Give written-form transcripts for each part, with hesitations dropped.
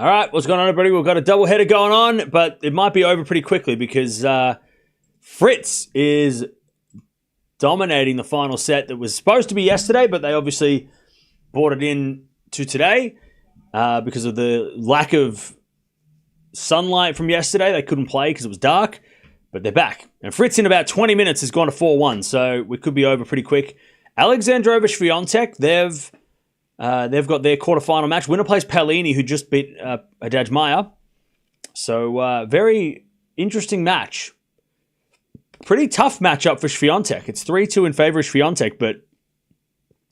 All right, what's going on, everybody? We've got a doubleheader going on, but it might be over pretty quickly because Fritz is dominating the final set that was supposed to be yesterday, but they obviously brought it in to today because of the lack of sunlight from yesterday. They couldn't play because it was dark, but they're back. And Fritz in about 20 minutes has gone to 4-1, so we could be over pretty quick. Alexandrova Swiatek, they've got their quarterfinal match. Winner plays Paolini, who just beat Haddad Maia. So very interesting match. Pretty tough matchup for Swiatek. It's 3-2 in favor of Swiatek, but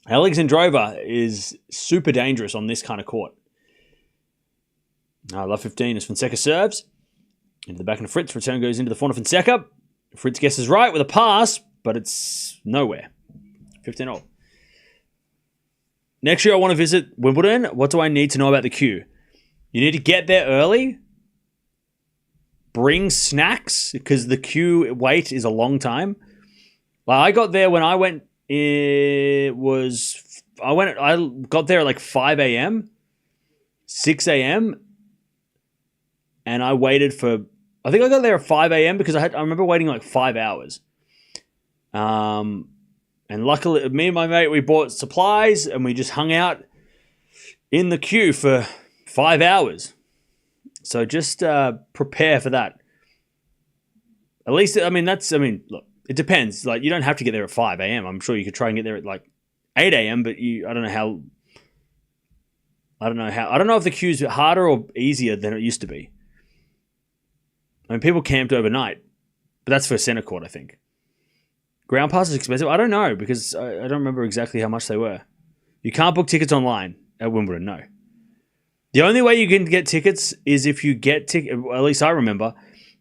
Alexandrova is super dangerous on this kind of court. Love 15 as Fonseca serves. Into the back of Fritz. Return goes into the front of Fonseca. Fritz guesses right with a pass, but it's nowhere. 15-all. Next year I want to visit Wimbledon. What do I need to know about the queue? You need to get there early. Bring snacks because the queue wait is a long time. Like I got there when I went. I got there at like 5 a.m., 6 a.m., and I waited for. I think I got there at 5 a.m. because I remember waiting like 5 hours. And luckily, me and my mate, we bought supplies and we just hung out in the queue for 5 hours. So just prepare for that. At least, look, it depends. Like, you don't have to get there at 5 a.m. I'm sure you could try and get there at like 8 a.m., but I don't know if the queue's harder or easier than it used to be. I mean, people camped overnight, but that's for center court, I think. Ground pass is expensive? I don't know because I don't remember exactly how much they were. You can't book tickets online at Wimbledon, no. The only way you can get tickets is if you get at least I remember,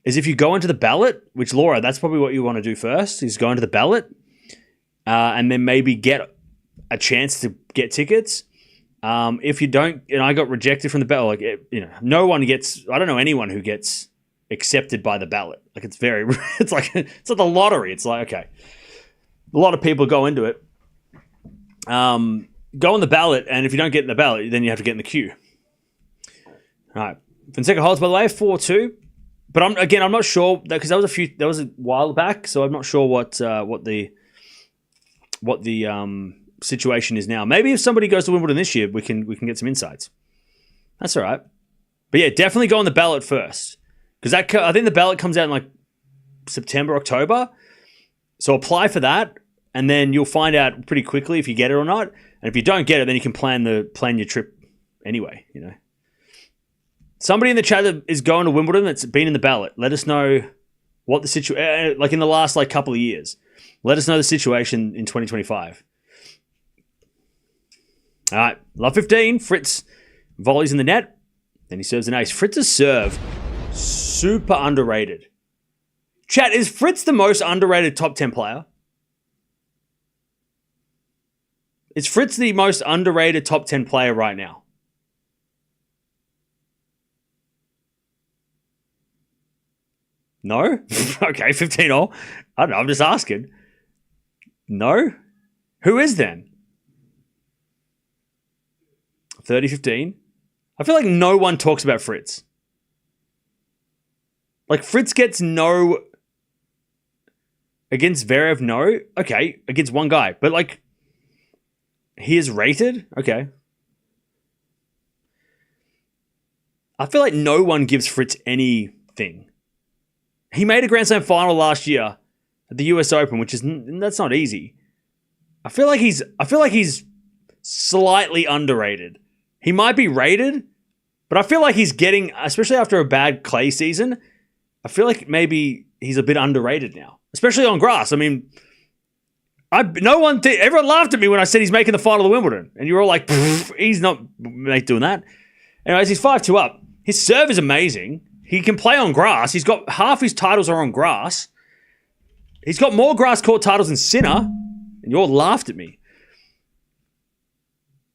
is if you go into the ballot, which, Laura, that's probably what you want to do first, is go into the ballot and then maybe get a chance to get tickets. If you don't, and I got rejected from the ballot, no one gets, I don't know anyone who gets accepted by the ballot. Like it's like the lottery. It's like, okay, a lot of people go into it. Go on the ballot, and if you don't get in the ballot, then you have to get in the queue. All right, Fonseca holds, by the way, 4-2. But I'm not sure because that was a while back, so I'm not sure what the situation is now. Maybe if somebody goes to Wimbledon this year, we can get some insights. That's all right. But yeah, definitely go on the ballot first. Because I think the ballot comes out in like September, October. So apply for that, and then you'll find out pretty quickly if you get it or not. And if you don't get it, then you can plan your trip anyway. Somebody in the chat that is going to Wimbledon that's been in the ballot, let us know what the situation, like in the last like couple of years. Let us know the situation in 2025. All right, love 15. Fritz volleys in the net. Then he serves an ace. Fritz's serve, super underrated. Chat, is Fritz the most underrated top 10 player? Is Fritz the most underrated top 10 player right now? No? Okay, 15-all. I don't know, I'm just asking. No? Who is then? 30-15. I feel like no one talks about Fritz. Like, Fritz gets no... Against Zverev, no. Okay, against one guy. But, like, he is rated? Okay. I feel like no one gives Fritz anything. He made a Grand Slam final last year at the US Open, that's not easy. I feel like he's slightly underrated. He might be rated, but I feel like he's getting, especially after a bad clay season, I feel like maybe he's a bit underrated now, especially on grass. I mean, everyone laughed at me when I said he's making the final of Wimbledon, and you were all like, he's not doing that. Anyways, he's 5-2 up. His serve is amazing. He can play on grass. He's got half his titles are on grass. He's got more grass court titles than Sinner, and you all laughed at me.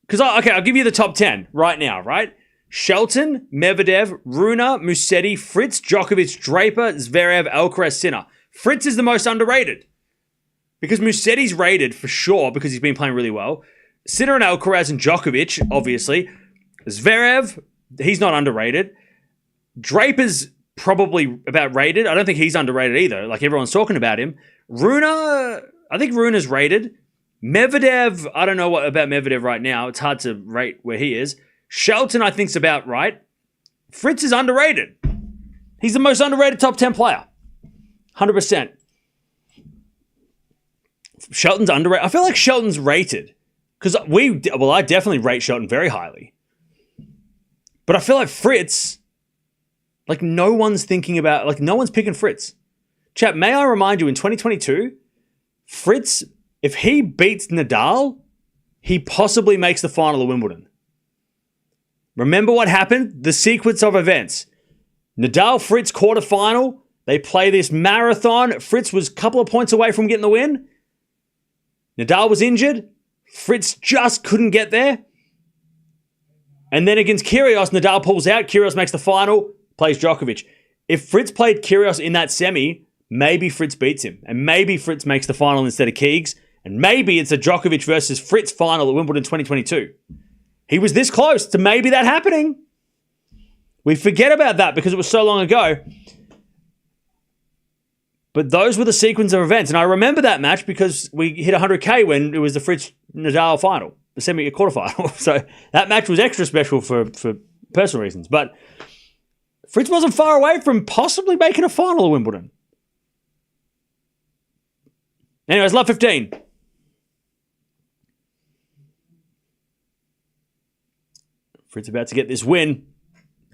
Because, I'll give you the top 10 right now, right? Shelton, Medvedev, Rune, Musetti, Fritz, Djokovic, Draper, Zverev, Alcaraz, Sinner. Fritz is the most underrated. Because Musetti's rated for sure because he's been playing really well. Sinner and Alcaraz and Djokovic, obviously. Zverev, he's not underrated. Draper's probably about rated. I don't think he's underrated either. Like, everyone's talking about him. Rune, I think Rune's rated. Medvedev, I don't know what about Medvedev right now. It's hard to rate where he is. Shelton, I think's about right. Fritz is underrated. He's the most underrated top 10 player. 100%. Shelton's underrated. I feel like Shelton's rated. Because I definitely rate Shelton very highly. But I feel like Fritz, like, no one's thinking about, like, no one's picking Fritz. Chat, may I remind you, in 2022, Fritz, if he beats Nadal, he possibly makes the final of Wimbledon. Remember what happened? The sequence of events. Nadal-Fritz quarterfinal. They play this marathon. Fritz was a couple of points away from getting the win. Nadal was injured. Fritz just couldn't get there. And then against Kyrgios, Nadal pulls out. Kyrgios makes the final, plays Djokovic. If Fritz played Kyrgios in that semi, maybe Fritz beats him. And maybe Fritz makes the final instead of Keegs. And maybe it's a Djokovic versus Fritz final at Wimbledon 2022. He was this close to maybe that happening. We forget about that because it was so long ago. But those were the sequence of events. And I remember that match because we hit 100K when it was the Fritz-Nadal final, the quarterfinal. So that match was extra special for personal reasons. But Fritz wasn't far away from possibly making a final of Wimbledon. Anyways, love 15. Fritz about to get this win.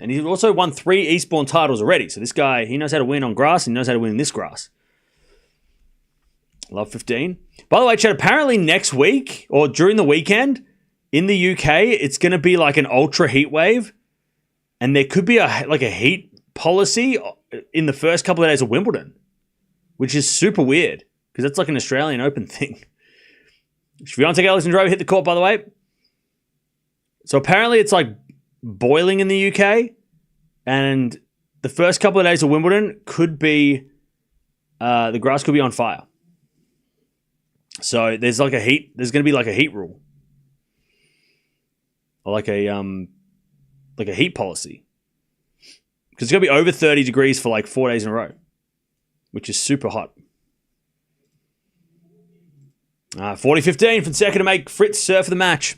And he's also won 3 Eastbourne titles already. So this guy, he knows how to win on grass. And he knows how to win in this grass. Love 15. By the way, Chad, apparently next week or during the weekend in the UK, it's going to be like an ultra heat wave. And there could be a heat policy in the first couple of days of Wimbledon, which is super weird because that's like an Australian Open thing. Swiatek Alexandrova hit the court, by the way. So apparently it's like boiling in the UK, and the first couple of days of Wimbledon could be the grass could be on fire. So there's going to be like a heat rule, or like a heat policy, because it's going to be over 30 degrees for like 4 days in a row, which is super hot. 40-15 Fonseca to make Fritz serve for the match.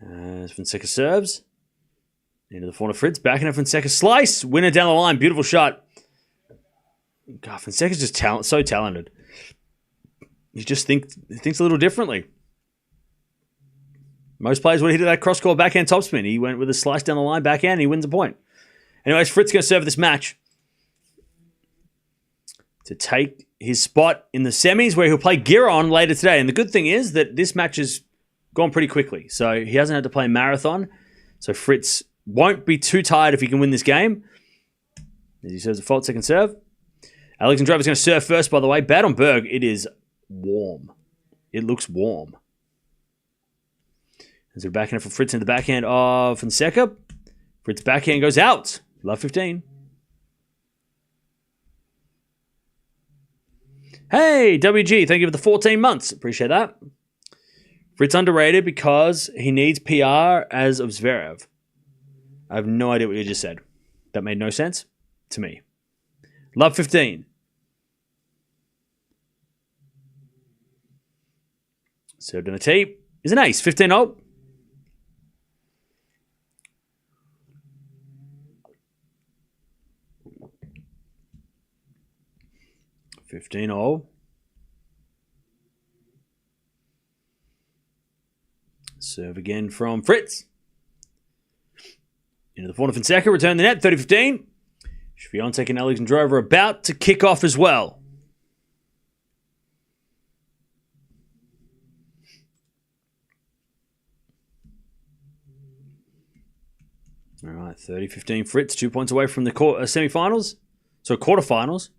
As Fonseca serves. Into the corner, Fritz. Back into Fonseca. Slice. Winner down the line. Beautiful shot. God, Fonseca's just so talented. He just thinks a little differently. Most players would have hit that cross-court backhand topspin. He went with a slice down the line, backhand, and he wins a point. Anyways, Fritz going to serve this match to take his spot in the semis, where he'll play Giron later today. And the good thing is that this match is gone pretty quickly. So he hasn't had to play a marathon. So Fritz won't be too tired if he can win this game. As he serves a fault second serve. Alexandrova is going to serve first, by the way. Bad Homburg, it is warm. It looks warm. As they're backing up for Fritz in the backhand of Fonseca. Fritz backhand goes out. Love 15. Hey, WG, thank you for the 14 months. Appreciate that. Fritz underrated because he needs PR as of Zverev. I have no idea what you just said. That made no sense to me. Love 15. Served in the tee. Is an ace. 15-0. Serve again from Fritz. Into the corner, Fonseca. Return the net. 30-15. Swiatek and Alexandrova are about to kick off as well. All right, 30-15 Fritz. 2 points away from the semifinals. So quarterfinals.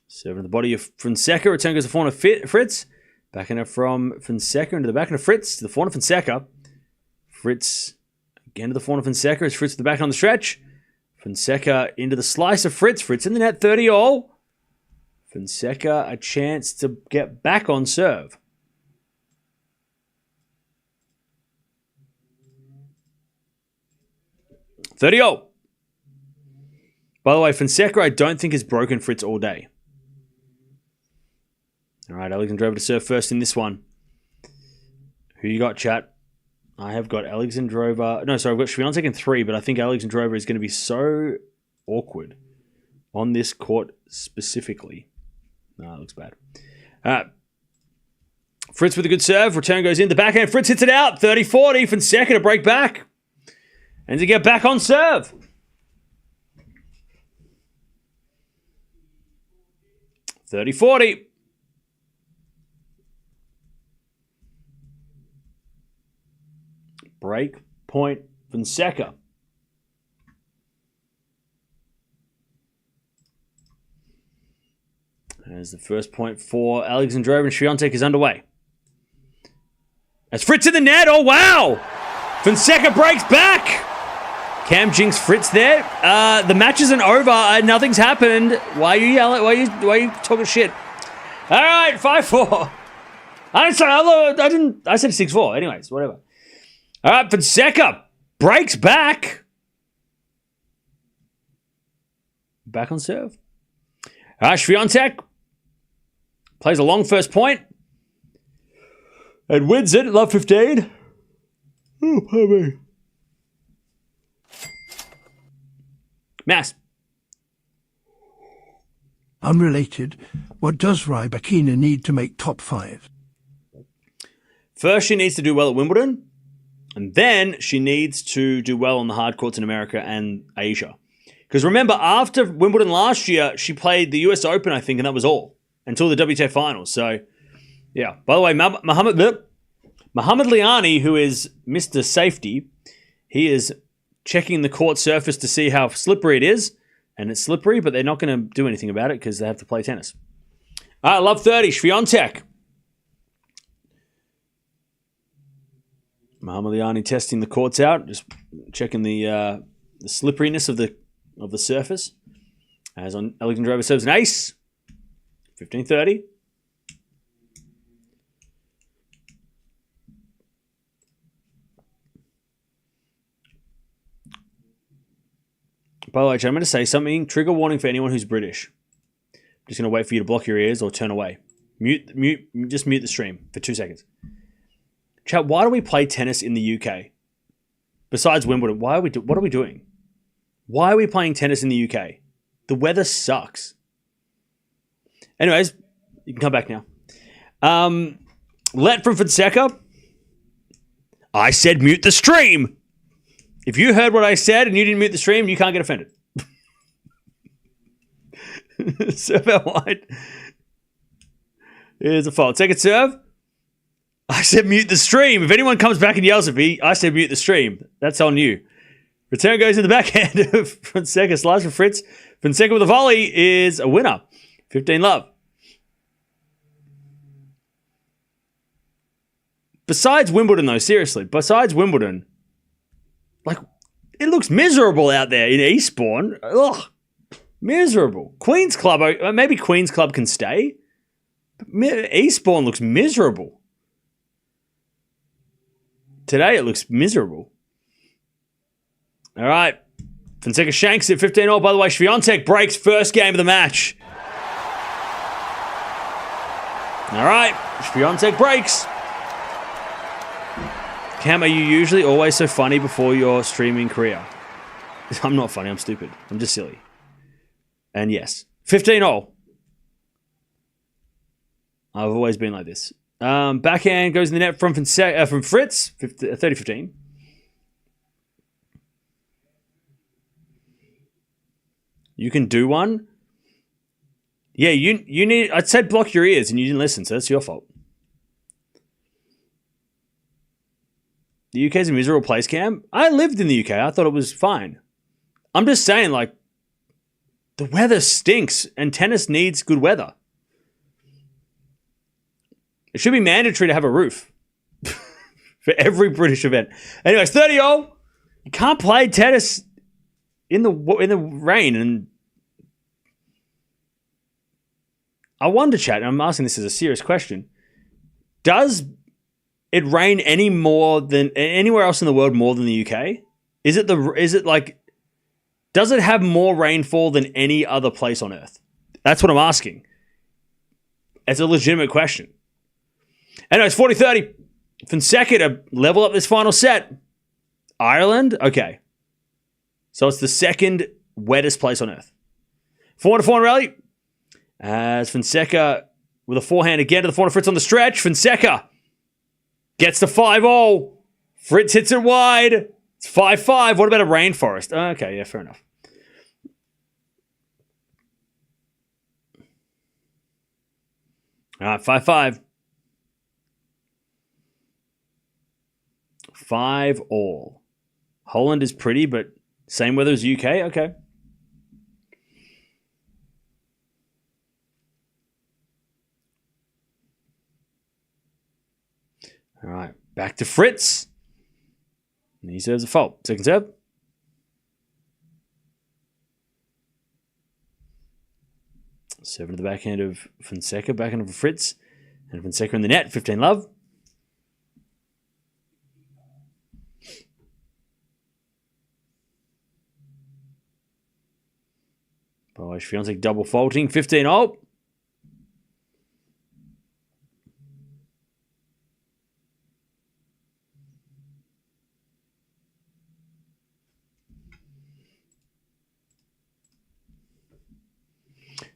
Serving the body of Fonseca. Return goes to the corner, Fritz. Backing up from Fonseca into the back of Fritz to the corner, Fonseca. Fritz again to the corner, Fonseca as Fritz to the back on the stretch. Fonseca into the slice of Fritz. Fritz in the net, 30-all. Fonseca a chance to get back on serve. $30. By the way, Fonseca I don't think has broken Fritz all day. All right, Alexandrova to serve first in this one. Who you got, chat? I have got Alexandrova. No, sorry, I've got Swiatek in 3, but I think Alexandrova is going to be so awkward on this court specifically. No, it looks bad. Fritz with a good serve. Return goes in. The backhand. Fritz hits it out. 30-40. Fonseca to break back. And to get back on serve. $30-40. Break point Fonseca. As the first point for Alexandrova and Swiatek is underway. As Fritz in the net. Oh, wow. Fonseca breaks back. Cam jinx Fritz there. The match isn't over. Nothing's happened. Why are you yelling? Why are you talking shit? All right, 5-4. I said 6-4. Anyways, whatever. All right, Fonseca breaks back. Back on serve. All right, Swiatek plays a long first point and wins it at love 15. Oh, pardon me. Mass. Unrelated, what does Rybakina need to make top 5? First, she needs to do well at Wimbledon. And then she needs to do well on the hard courts in America and Asia. Because remember, after Wimbledon last year, she played the US Open, I think, and that was all. Until the WTA finals. So, yeah. By the way, Mohamed Liani, who is Mr. Safety, he is checking the court surface to see how slippery it is. And it's slippery, but they're not going to do anything about it because they have to play tennis. All right, love 30, Swiatek. Mohamed Liani testing the courts out, just checking the slipperiness of the surface. As on Alexandrova serves an ace. 15-30. By the way, I'm going to say something. Trigger warning for anyone who's British. I'm just going to wait for you to block your ears or turn away. Just mute the stream for 2 seconds. Chat, why do we play tennis in the UK? Besides Wimbledon, what are we doing? Why are we playing tennis in the UK? The weather sucks. Anyways, you can come back now. Let from Fonseca. I said mute the stream. If you heard what I said and you didn't mute the stream, you can't get offended. Serve out wide. Here's a fault. Second serve. I said mute the stream. If anyone comes back and yells at me, I said mute the stream. That's on you. Return goes in the backhand of Fonseca. Slice for Fritz. Fonseca with a volley is a winner. 15-love. Besides Wimbledon, though, seriously. Besides Wimbledon, like, it looks miserable out there in Eastbourne. Ugh. Miserable. Queen's Club, maybe Queen's Club can stay. But Eastbourne looks miserable. Today it looks miserable. All right. Fonseca shanks it 15-all. By the way, Swiatek breaks first game of the match. All right. Swiatek breaks. Cam, are you usually always so funny before your streaming career? I'm not funny. I'm stupid. I'm just silly. And yes. 15-all. I've always been like this. Backhand goes in the net from Fritz, 30-15. You can do one. Yeah, you need. I said block your ears and you didn't listen, so that's your fault. The UK is a miserable place, Cam. I lived in the UK. I thought it was fine. I'm just saying, like, the weather stinks and tennis needs good weather. It should be mandatory to have a roof for every British event. Anyways, 30-all. You can't play tennis in the rain, and I wonder, chat, and I'm asking this as a serious question. Does it rain any more than anywhere else in the world more than the UK? Does it have more rainfall than any other place on Earth? That's what I'm asking. It's a legitimate question. Anyway, it's 40-30. Fonseca to level up this final set. Ireland? Okay. So it's the second wettest place on Earth. 4-4 rally. As Fonseca with a forehand again to the forehand Fritz on the stretch. Fonseca gets the 5-0. Fritz hits it wide. It's 5-5. What about a rainforest? Okay, yeah, fair enough. All right, 5-5. 5-all. Holland is pretty, but same weather as UK? Okay. All right, back to Fritz. And he serves a fault. Second serve. Serving to the backhand of Fonseca, backhand of Fritz. And Fonseca in the net, 15-love. Boy, Swiatek double faulting, 15-0.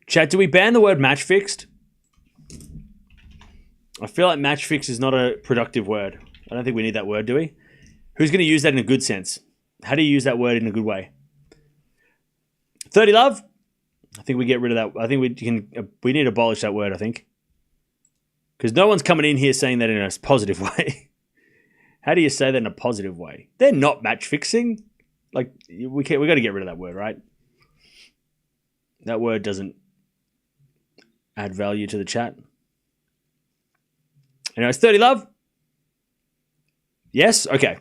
Chat, do we ban the word match fixed? I feel like match fix is not a productive word. I don't think we need that word, do we? Who's going to use that in a good sense? How do you use that word in a good way? 30-love. I think we get rid of that. I think we need to abolish that word, I think. Because no one's coming in here saying that in a positive way. How do you say that in a positive way? They're not match fixing. Like, we got to get rid of that word, right? That word doesn't add value to the chat. Anyway, it's 30-love. Yes? Okay.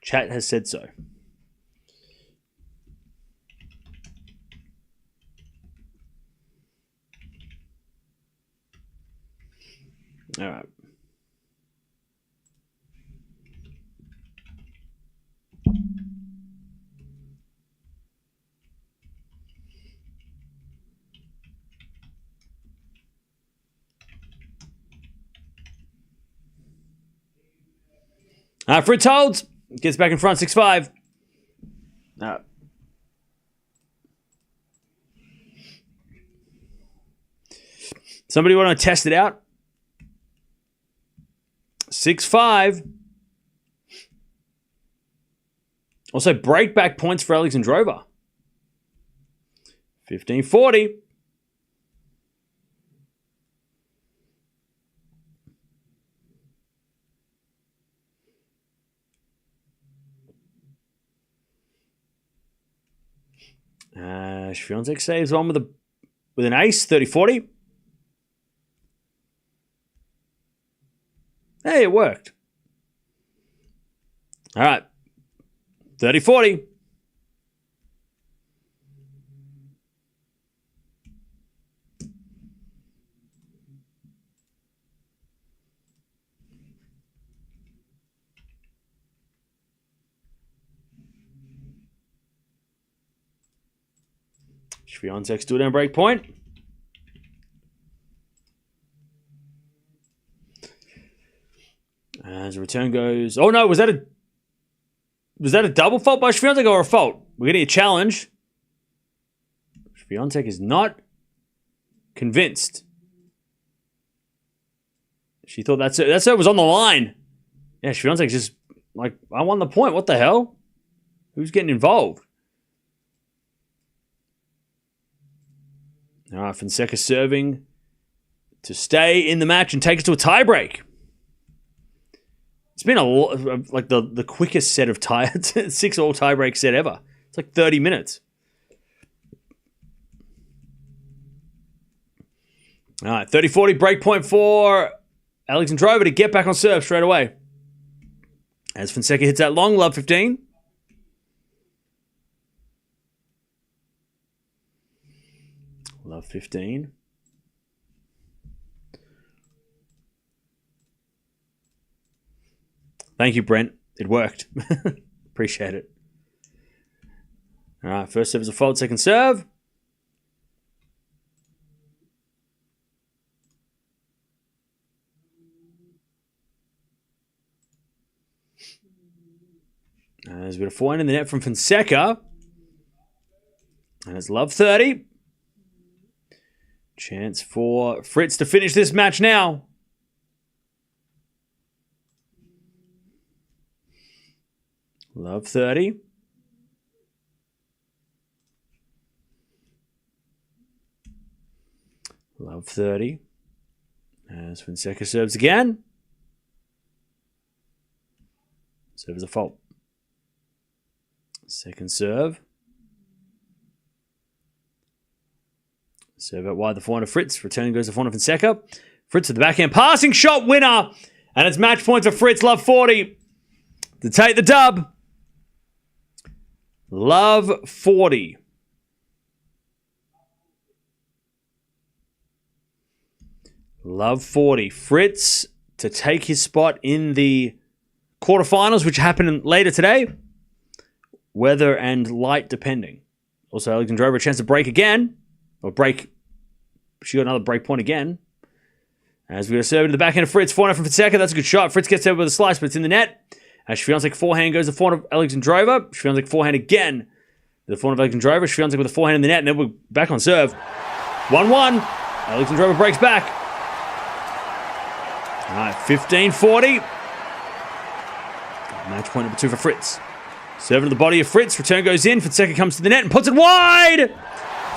Chat has said so. All right. Fritz holds. Gets back in front, 6-5. Somebody want to test it out? 6-5. Also, breakback points for Alexandrova. 15-40. Swiatek saves one with an ace, 30-40. Hey, it worked. All right. 30-40. Swiatek still down break point. As the return goes... Oh, no. Was that a double fault by Swiatek or a fault? We're getting a challenge. Swiatek is not convinced. She thought that serve was on the line. Yeah, Swiatek's just like, I won the point. What the hell? Who's getting involved? All right, Fonseca serving to stay in the match and take us to a tiebreak. It's been like the quickest set of 6-all tiebreak set ever. It's like 30 minutes. All right, 30-40 break point for Alexandrova to get back on serve straight away. As Fonseca hits that long, love 15. Love 15. Thank you, Brent. It worked. Appreciate it. All right, first serve is a fault, second serve. There's a bit of forehand in the net from Fonseca. And it's love 30. Chance for Fritz to finish this match now. Love 30. Love 30. As Fonseca serves again. Serve is a fault. Second serve. Serve out wide, the forehand of Fritz. Return goes the forehand of Fonseca. Fritz with the backhand passing shot winner. And it's match point for Fritz. Love 40 to take the dub. Love 40. Love 40. Fritz to take his spot in the quarterfinals, which happen later today. Weather and light depending. Also, Alexandrova a chance to break again. Or break. She got another break point again. As we go serve into the backhand of Fritz. Forehand from Fonseca. That's a good shot. Fritz gets there with a slice, but it's in the net. As Swiatek forehand goes the forehand of Alexandrova. Swiatek forehand again. The forehand of Alexandrova. Swiatek with a forehand in the net. And then we're back on serve. 1-1. Alexandrova breaks back. All right, 15-40. Match point number 2 for Fritz. Serve to the body of Fritz. Return goes in. Fonseca comes to the net and puts it wide.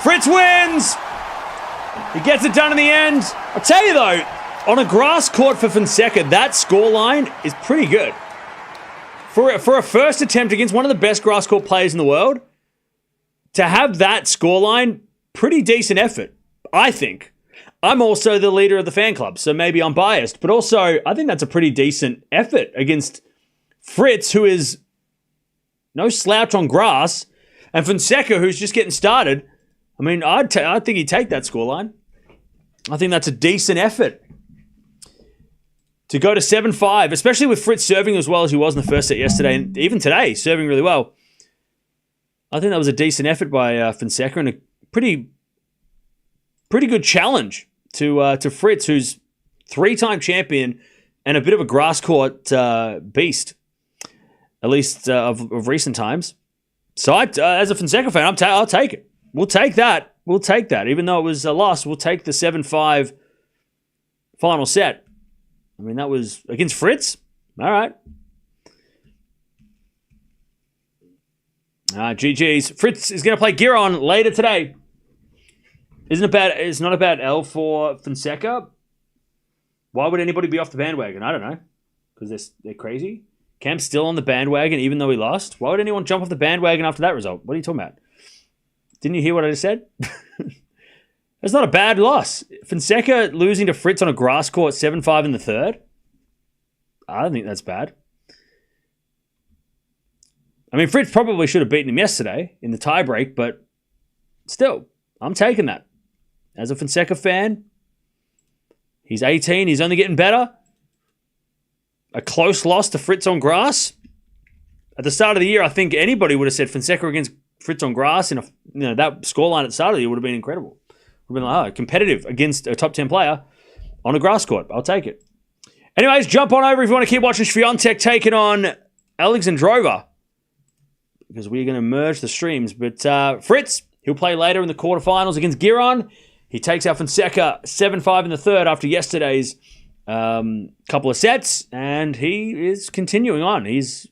Fritz wins. He gets it done in the end. I'll tell you though, on a grass court for Fonseca, that scoreline is pretty good. For a first attempt against one of the best grass court players in the world, to have that scoreline, pretty decent effort, I think. I'm also the leader of the fan club, so maybe I'm biased, but also I think that's a pretty decent effort against Fritz, who is no slouch on grass, and Fonseca, who's just getting started. I mean, I think he'd take that scoreline. I think that's a decent effort. To go to 7-5, especially with Fritz serving as well as he was in the first set yesterday, and even today, serving really well. I think that was a decent effort by Fonseca and a pretty good challenge to Fritz, who's 3-time champion and a bit of a grass court beast, at least of recent times. So as a Fonseca fan, I'll take it. We'll take that. We'll take that. Even though it was a loss, we'll take the 7-5 final set. I mean, that was against Fritz. All right. GG's. Fritz is going to play Giron later today. It's not a bad L for Fonseca. Why would anybody be off the bandwagon? I don't know. Because they're crazy. Cam's still on the bandwagon even though he lost. Why would anyone jump off the bandwagon after that result? What are you talking about? Didn't you hear what I just said? That's not a bad loss. Fonseca losing to Fritz on a grass court 7-5 in the third. I don't think that's bad. I mean, Fritz probably should have beaten him yesterday in the tiebreak, but still, I'm taking that. As a Fonseca fan, he's 18, he's only getting better. A close loss to Fritz on grass. At the start of the year, I think anybody would have said Fonseca against Fritz on grass in that scoreline at the start of the year would have been incredible. Would have been like, competitive against a top 10 player on a grass court. I'll take it. Anyways, jump on over if you want to keep watching Swiatek taking on Alexandrova, because we're going to merge the streams. But Fritz, he'll play later in the quarterfinals against Giron. He takes out Fonseca 7-5 in the third after yesterday's couple of sets, and he is continuing on. He's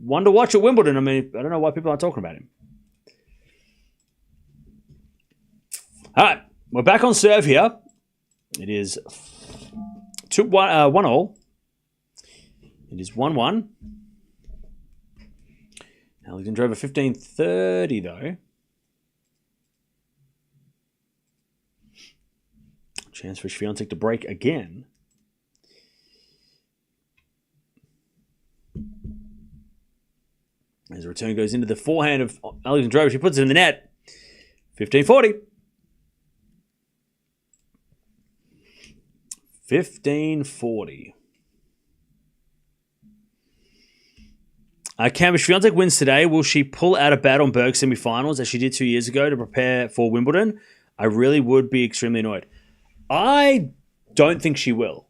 one to watch at Wimbledon. I mean, I don't know why people aren't talking about him. All right, we're back on serve here. It is 1-all. It is 1-1. Alexandrova 15-30 though. Chance for Swiatek to break again. As the return goes into the forehand of Alexandrova, she puts it in the net. 15-40. 15-40. Cam, if Swiatek wins today, will she pull out of Bad Homburg semi-finals as she did 2 years ago to prepare for Wimbledon? I really would be extremely annoyed. I don't think she will.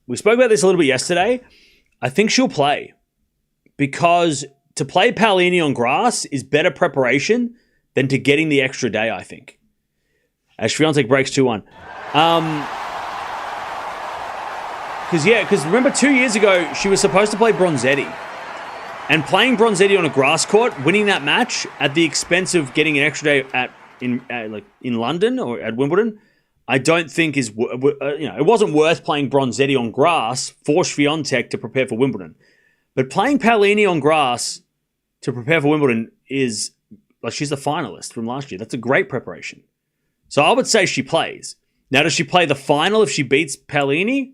We spoke about this a little bit yesterday. I think she'll play because to play Paolini on grass is better preparation than to getting the extra day, I think. As Swiatek breaks 2-1. Because remember 2 years ago, she was supposed to play Bronzetti. And playing Bronzetti on a grass court, winning that match at the expense of getting an extra day in London or at Wimbledon, I don't think is it wasn't worth playing Bronzetti on grass for Swiatek to prepare for Wimbledon. But playing Paolini on grass to prepare for Wimbledon is like she's the finalist from last year. That's a great preparation. So I would say she plays. Now, does she play the final if she beats Paolini?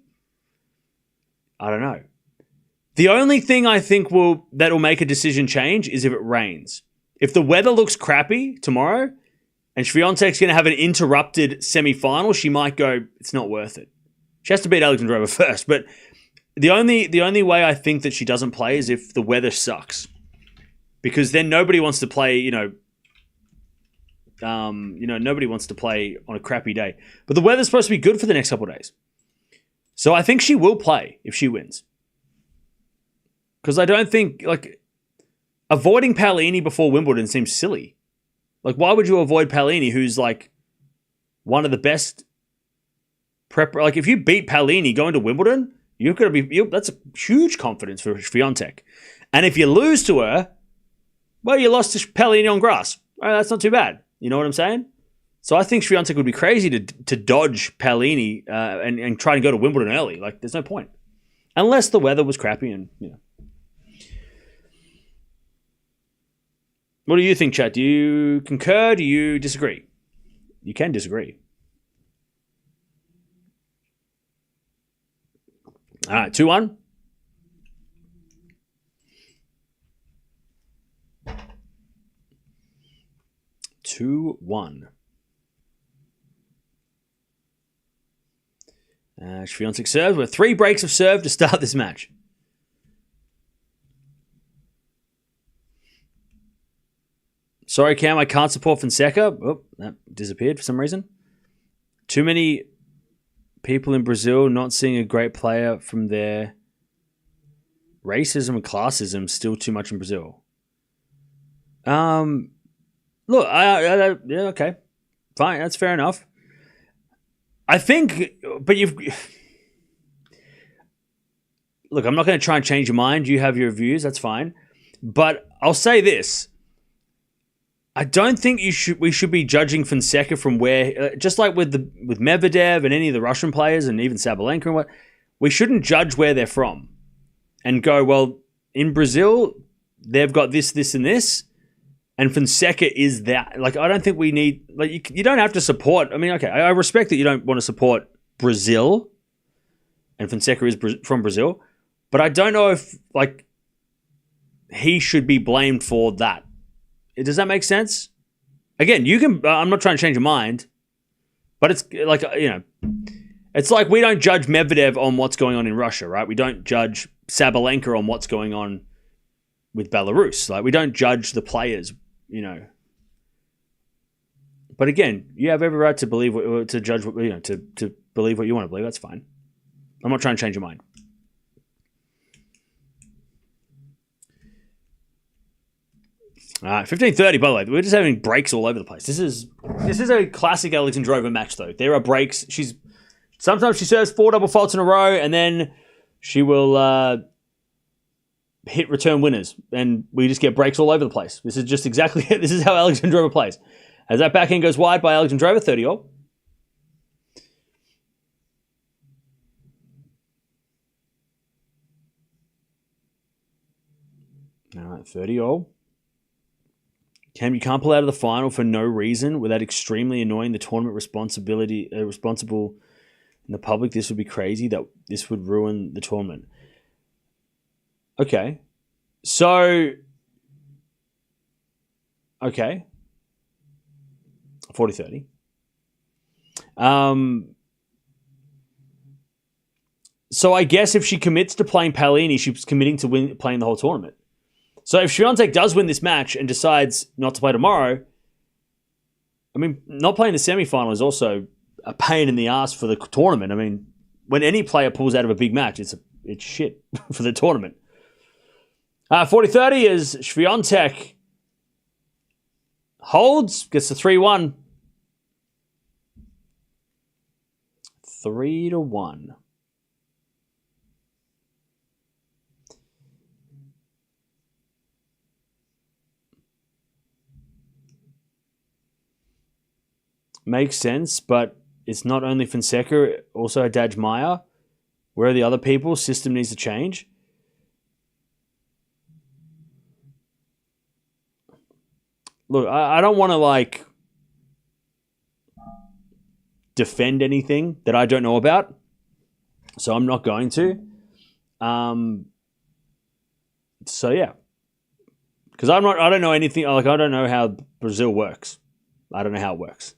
I don't know. The only thing I think that'll make a decision change is if it rains. If the weather looks crappy tomorrow and Swiatek's going to have an interrupted semi-final, she might go, it's not worth it. She has to beat Alexandrova first. But the only way I think that she doesn't play is if the weather sucks. Because then nobody wants to play, nobody wants to play on a crappy day. But the weather's supposed to be good for the next couple of days. So I think she will play if she wins. Because I don't think, avoiding Paolini before Wimbledon seems silly. Why would you avoid Paolini, who's, one of the best if you beat Paolini going to Wimbledon, you're going to be, that's a huge confidence for Swiatek. And if you lose to her, well, you lost to Paolini on grass. All right, that's not too bad. You know what I'm saying? So I think Swiatek would be crazy to dodge Paolini and try and go to Wimbledon early. There's no point. Unless the weather was crappy and, What do you think, chat? Do you concur? Do you disagree? You can disagree. All right, 2-1. Swiatek serves with 3 breaks of serve to start this match. Sorry, Cam, I can't support Fonseca. Oh, that disappeared for some reason. Too many people in Brazil not seeing a great player from there. Racism and classism still too much in Brazil. Look, yeah, okay. Fine, that's fair enough. I think, but look, I'm not going to try and change your mind. You have your views, that's fine. But I'll say this. I don't think we should be judging Fonseca from where, just like with Medvedev and any of the Russian players and even Sabalenka and what, we shouldn't judge where they're from and go, well, in Brazil, they've got this, this, and this, and Fonseca is that. I don't think we need, you don't have to support, okay, I respect that you don't want to support Brazil, and Fonseca is from Brazil, but I don't know if, he should be blamed for that. Does that make sense? Again, you can. I'm not trying to change your mind, but it's it's like we don't judge Medvedev on what's going on in Russia, right? We don't judge Sabalenka on what's going on with Belarus. We don't judge the players, But again, you have every right to believe, to judge, to believe what you want to believe. That's fine. I'm not trying to change your mind. All right, 15:30, by the way. We're just having breaks all over the place. This is a classic Alexandrova match, though. There are breaks. Sometimes she serves 4 double faults in a row, and then she will hit return winners, and we just get breaks all over the place. This is just exactly it. This is how Alexandrova plays. As that backhand goes wide by Alexandrova, 30-all. All right, 30-all. Cam, you can't pull out of the final for no reason without extremely annoying the tournament responsible in the public. This would be crazy. That this would ruin the tournament. Okay. So, 40-30. So I guess if she commits to playing Paolini, she's committing to playing the whole tournament. So if Swiatek does win this match and decides not to play tomorrow, I mean, not playing the semi-final is also a pain in the ass for the tournament. I mean, when any player pulls out of a big match, it's shit for the tournament. 40-30 is Swiatek holds, gets the 3-1. 3-1. Makes sense, but it's not only Fonseca, also Haddad Maia. Where are the other people? System needs to change. Look, I don't want to defend anything that I don't know about, so I'm not going to. So yeah, because I don't know anything. I don't know how Brazil works. I don't know how it works.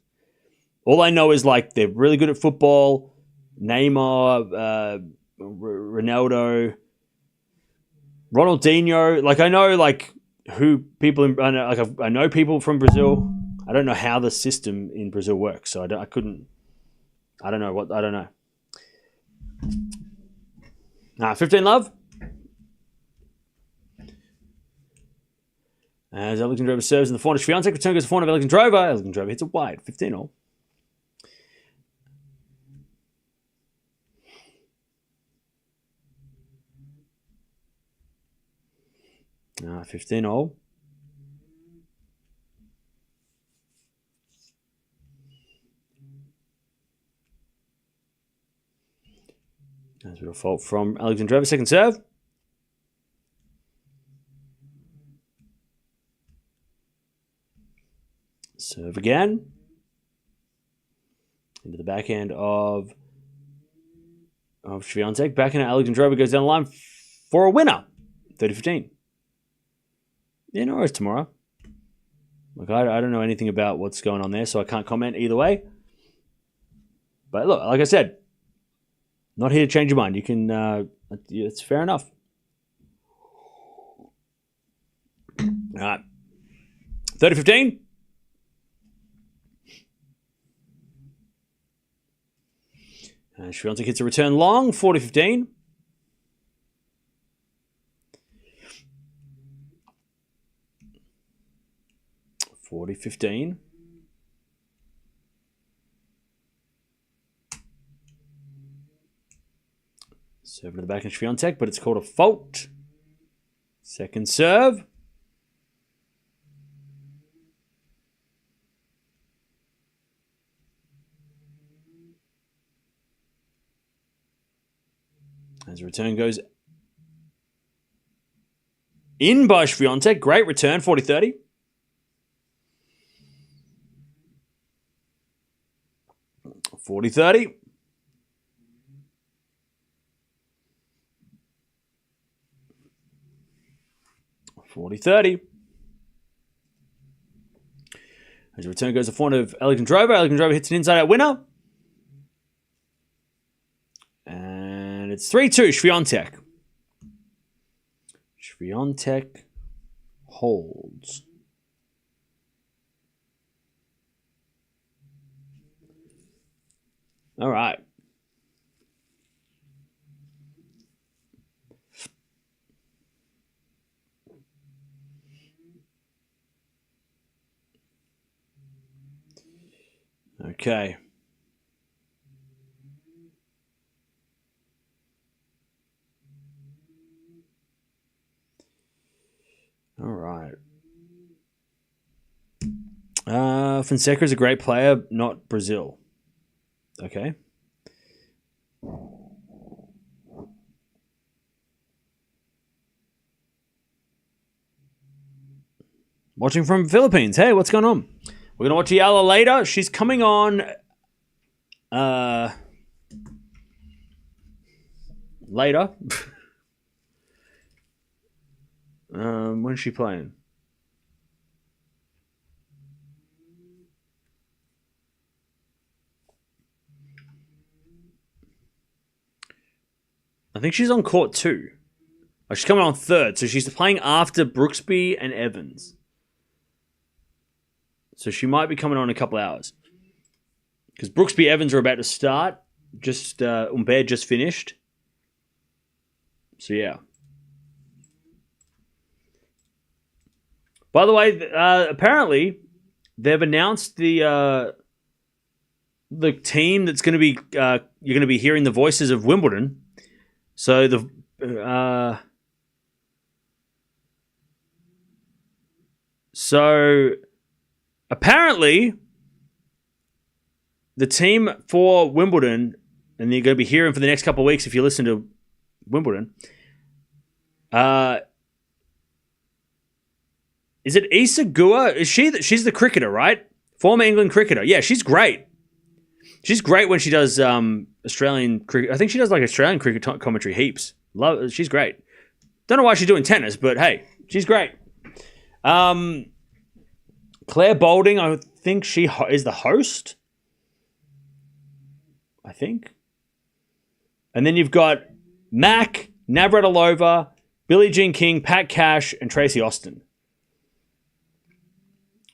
All I know is they're really good at football. Neymar, Ronaldo, Ronaldinho. I know who people. I know people from Brazil. I don't know how the system in Brazil works, so I don't know. 15 love. As Alexandrova serves in the forehand, Swiatek return goes to forehand of Alexandrova. Alexandrova hits it wide, 15-all. 15-all. That's a bit of fault from Alexandrova. Second serve. Serve again. Into the backhand of Swiatek. Backhand of Alexandrova goes down the line for a winner. 30-15. Yeah, no worries tomorrow. I don't know anything about what's going on there, so I can't comment either way. But look, like I said, not here to change your mind. You can, it's fair enough. All right. 30-15. Swiatek hits a return long, 40-15. Serve to the back of Swiatek, but it's called a fault. Second serve. As the return goes in by Swiatek. Great return, 40-30. $40-30. As the return goes to front of Alexandrova. Alexandrova hits an inside-out winner. And it's 3-2, Swiatek. Swiatek holds. All right. Okay. All right. Fonseca is a great player, not Brazil. Okay. Watching from Philippines. Hey, what's going on? We're going to watch Eala later. She's coming on later. When's she playing? I think she's on court 2. Oh, she's coming on third, so she's playing after Brooksby and Evans. So she might be coming on in a couple hours. Because Brooksby Evans are about to start. Humbert just finished. So yeah. By the way, apparently they've announced the team that's going to be you're going to be hearing the voices of Wimbledon. So apparently the team for Wimbledon, and you're going to be hearing for the next couple of weeks if you listen to Wimbledon. Is it Isa Gua? She's the cricketer, right? Former England cricketer. Yeah, she's great. She's great when she does Australian cricket. I think she does like Australian cricket commentary heaps. She's great. Don't know why she's doing tennis, but hey, she's great. Claire Boulding, I think she is the host. I think. And then you've got Mac, Navratilova, Billie Jean King, Pat Cash, and Tracy Austin,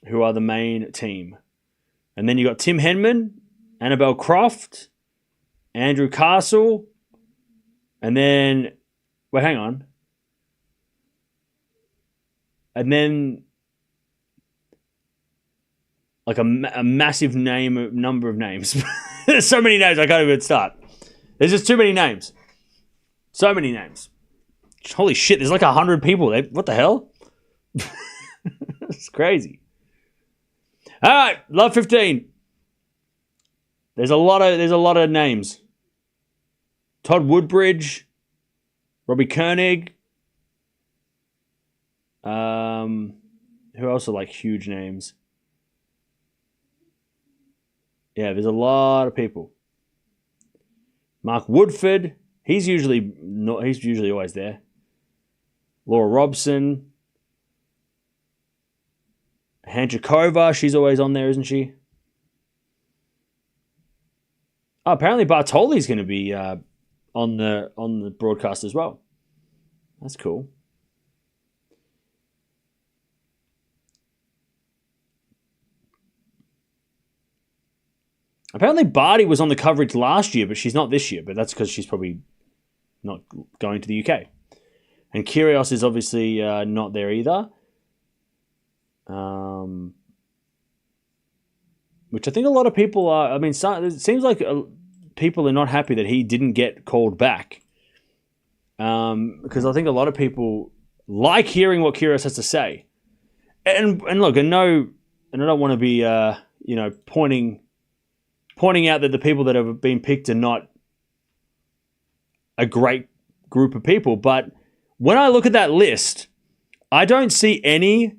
who are the main team. And then you've got Tim Henman, Annabelle Croft, Andrew Castle, and then... Wait, hang on. And then... like a massive number of names. There's so many names I can't even start. There's just too many names. So many names. Holy shit, there's like 100 people. What the hell? It's crazy. All right, Love 15. There's a lot of names. Todd Woodbridge, Robbie Koenig. Who else are like huge names? Yeah, there's a lot of people. Mark Woodford, he's usually always there. Laura Robson, Hanchikova, she's always on there, isn't she? Oh, apparently Bartoli's going to be on the broadcast as well. That's cool. Apparently Barty was on the coverage last year, but she's not this year. But that's because she's probably not going to the UK. And Kyrgios is obviously not there either. Which I think a lot of people are... I mean, it seems like people are not happy that he didn't get called back. Because I think a lot of people like hearing what Kyrgios has to say. And look, and I don't want to be, pointing out that the people that have been picked are not a great group of people. But when I look at that list, I don't see any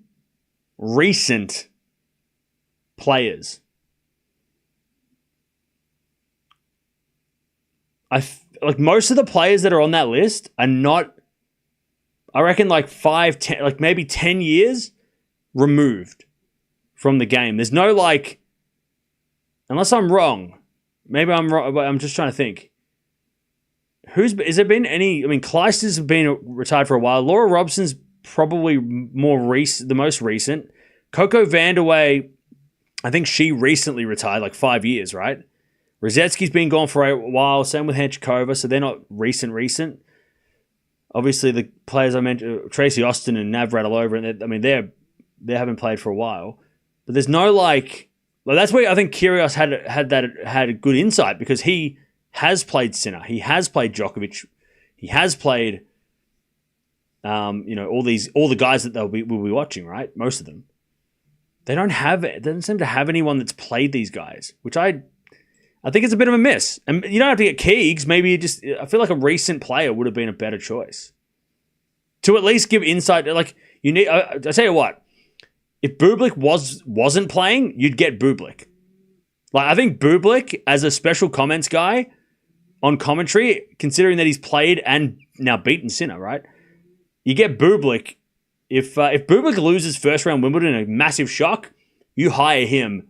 recent players. Like most of the players that are on that list are not, I reckon like 5, 10, like maybe 10 years removed from the game. There's no like, unless I'm wrong, maybe I'm wrong, but I'm just trying to think. Has there been any? I mean, Clijsters have been retired for a while. Laura Robson's probably the most recent. Coco Vandeweghe, I think she recently retired, like 5 years, right? Rosetsky's been gone for a while. Same with Hanchikova, so they're not recent. Obviously, the players I mentioned, Tracy Austin and Navratilova, and they haven't played for a while. But there's no like that's where I think Kyrgios had a good insight, because he has played Sinner, he has played Djokovic, he has played all the guys that we'll be watching, right? Most of them. They don't seem to have anyone that's played these guys, which I think it's a bit of a miss. And you don't have to get Keegs. Maybe I feel like a recent player would have been a better choice to at least give insight. Like you need. I tell you what, if Bublik wasn't playing, you'd get Bublik. Like I think Bublik as a special comments guy on commentary, considering that he's played and now beaten Sinner, right? You get Bublik. If Bublik loses first round Wimbledon in a massive shock, you hire him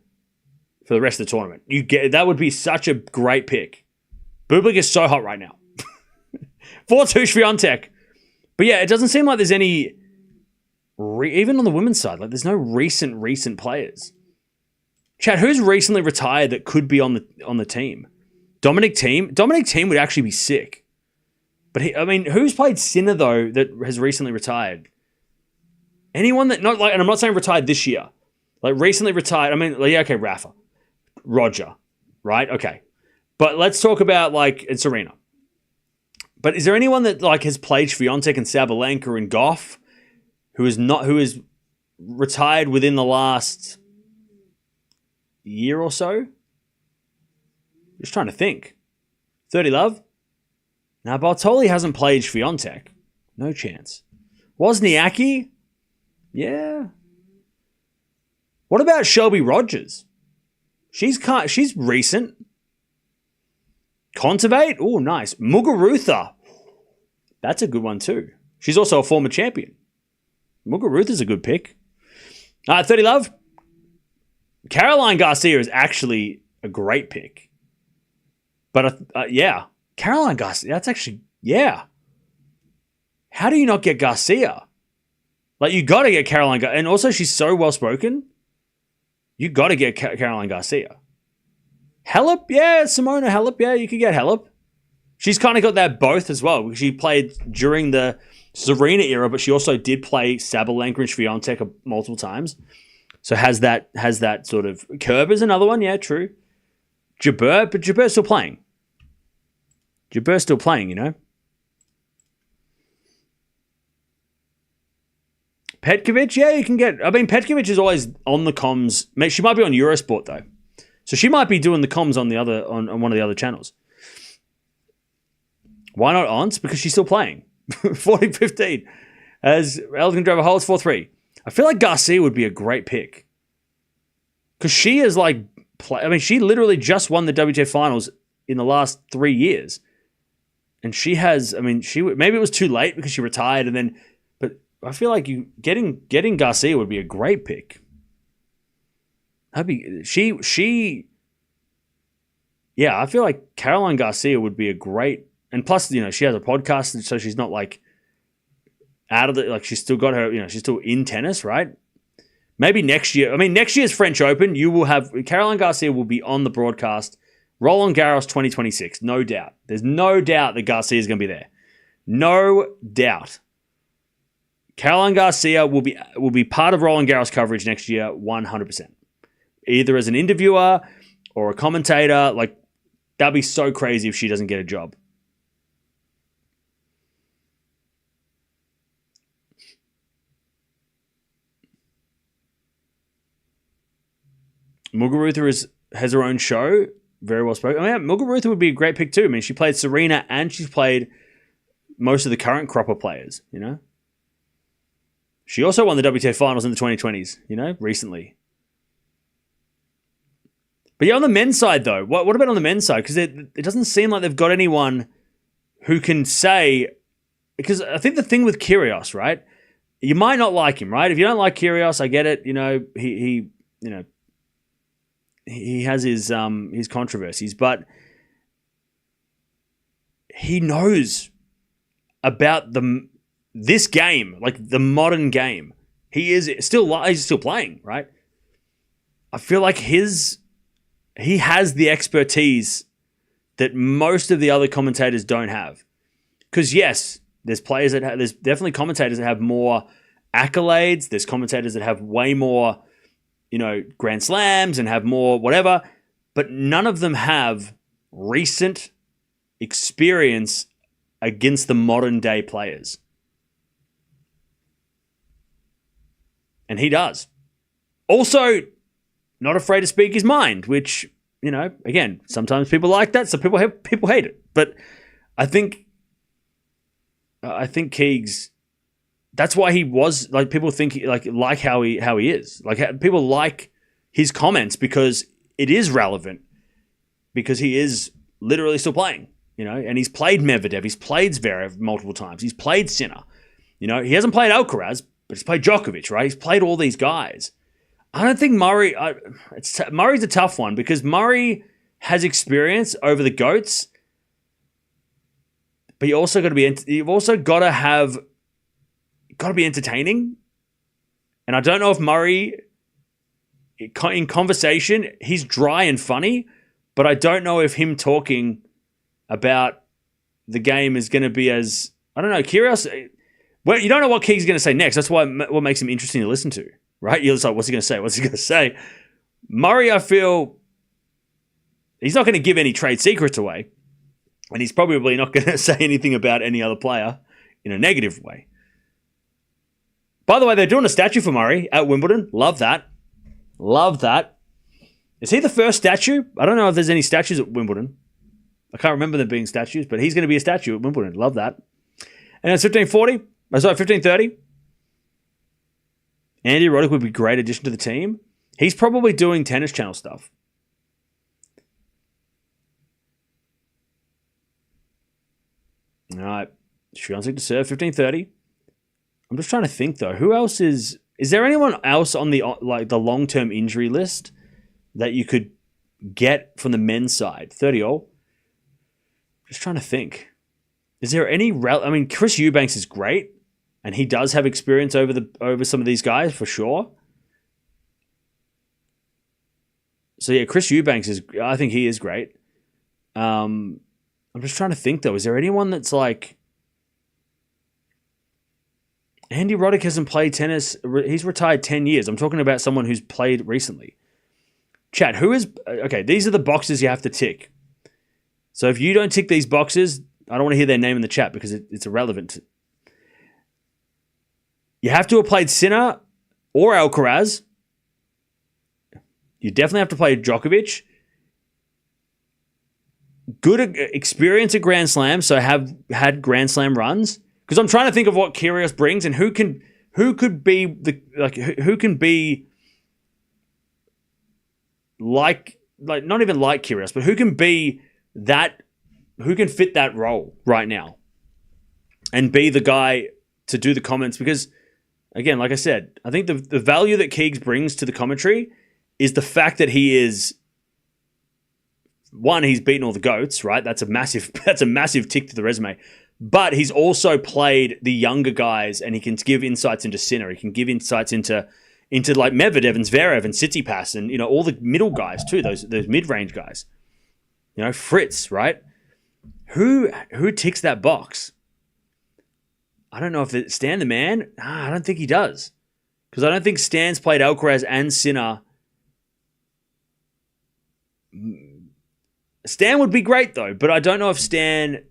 for the rest of the tournament. That would be such a great pick. Bublik is so hot right now. 4-2 Swiatek. But yeah, it doesn't seem like there's any, even on the women's side, like there's no recent players. Chad, who's recently retired that could be on the team? Dominic Thiem? Dominic Thiem would actually be sick. But who's played Sinner though that has recently retired? Anyone that not like, and I'm not saying retired this year, like recently retired. Okay, Rafa, Roger, right? Okay, but let's talk about it's Serena. But is there anyone that has played Swiatek and Sabalenka and Gauff who is retired within the last year or so? Just trying to think. 30 Love? Now, Bartoli hasn't played Swiatek. No chance. Wozniacki? Yeah. What about Shelby Rogers? She's recent. Contivate? Oh, nice. Muguruza. That's a good one too. She's also a former champion. Muguruza's a good pick. 30 Love? Caroline Garcia is actually a great pick. But yeah. Caroline Garcia, that's actually, yeah. How do you not get Garcia? You got to get Caroline Garcia. And also, she's so well-spoken. You got to get Caroline Garcia. Halep? Yeah, Simona Halep. Yeah, you could get Halep. She's kind of got that both as well. She played during the Serena era, but she also did play Sabalenka and Swiatek multiple times. So has that sort of... Kerber's another one. Yeah, true. Jabeur, but Jabeur's still playing. Jabeur's still playing, you know? Petkovic, yeah, you can get... Petkovic is always on the comms. She might be on Eurosport, though. So she might be doing the comms on one of the other channels. Why not Ons? Because she's still playing. 40-15. As Alexandrova holds 4-3. I feel like Garcia would be a great pick. Because she is she literally just won the WTA finals in the last 3 years. And she has, maybe it was too late because she retired but I feel like getting Garcia would be a great pick. I feel like Caroline Garcia would be a great, and plus, she has a podcast, so she's not out of the, she's still got her, she's still in tennis, right? Maybe next year, next year's French Open, you will have, Caroline Garcia will be on the broadcast. Roland Garros 2026, no doubt. There's no doubt that Garcia is going to be there. No doubt. Caroline Garcia will be part of Roland Garros coverage next year, 100%. Either as an interviewer or a commentator. That'd be so crazy if she doesn't get a job. Muguruza has her own show. Very well spoken. Muguruza would be a great pick too. She played Serena and she's played most of the current crop of players, She also won the WTA finals in the 2020s, recently. But yeah, on the men's side though, what about on the men's side? Because it doesn't seem like they've got anyone who can say, because I think the thing with Kyrgios, right? You might not like him, right? If you don't like Kyrgios, I get it. He has his controversies, but he knows about this game, the modern game. He's still playing, right? I feel like he has the expertise that most of the other commentators don't have. Because yes, there's definitely commentators that have more accolades. There's commentators that have way more Grand Slams and have more whatever, but none of them have recent experience against the modern day players. And he does. Also, not afraid to speak his mind, which, again, sometimes people like that, some people hate it. But I think Keegs, that's why he was people think how he is. People like his comments because it is relevant, because he is literally still playing, and he's played Medvedev, he's played Zverev multiple times, he's played Sinner, he hasn't played Alcaraz, but he's played Djokovic, right? He's played all these guys. I don't think Murray's a tough one because Murray has experience over the GOATs, but you've also got to have got to be entertaining. And I don't know if Murray, in conversation, he's dry and funny, but I don't know if him talking about the game is going to be as, I don't know, Kyrgios. Well, you don't know what Keegan's going to say next. That's what makes him interesting to listen to, right? You're just like, what's he going to say? What's he going to say? Murray, I feel, he's not going to give any trade secrets away. And he's probably not going to say anything about any other player in a negative way. By the way, they're doing a statue for Murray at Wimbledon. Love that. Love that. Is he the first statue? I don't know if there's any statues at Wimbledon. I can't remember there being statues, but he's going to be a statue at Wimbledon. Love that. And it's 1530. Andy Roddick would be a great addition to the team. He's probably doing Tennis Channel stuff. All right. Swiatek to serve, 1530. I'm just trying to think, though. Who else is there anyone else on the long-term injury list that you could get from the men's side? 30-all. Just trying to think. Is there any... Chris Eubanks is great, and he does have experience over some of these guys, for sure. So, yeah, Chris Eubanks is... I think he is great. I'm just trying to think, though. Is there anyone that's like... Andy Roddick hasn't played tennis. He's retired 10 years. I'm talking about someone who's played recently. Chat, who is... Okay, these are the boxes you have to tick. So if you don't tick these boxes, I don't want to hear their name in the chat because it's irrelevant. You have to have played Sinner or Alcaraz. You definitely have to play Djokovic. Good experience at Grand Slam, so have had Grand Slam runs. Because I'm trying to think of what Kyrgios brings and who can be not even like Kyrgios, but who can be that, who can fit that role right now and be the guy to do the comments. Because again, like I said, I think the value that Keegs brings to the commentary is the fact that he is, one, he's beaten all the GOATs, right? That's a massive tick to the resume. But he's also played the younger guys, and he can give insights into Sinner. He can give insights into like Medvedev and Zverev and Tsitsipas and all the middle guys too, those mid-range guys. Fritz, right? Who ticks that box? I don't know if it's Stan the man. I don't think he does. Because I don't think Stan's played Alcaraz and Sinner. Stan would be great though, but I don't know if Stan...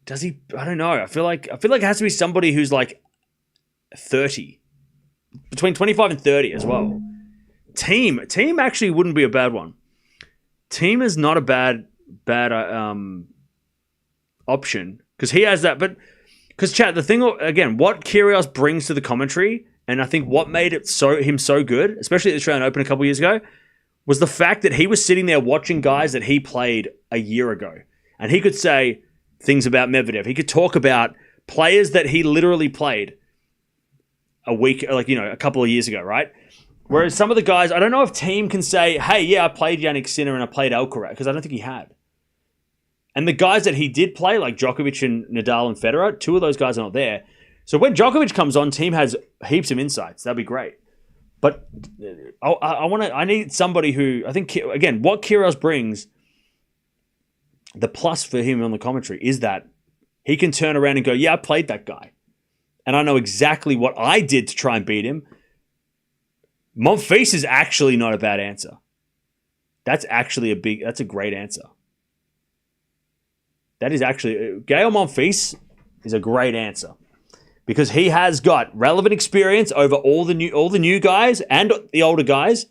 Does he? I don't know. I feel like it has to be somebody who's like 30. Between 25 and 30 as well. Team actually wouldn't be a bad one. Team is not a bad option because he has that. But because chat, the thing again, what Kyrgios brings to the commentary, and I think what made it him so good, especially at the Australian Open a couple years ago, was the fact that he was sitting there watching guys that he played a year ago, and he could say things about Medvedev. He could talk about players that he literally played a couple of years ago, right? Whereas some of the guys, I don't know if Team can say, hey, yeah, I played Jannik Sinner and I played Alcaraz, because I don't think he had. And the guys that he did play, like Djokovic and Nadal and Federer, two of those guys are not there. So when Djokovic comes on, Team has heaps of insights. That'd be great. But I need somebody who, I think, again, what Kyrgios brings, the plus for him on the commentary is that he can turn around and go, yeah, I played that guy. And I know exactly what I did to try and beat him. Monfils is actually not a bad answer. That's actually that's a great answer. That is actually, Gael Monfils is a great answer. Because he has got relevant experience over all the new guys and the older guys.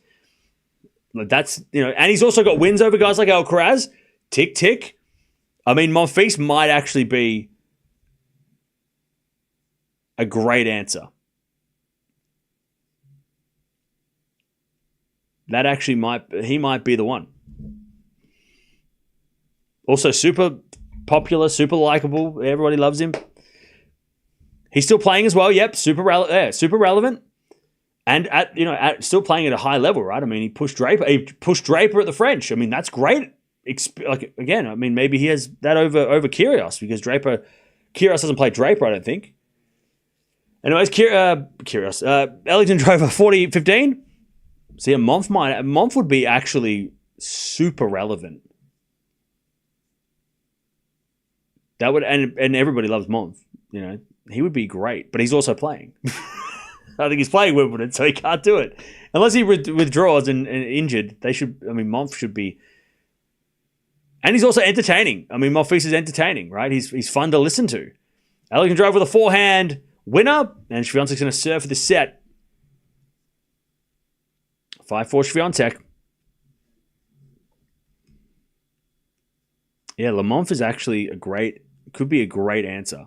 That's, and he's also got wins over guys like Alcaraz. Tick, tick. I mean, Monfils might actually be a great answer. That actually he might be the one. Also, super popular, super likable. Everybody loves him. He's still playing as well. Yep, super relevant. And still playing at a high level, right? I mean, he pushed Draper at the French. I mean, that's great. Again, I mean, maybe he has that over Kyrgios because Draper Kyrgios hasn't played Draper, I don't think. Anyways, Kyrgios. Alexandrova 40-15. See, a Monf would be actually super relevant. That would, and everybody loves Monf. You know, he would be great, but he's also playing. I think he's playing Wimbledon, so he can't do it unless he withdraws and injured. Monf should be, and he's also entertaining. I mean, Monfils is entertaining, right? He's fun to listen to. Alexandrova with a forehand winner, and Swiatek's going to serve for the set. 5-4 Swiatek. Yeah, Monf is actually could be a great answer.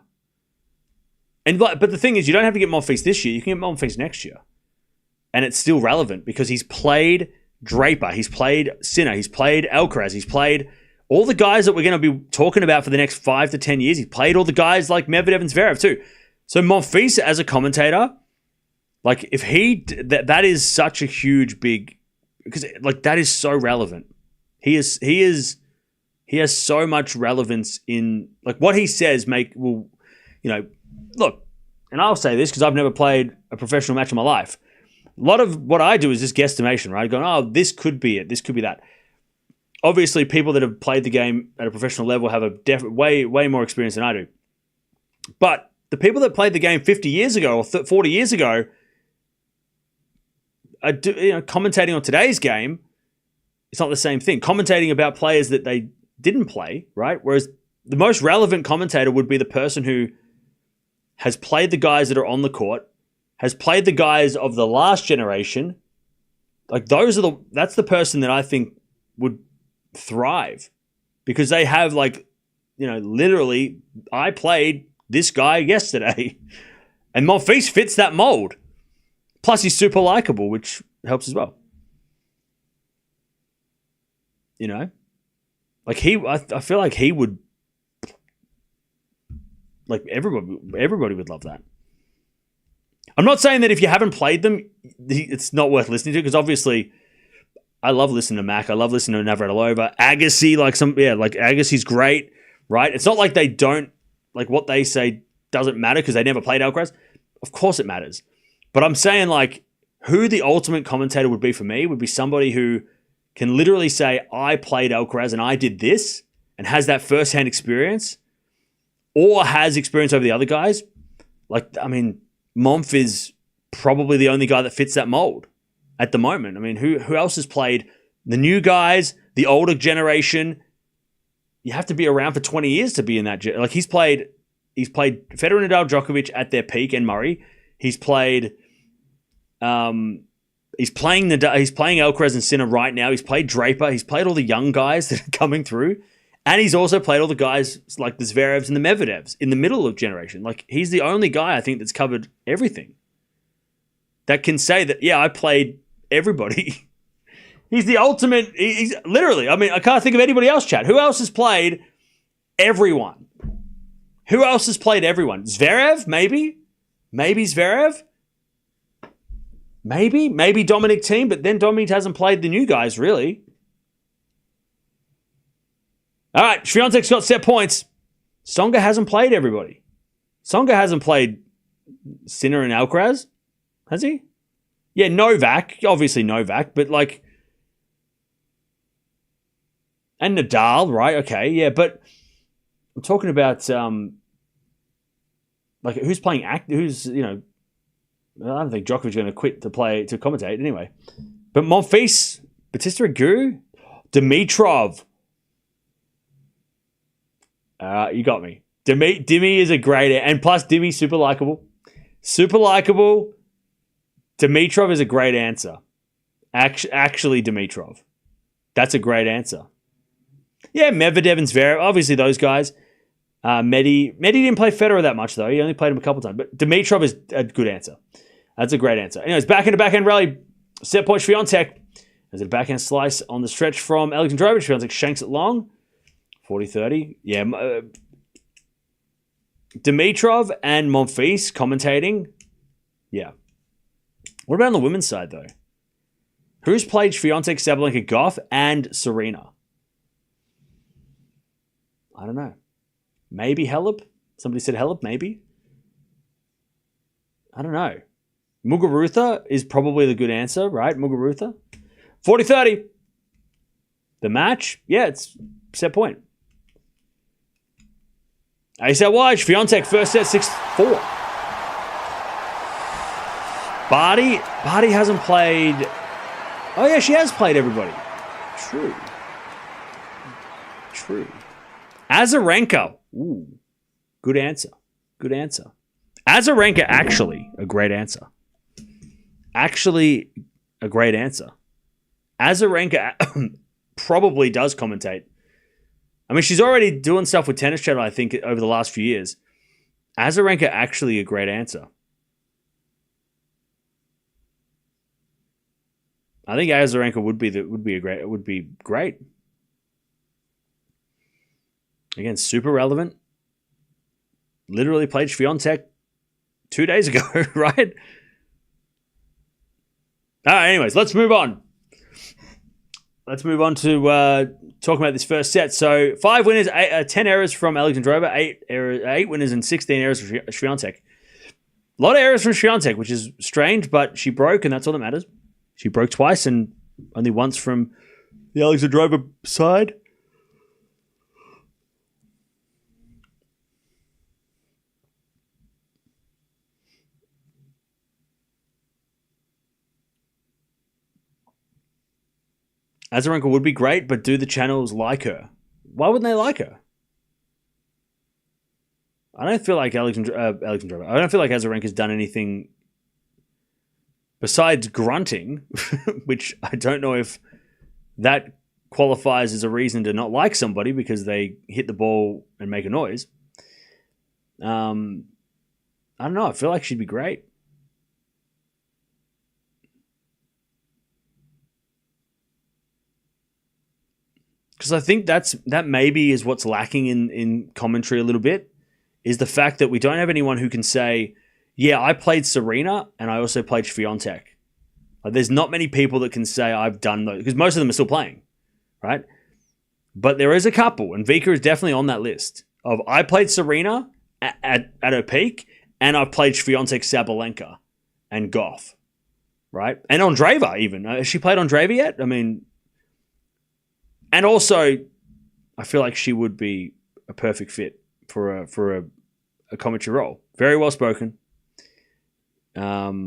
But the thing is, you don't have to get Monfils this year. You can get Monfils next year. And it's still relevant because he's played Draper, he's played Sinner, he's played Alcaraz, he's played all the guys that we're going to be talking about for the next 5 to 10 years. He's played all the guys like Medvedev and Zverev too. So Monfils as a commentator, like if that is such a huge big, because like that is so relevant. He has so much relevance in like what he says look, and I'll say this because I've never played a professional match in my life. A lot of what I do is just guesstimation, right? Going, oh, this could be it. This could be that. Obviously, people that have played the game at a professional level have a way more experience than I do. But the people that played the game 50 years ago or 40 years ago are commentating on today's game. It's not the same thing. Commentating about players that they didn't play, right? Whereas the most relevant commentator would be the person who has played the guys that are on the court, has played the guys of the last generation. Like that's the person that I think would thrive because they have literally, I played this guy yesterday and Monfils fits that mold. Plus he's super likable, which helps as well. You know, like I feel like he would, like everybody would love that. I'm not saying that if you haven't played them, it's not worth listening to, because obviously I love listening to Mac. I love listening to Navratilova. Agassi, Agassi's great, right? It's not like they don't, like what they say doesn't matter because they never played Alcaraz. Of course it matters. But I'm saying like who the ultimate commentator would be for me would be somebody who can literally say, I played Alcaraz and I did this, and has that first-hand experience, or has experience over the other guys. Like, I mean, Monf is probably the only guy that fits that mold at the moment. I mean, who else has played the new guys, the older generation? You have to be around for 20 years to be in that. Like he's played Federer, Nadal, Djokovic at their peak, and Murray. He's played. He's playing Alcaraz and Sinner right now. He's played Draper. He's played all the young guys that are coming through. And he's also played all the guys like the Zverevs and the Medvedevs in the middle of generation. Like, he's the only guy, I think, that's covered everything. That can say that, yeah, I played everybody. He's the ultimate. He's literally, I mean, I can't think of anybody else, chat. Who else has played everyone? Who else has played everyone? Zverev, maybe? Maybe Zverev? Maybe Dominic Thiem, but then Dominic hasn't played the new guys, really. All right, Swiatek's got set points. Tsonga hasn't played everybody. Tsonga hasn't played Sinner and Alcaraz, has he? Yeah, Novak, obviously Novak, but like... And Nadal, right? Okay, yeah, but I'm talking about... like, who's playing... Who's, you know... I don't think Djokovic's going to quit to commentate anyway. But Monfils, Batista Agut, Dimitrov. You got me. Dimi is a great... And plus, Dimi's super likable. Super likable. Dimitrov is a great answer. Actually, Dimitrov. That's a great answer. Yeah, Medvedev and Zverev. Obviously, those guys. Medi didn't play Federer that much, though. He only played him a couple times. But Dimitrov is a good answer. That's a great answer. Anyways, backhand rally. Set point Swiatek. There's a backhand slice on the stretch from Alexandrova. Swiatek shanks it long. 40-30. Yeah. Dimitrov and Monfils commentating. Yeah. What about on the women's side, though? Who's played Swiatek, Sabalenka, Gauff, and Serena? I don't know. Maybe Halep? Somebody said Halep, maybe. I don't know. Muguruza is probably the good answer, right? Muguruza. 40-30. The match, yeah, it's set point. Ace out wide. Swiatek first set 6-4. Barty hasn't played. Oh yeah, she has played everybody. True. Azarenka. Ooh, good answer. Azarenka, actually a great answer. Azarenka probably does commentate. I mean, she's already doing stuff with Tennis Channel, I think, over the last few years. Azarenka, actually a great answer. I think Azarenka would be great. Again, super relevant. Literally played Swiatek 2 days ago, right? All right, anyways, let's move on. Let's move on to talking about this first set. So 5 winners, 10 errors from Alexandrova, 8 winners and 16 errors from Swiatek. A lot of errors from Swiatek, which is strange, but she broke, and that's all that matters. She broke twice and only once from the Alexandrova side. Azarenka would be great, but do the channels like her? Why wouldn't they like her? I don't feel like Alexandrova. I don't feel like Azarenka's done anything besides grunting, which I don't know if that qualifies as a reason to not like somebody because they hit the ball and make a noise. I don't know. I feel like she'd be great. Because I think that maybe is what's lacking in commentary a little bit, is the fact that we don't have anyone who can say, yeah, I played Serena and I also played Swiatek. Like, there's not many people that can say I've done those, because most of them are still playing, right? But there is a couple, and Vika is definitely on that list of I played Serena at her peak, and I've played Swiatek, Sabalenka, and Gauff, right? And Andreeva even. Has she played Andreeva yet? I mean... And also, I feel like she would be a perfect fit for a commentary role. Very well spoken. Yeah,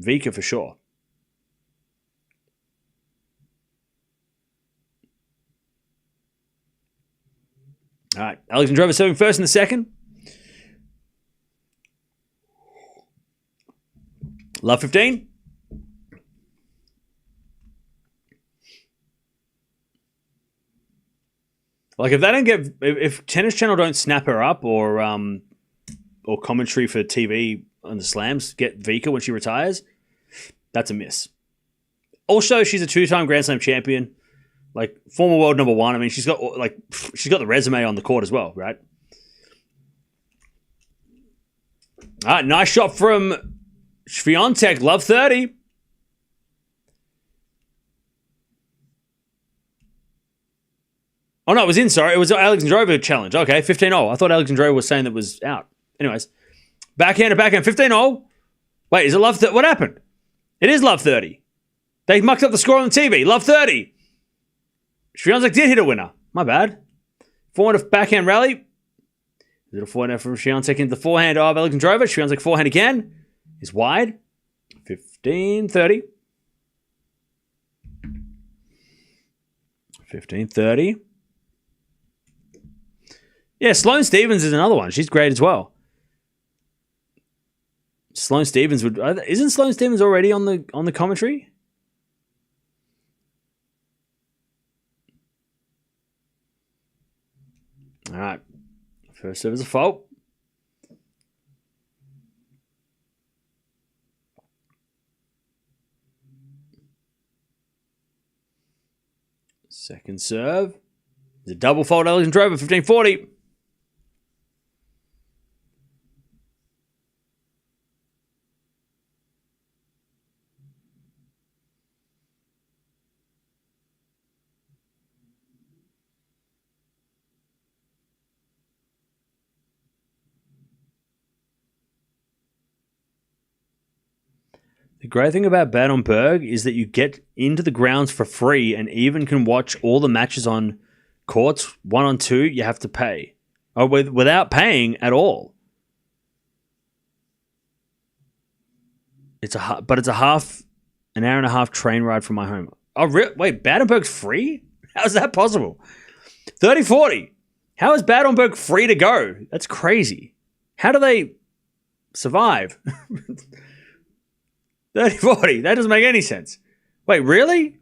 Vika for sure. All right, Alexandrova serving first in the second. Love 15. Like, if Tennis Channel don't snap her up or commentary for TV on the slams get Vika when she retires, that's a miss. Also, she's a 2-time Grand Slam champion, like former world number 1. I mean, she's got the resume on the court as well, right? All right, nice shot from Swiatek, love 30. Oh, no, it was in, sorry. It was Alexandrova challenge. Okay, 15-0. I thought Alexandrova was saying that was out. Anyways, backhand, 15-0. Wait, is it love 30? What happened? It is love 30. They mucked up the score on the TV. Love 30. Swiatek did hit a winner. My bad. Forehand backhand rally. Little forehand from Swiatek into the forehand of Alexandrova. Swiatek forehand again. Is wide. 15-30. 15-30. Yeah, Sloane Stephens is another one. She's great as well. Sloane Stephens isn't Sloane Stephens already on the commentary? All right. First serve is a fault. Second serve is a double fault. Alexandrova, 15-40. The great thing about Bad Homburg is that you get into the grounds for free and even can watch all the matches on courts. 1 on 2, you have to pay. Or without paying at all. It's an hour and a half train ride from my home. Oh, wait, Bad Homburg's free? How is that possible? 30-40. How is Bad Homburg free to go? That's crazy. How do they survive? 30-40. That doesn't make any sense. Wait, really?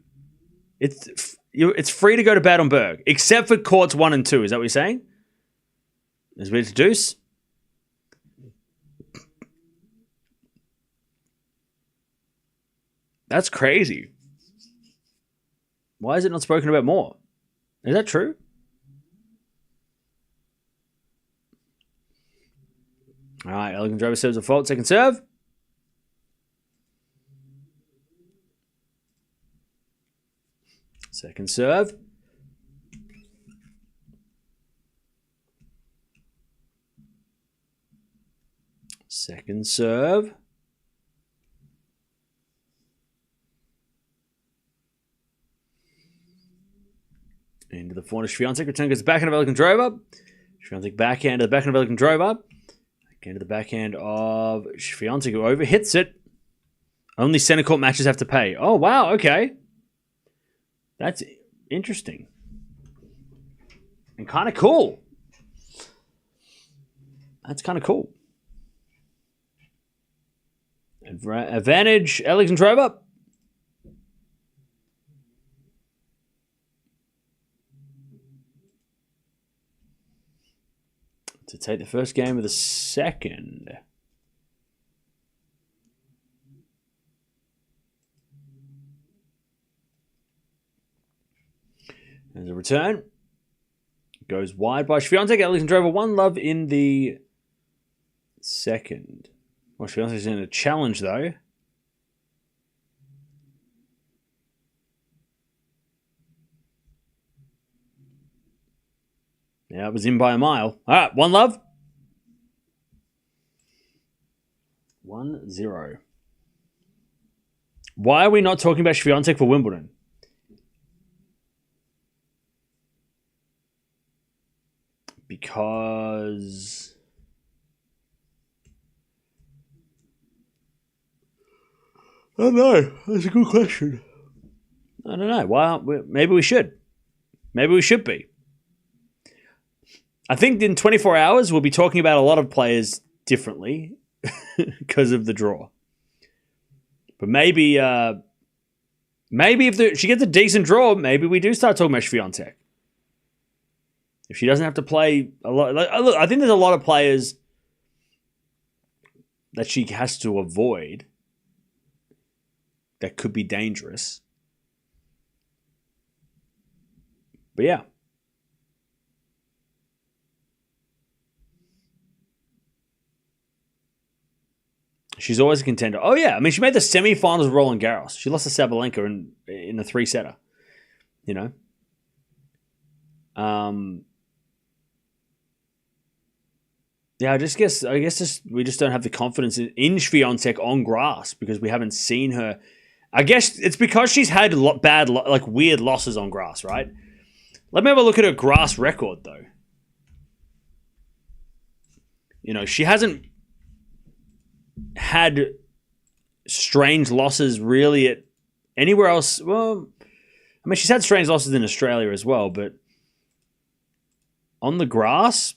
It's free to go to Bad Homburg, except for courts 1 and 2. Is that what you're saying? There's a bit of deuce. That's crazy. Why is it not spoken about more? Is that true? All right, Alexandrova serves a fault. Second serve. Second serve. Second serve. Into the forehand of Swiatek. Return goes to the backhand of Alexandrova. Swiatek backhand to the backhand of Alexandrova. Again to the backhand of Swiatek, who overhits it. Only center court matches have to pay. Oh, wow. Okay. That's interesting. And kind of cool. That's kind of cool. Advantage, Alexandrova. To take the first game of the second. There's a return. Goes wide by Swiatek. Alexandrova 1-love in the second. Well, Swiatek's in a challenge, though. Yeah, it was in by a mile. All right, 1-love. 1-0. Why are we not talking about Swiatek for Wimbledon? Because I don't know. That's a good question. I don't know. Why aren't we? Maybe we should. Maybe we should be. I think in 24 hours, we'll be talking about a lot of players differently because of the draw. But maybe if she gets a decent draw, maybe we do start talking about Swiatek. If she doesn't have to play a lot. Look, I think there's a lot of players that she has to avoid that could be dangerous. But yeah. She's always a contender. Oh, yeah. I mean, she made the semifinals of Roland Garros. She lost to Sabalenka in a 3-setter. You know? Yeah, I guess we just don't have the confidence in Swiatek on grass because we haven't seen her. I guess it's because she's had weird losses on grass, right? Let me have a look at her grass record, though. You know, she hasn't had strange losses really at anywhere else. Well, I mean, she's had strange losses in Australia as well, but on the grass,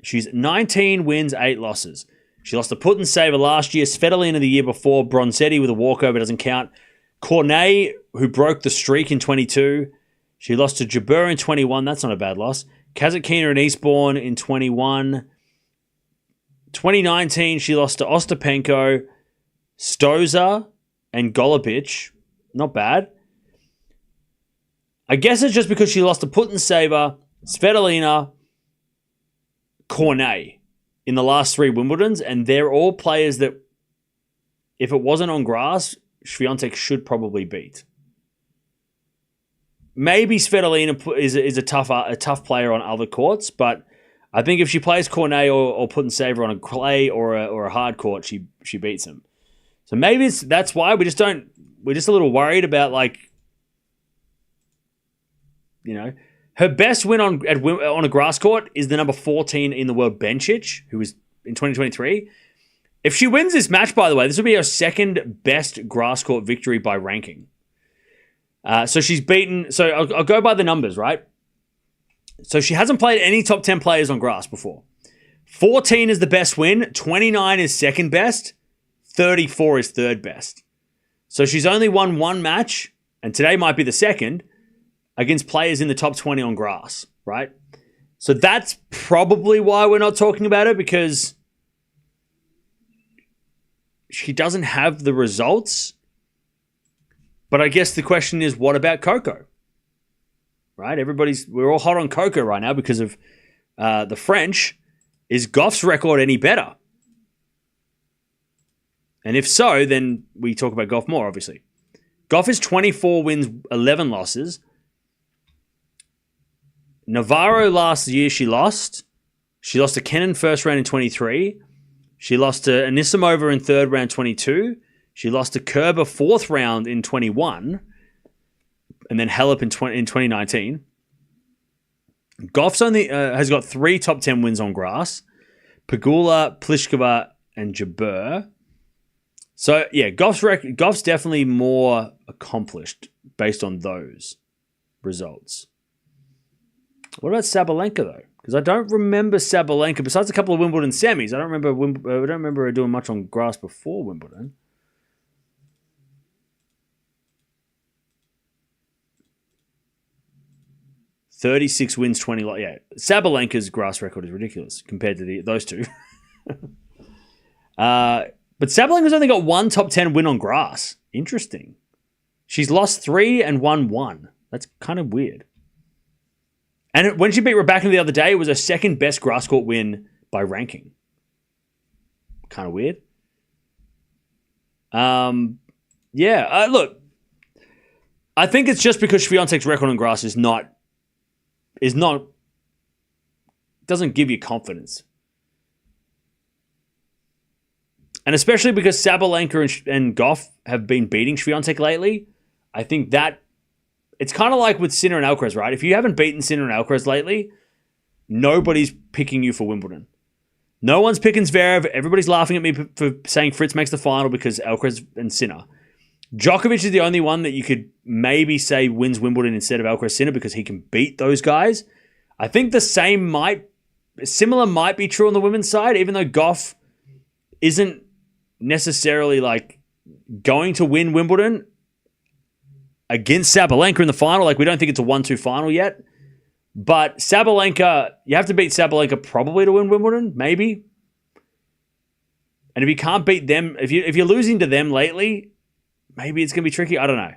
she's 19 wins, 8 losses. She lost to Putin-Saver last year, Svitolina the year before, Bronzetti with a walkover doesn't count. Cornet, who broke the streak in 22. She lost to Jabeur in 21. That's not a bad loss. Kazatkina and Eastbourne in 21. 2019, she lost to Ostapenko, Stosur, and Golubic. Not bad. I guess it's just because she lost to Putin-Saver, Svitolina, Cornet in the last 3 Wimbledons, and they're all players that, if it wasn't on grass, Swiatek should probably beat. Maybe Svitolina is a tough player on other courts, but I think if she plays Cornet or Putin-Saver on a clay or a hard court, she beats him. So maybe that's why we're just a little worried about, like, you know, her best win on a grass court is the number 14 in the world, Bencic, who was in 2023. If she wins this match, by the way, this will be her second best grass court victory by ranking. So she's beaten. So I'll go by the numbers, right? So she hasn't played any top 10 players on grass before. 14 is the best win. 29 is second best. 34 is third best. So she's only won one match, and today might be the second, against players in the top 20 on grass, right? So that's probably why we're not talking about it, because she doesn't have the results. But I guess the question is, what about Coco? Right? We're all hot on Coco right now because of the French. Is Gauff's record any better? And if so, then we talk about Gauff more, obviously. Gauff is 24 wins, 11 losses. Navarro last year, she lost. She lost to Kenin first round in 23. She lost to Anisimova in third round 22. She lost to Kerber fourth round in 21. And then Halep in 2019. Gauff's only has got 3 top 10 wins on grass. Pegula, Pliskova, and Jabeur. So, yeah, Gauff's definitely more accomplished based on those results. What about Sabalenka, though? Because I don't remember Sabalenka, besides a couple of Wimbledon semis. I don't remember her doing much on grass before Wimbledon. "36 wins, 20 losses." Yeah, Sabalenka's grass record is ridiculous compared to those two. But Sabalenka's only got 1 top 10 win on grass. Interesting. She's lost 3 and won 1. That's kind of weird. And when she beat Raducanu the other day, it was her second best grass court win by ranking. Kind of weird. Look, I think it's just because Swiatek's record on grass doesn't give you confidence. And especially because Sabalenka and Gauff have been beating Swiatek lately, I think that it's kind of like with Sinner and Alcaraz, right? If you haven't beaten Sinner and Alcaraz lately, nobody's picking you for Wimbledon. No one's picking Zverev. Everybody's laughing at me for saying Fritz makes the final because Alcaraz and Sinner. Djokovic is the only one that you could maybe say wins Wimbledon instead of Alcaraz Sinner because he can beat those guys. I think the similar might be true on the women's side, even though Gauff isn't necessarily like going to win Wimbledon against Sabalenka in the final. Like, we don't think it's a 1-2 final yet. But Sabalenka, you have to beat Sabalenka probably to win Wimbledon, maybe. And if you can't beat them, if you're losing to them lately, maybe it's going to be tricky. I don't know.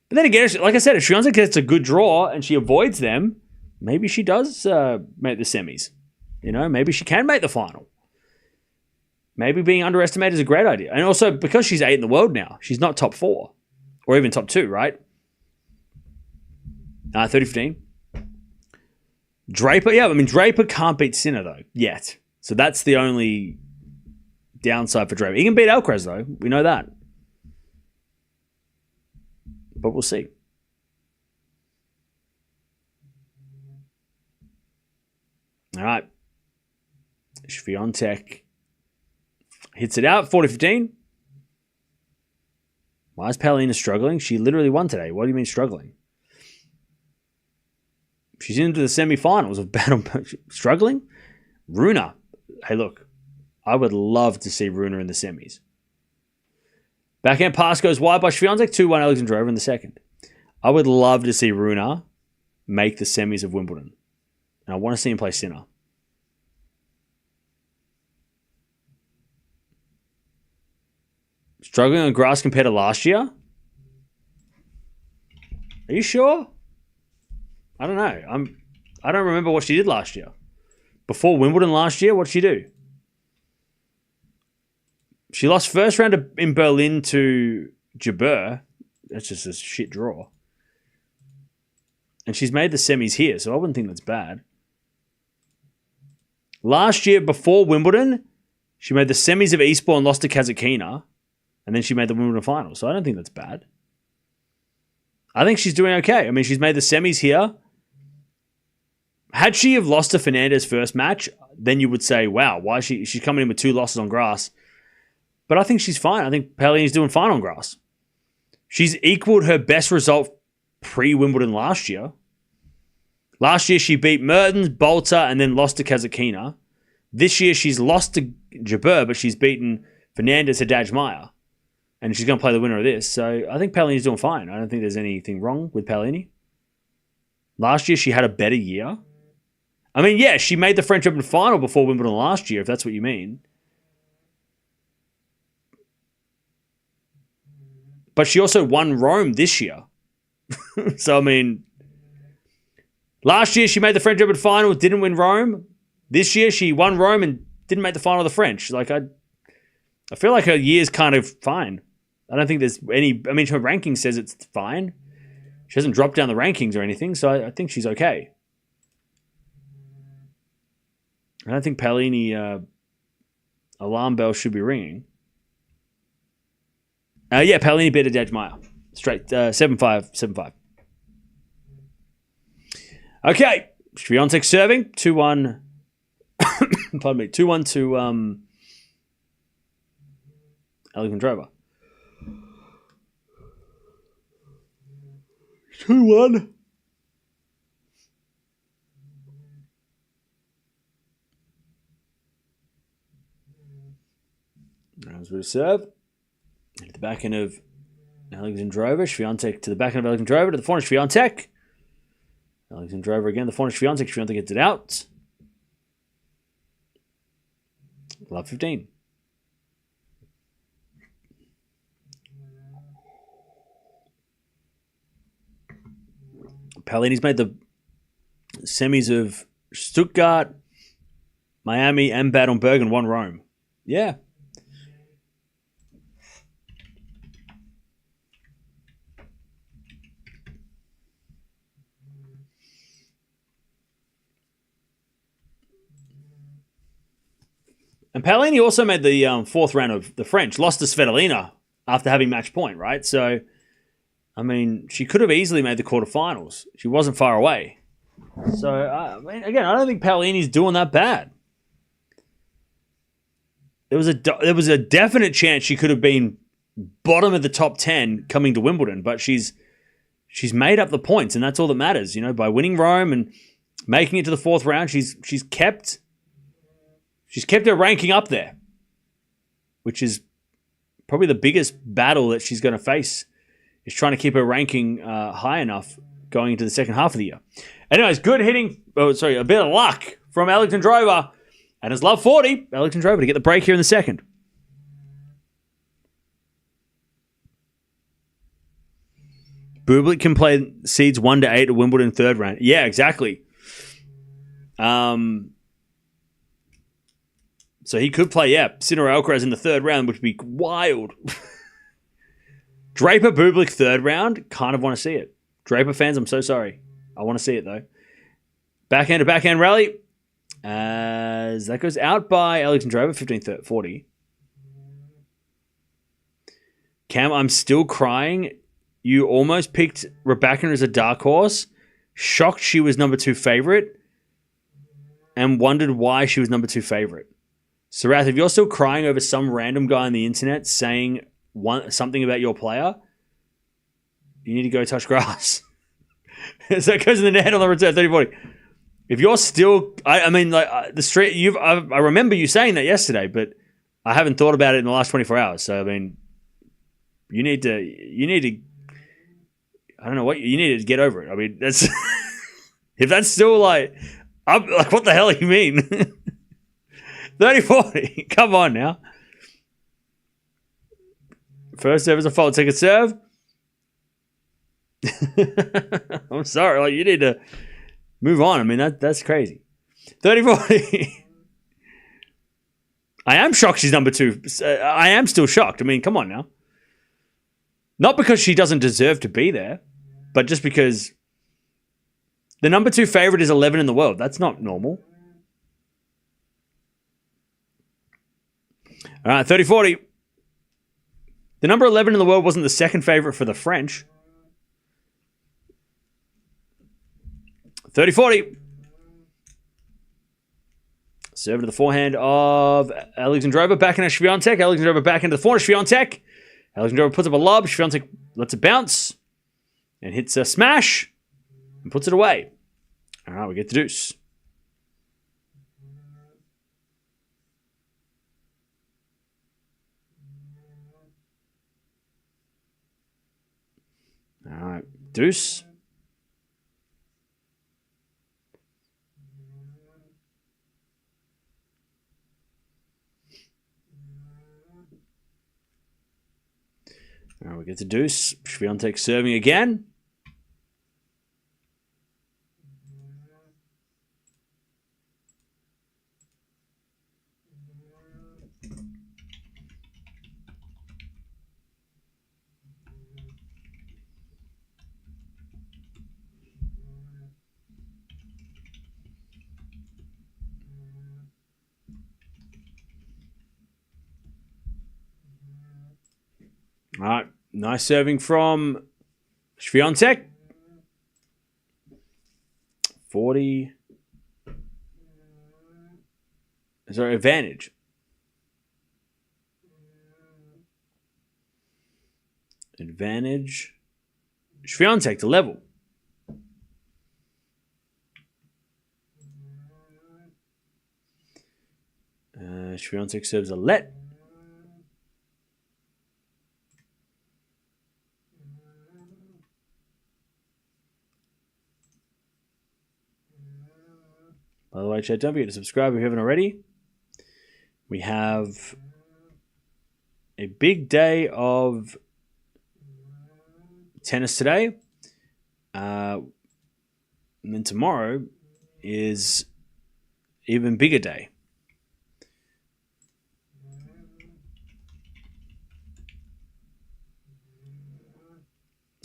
But then again, like I said, if Swiatek gets a good draw and she avoids them, maybe she does make the semis. You know, maybe she can make the final. Maybe being underestimated is a great idea. And also, because she's 8 in the world now, she's not top 4. Or even top 2, right? 30-15. Draper, Draper can't beat Sinner, though, yet. So that's the only downside for Draper. He can beat Alcaraz, though. We know that. But we'll see. All right. Swiatek hits it out, 40-15. Why is Paulina struggling? She literally won today. What do you mean struggling? She's into the semi-finals of Bad Homburg. Struggling? Rune. Hey, look. I would love to see Rune in the semis. Backhand pass goes wide by Swiatek. 2-1 Alexandrova in the second. I would love to see Rune make the semis of Wimbledon. And I want to see him play Sinner. Struggling on grass compared to last year? Are you sure? I don't know. I don't remember what she did last year. Before Wimbledon last year, what did she do? She lost first round in Berlin to Jabeur. That's just a shit draw. And she's made the semis here, so I wouldn't think that's bad. Last year, before Wimbledon, she made the semis of Eastbourne and lost to Kazatkina. And then she made the Wimbledon final. So I don't think that's bad. I think she's doing okay. I mean, she's made the semis here. Had she have lost to Fernandez first match, then you would say, wow, why is she's coming in with 2 losses on grass. But I think she's fine. I think Paolini's doing fine on grass. She's equaled her best result pre-Wimbledon last year. Last year, she beat Mertens, Bolter, and then lost to Kasatkina. This year, she's lost to Jabeur, but she's beaten Fernandez, Haddad, Maia. And she's going to play the winner of this. So I think Paolini's doing fine. I don't think there's anything wrong with Paolini. Last year, she had a better year. I mean, yeah, she made the French Open final before Wimbledon last year, if that's what you mean. But she also won Rome this year. So, I mean, last year she made the French Open final, didn't win Rome. This year she won Rome and didn't make the final of the French. Like, I feel like her year's kind of fine. I don't think there's any... I mean, her ranking says it's fine. She hasn't dropped down the rankings or anything, so I think she's okay. I don't think Paolini alarm bell should be ringing. Yeah, Paolini beat Haddad Maia. Straight 7-5, 7-5. Okay, Swiatek serving 2-1. Pardon me, 2-1 to Alexandrova. 2-1. That was a serve. At the back end of Alexandrova. Swiatek to the back end of Alexandrova. To the forehand of Swiatek. Alexandrova again. The forehand of Swiatek. Swiatek gets it out. Love 15. Paolini's made the semis of Stuttgart, Miami, and Bad Homburg and won Rome. Yeah. And Paolini also made the fourth round of the French, lost to Svitolina after having match point, right? So, I mean, she could have easily made the quarterfinals. She wasn't far away. So, I mean, again, I don't think Paolini's doing that bad. There was a definite chance she could have been bottom of the top 10 coming to Wimbledon, but she's made up the points, and that's all that matters. You know, by winning Rome and making it to the fourth round, she's kept her ranking up there, which is probably the biggest battle that she's going to face, is trying to keep her ranking high enough going into the second half of the year. Anyways, good hitting. Oh, sorry, a bit of luck from Alexandrova. And his love 40, Alexandrova to get the break here in the second. Bublik can play seeds 1 to 8 at Wimbledon third round. Yeah, exactly. So he could play, Sinner Alcaraz in the third round, which would be wild. Draper Bublik third round, kind of want to see it. Draper fans, I'm so sorry. I want to see it though. Backhand to backhand rally. As that goes out by Alexandrova, 15-40. Cam, I'm still crying. You almost picked Raducanu as a dark horse. Shocked she was number 2 favorite. And wondered why she was number 2 favorite. Sarath, if you're still crying over some random guy on the internet saying something about your player, you need to go touch grass. So it goes in the net on the return, 30-40. If you're still, I mean, like the street, I remember you saying that yesterday, but I haven't thought about it in the last 24 hours. So I mean, you need to, I don't know what you need to get over it. I mean, that's if that's still like what the hell do you mean? 30-40, come on now. First serve is a fault, second serve. I'm sorry, like you need to move on. I mean, that's crazy. 30-40. I am shocked she's number 2. I am still shocked. I mean, come on now. Not because she doesn't deserve to be there, but just because the number 2 favorite is 11 in the world. That's not normal. All right, 30-40. The number 11 in the world wasn't the second favorite for the French. 30-40. Serve to the forehand of Alexandrova. Back into Swiatek. Alexandrova back into the forehand. Swiatek. Alexandrova puts up a lob. Swiatek lets it bounce. And hits a smash. And puts it away. All right, we get the deuce. All right, deuce. All right, we get the deuce. Swiatek serving again. All right, nice serving from Swiatek. 40. Sorry, advantage. Advantage. Swiatek to level. Swiatek serves a let. By the way, chat, don't forget to subscribe if you haven't already. We have a big day of tennis today. And then tomorrow is even bigger day.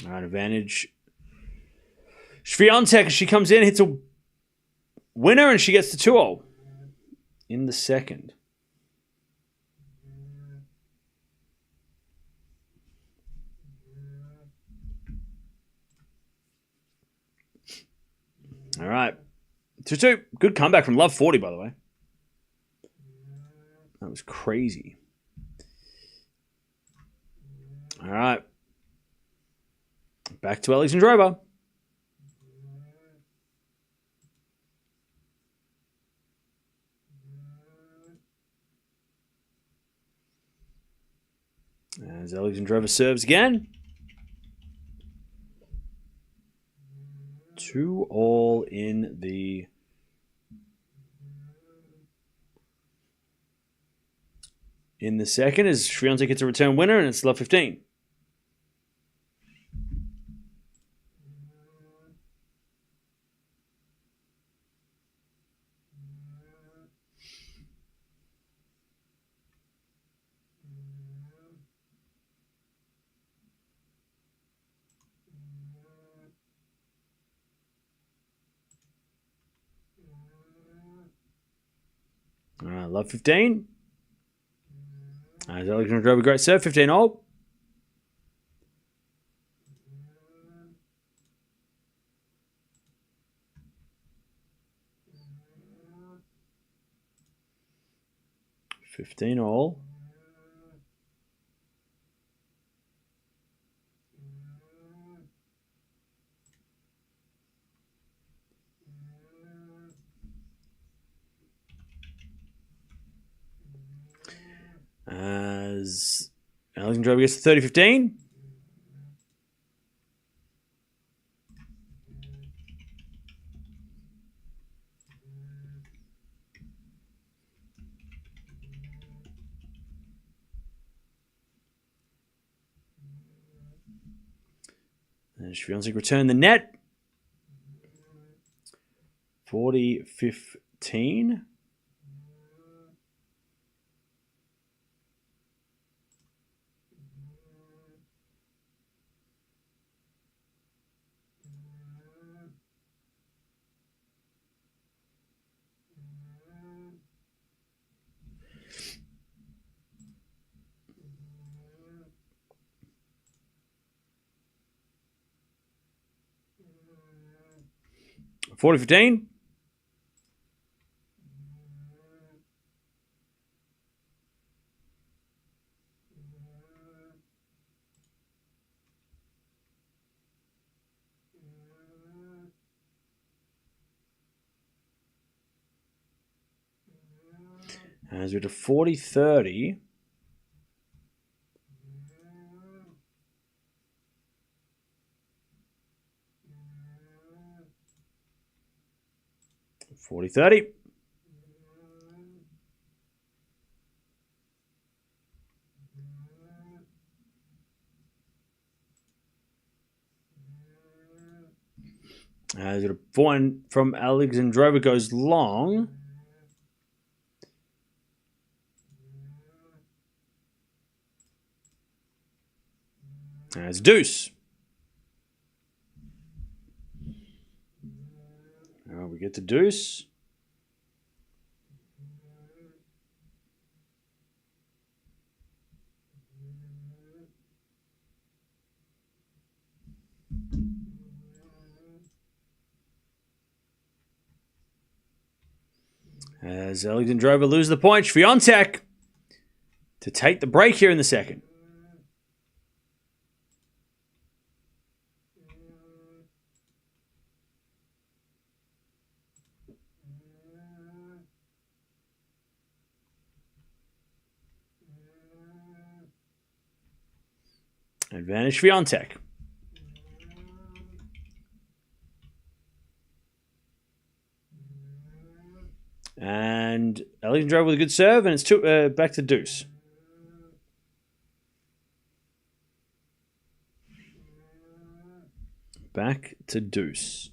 All right, advantage. Swiatek, she comes in, hits a winner, and she gets the 2-0 in the second. All right. 2-2. Good comeback from Love 40, by the way. That was crazy. All right. Back to Alexandrova. As Alexandrova serves again. 2-2 in the second as Swiatek gets a return winner, and it's love 15. All right, love 15. As Alexandrova, great serve, 15-all. As Alexandrova gets to 30-15. And Swiatek return the net. 40-15. 40-15. As we're to 40-30. $40-30. As a point from Alexandrova goes long. As deuce. Now we get the deuce. As Alexandrova loses the point, Swiatek to take the break here in the second. Advantage Swiatek. And Alexandrova with a good serve, and it's back to deuce. Back to deuce.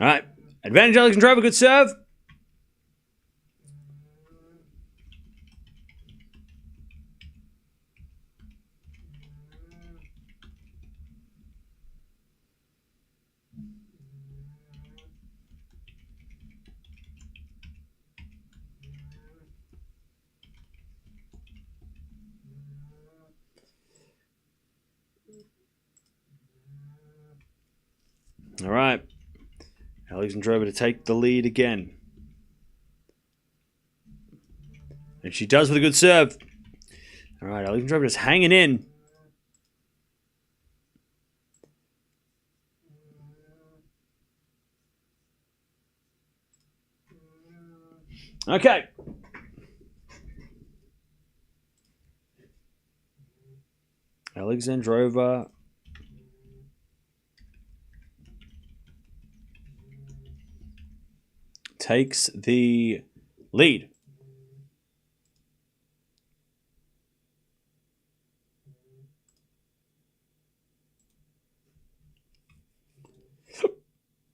All right. Advantage Alexandrova, good serve. All right. Alexandrova to take the lead again. And she does with a good serve. All right, Alexandrova just hanging in. Okay. Alexandrova takes the lead.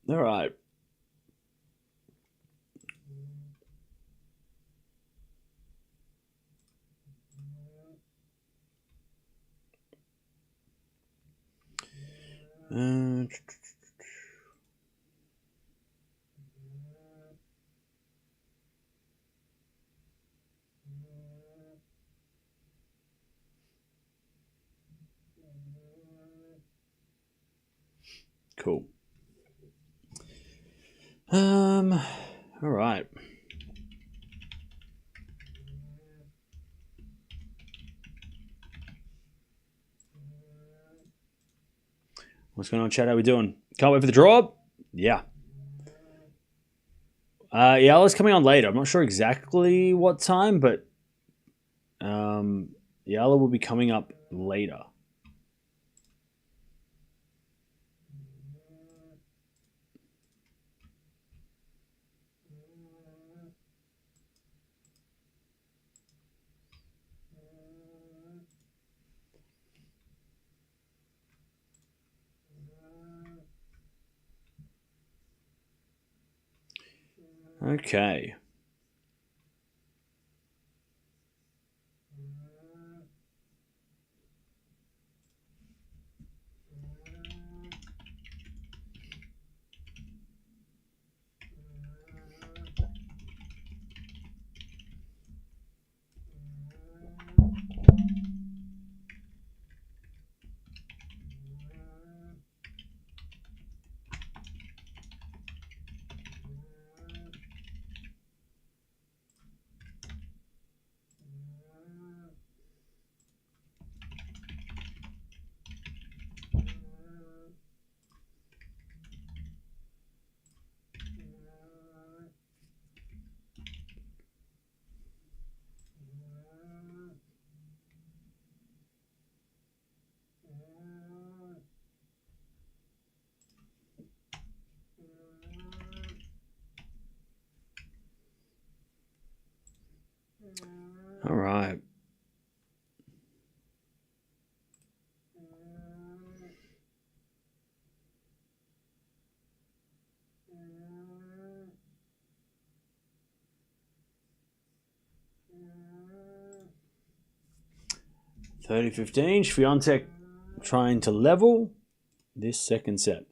All right. Cool. All right. What's going on, chat? How we doing? Can't wait for the draw? Yeah. Eala's coming on later. I'm not sure exactly what time, but Eala will be coming up later. Okay. right. (30-15). Swiatek trying to level this second set.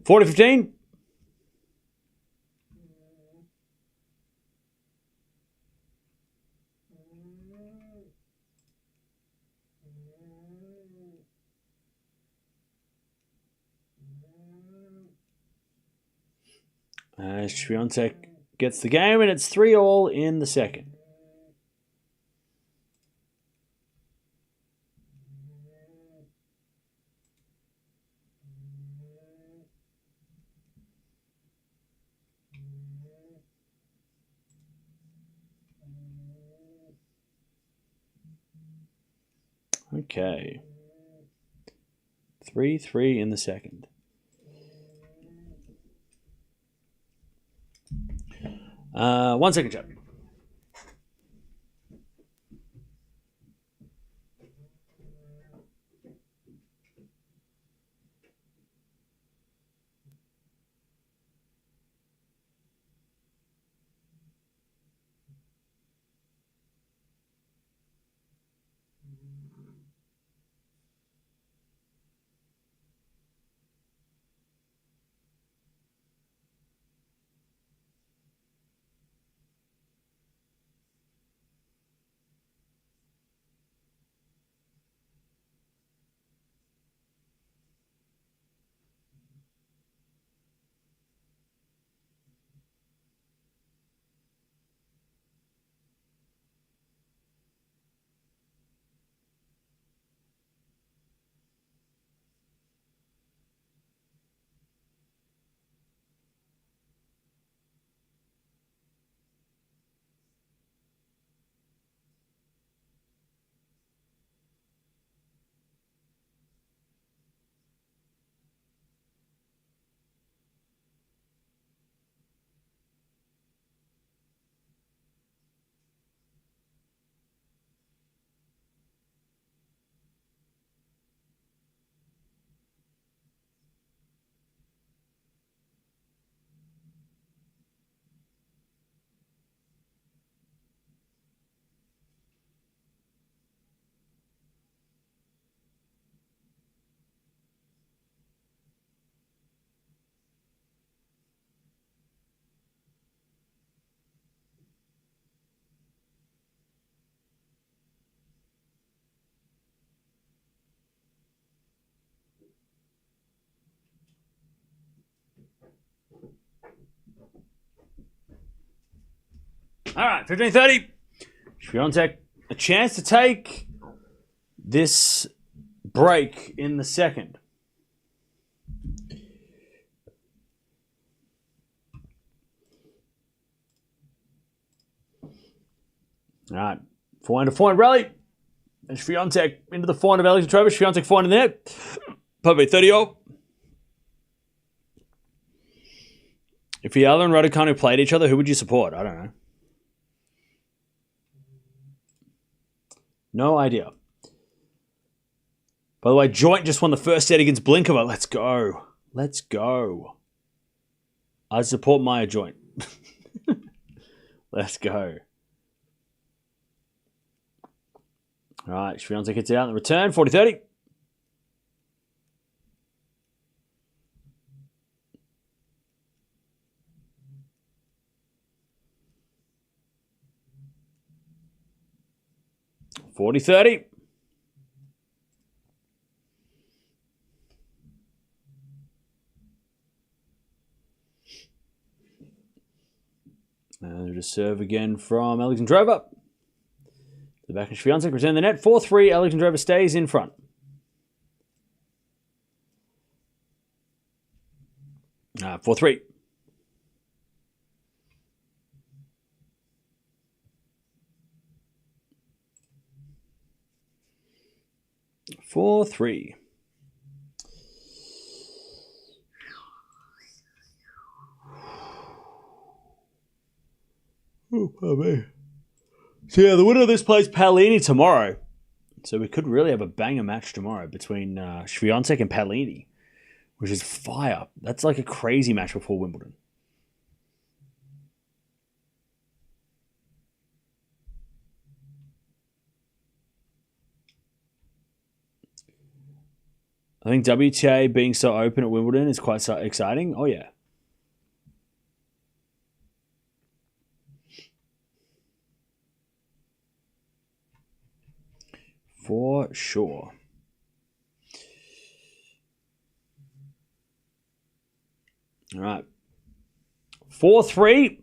(40-15). Swiatek gets the game, and it's 3-all in the second. Okay. 3-3 in the second. One second, chat. All right, 15-30. Swiatek, a chance to take this break in the second. All right, 4-point rally. And Swiatek into the forehand of Alexandrova. Swiatek forehand in the net. Probably 30-all. If Eala and Raducanu played each other, who would you support? I don't know. No idea. By the way, Joint just won the first set against Blinkova. Let's go. Let's go. I support Maya Joint. Let's go. All right, Swiatek hits it out in the return. 40-30. (40-30). And a serve again from Alexandrova. The back of Swiatek, return the net. 4-3. Alexandrova stays in front. 4-3. Oh, me. So yeah, the winner of this plays Paolini tomorrow. So we could really have a banger match tomorrow between Swiatek and Paolini, which is fire. That's like a crazy match before Wimbledon. I think WTA being so open at Wimbledon is quite exciting. Oh, yeah. For sure. All right. 4-3.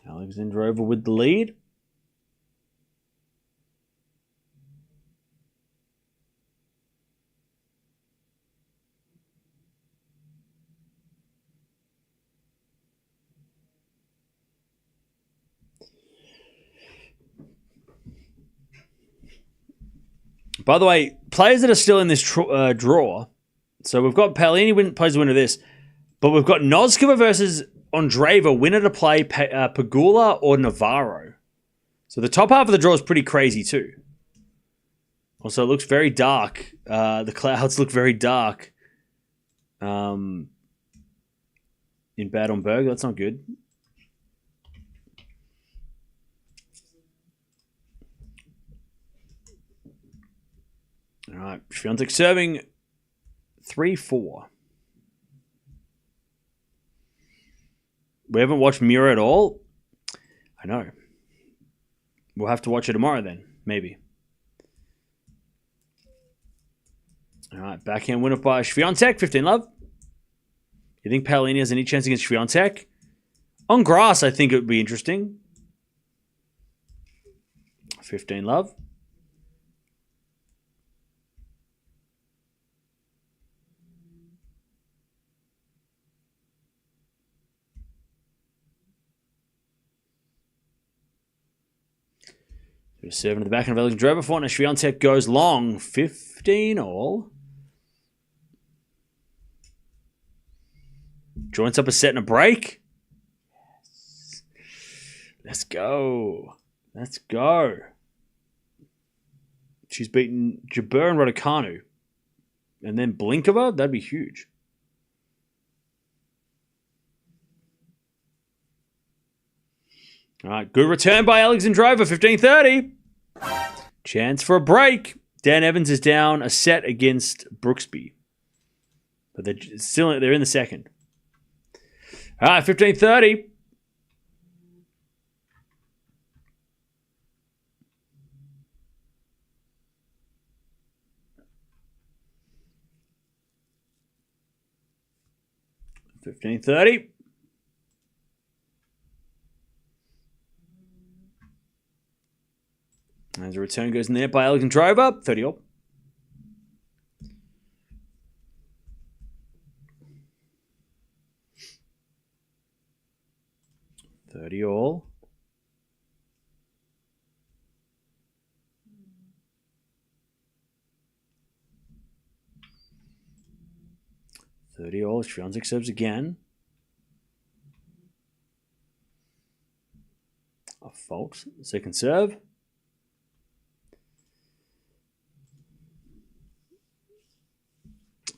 Alexandrova with the lead. By the way, players that are still in this draw, so we've got Paolini plays the winner of this, but we've got Noskova versus Andreeva, winner to play Pegula or Navarro. So the top half of the draw is pretty crazy too. Also, it looks very dark. The clouds look very dark in Bad Homburg. That's not good. All right, Swiatek serving 3-4. We haven't watched Mirra at all. I know. We'll have to watch it tomorrow then, maybe. All right, backhand winner by Swiatek, 15-love. You think Paolini has any chance against Swiatek? On grass, I think it would be interesting. 15-love. Serving to the backhand of Alexandrova for now. Swiatek goes long. 15-all. Joints up a set and a break. Yes. Let's go. Let's go. She's beaten Jabeur and Raducanu. And then Blinkova? That'd be huge. All right, good return by Alexandrova, 15-30. Chance for a break. Dan Evans is down a set against Brooksby. But they're in the second. All right, 15-30. As a return goes in there by Alexandrova, 30-all. $30-all. Swiatek serves again. A fault. Second serve.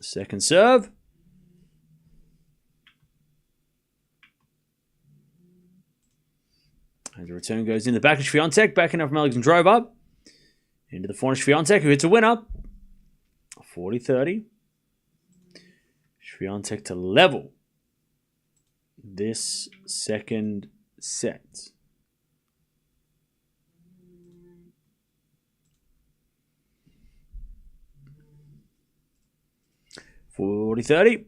Second serve. And the return goes in the back of Swiatek, backing up from Alexandrova. Into the forehand Swiatek, who hits a winner. 40-30. Swiatek to level this second set. $40-30.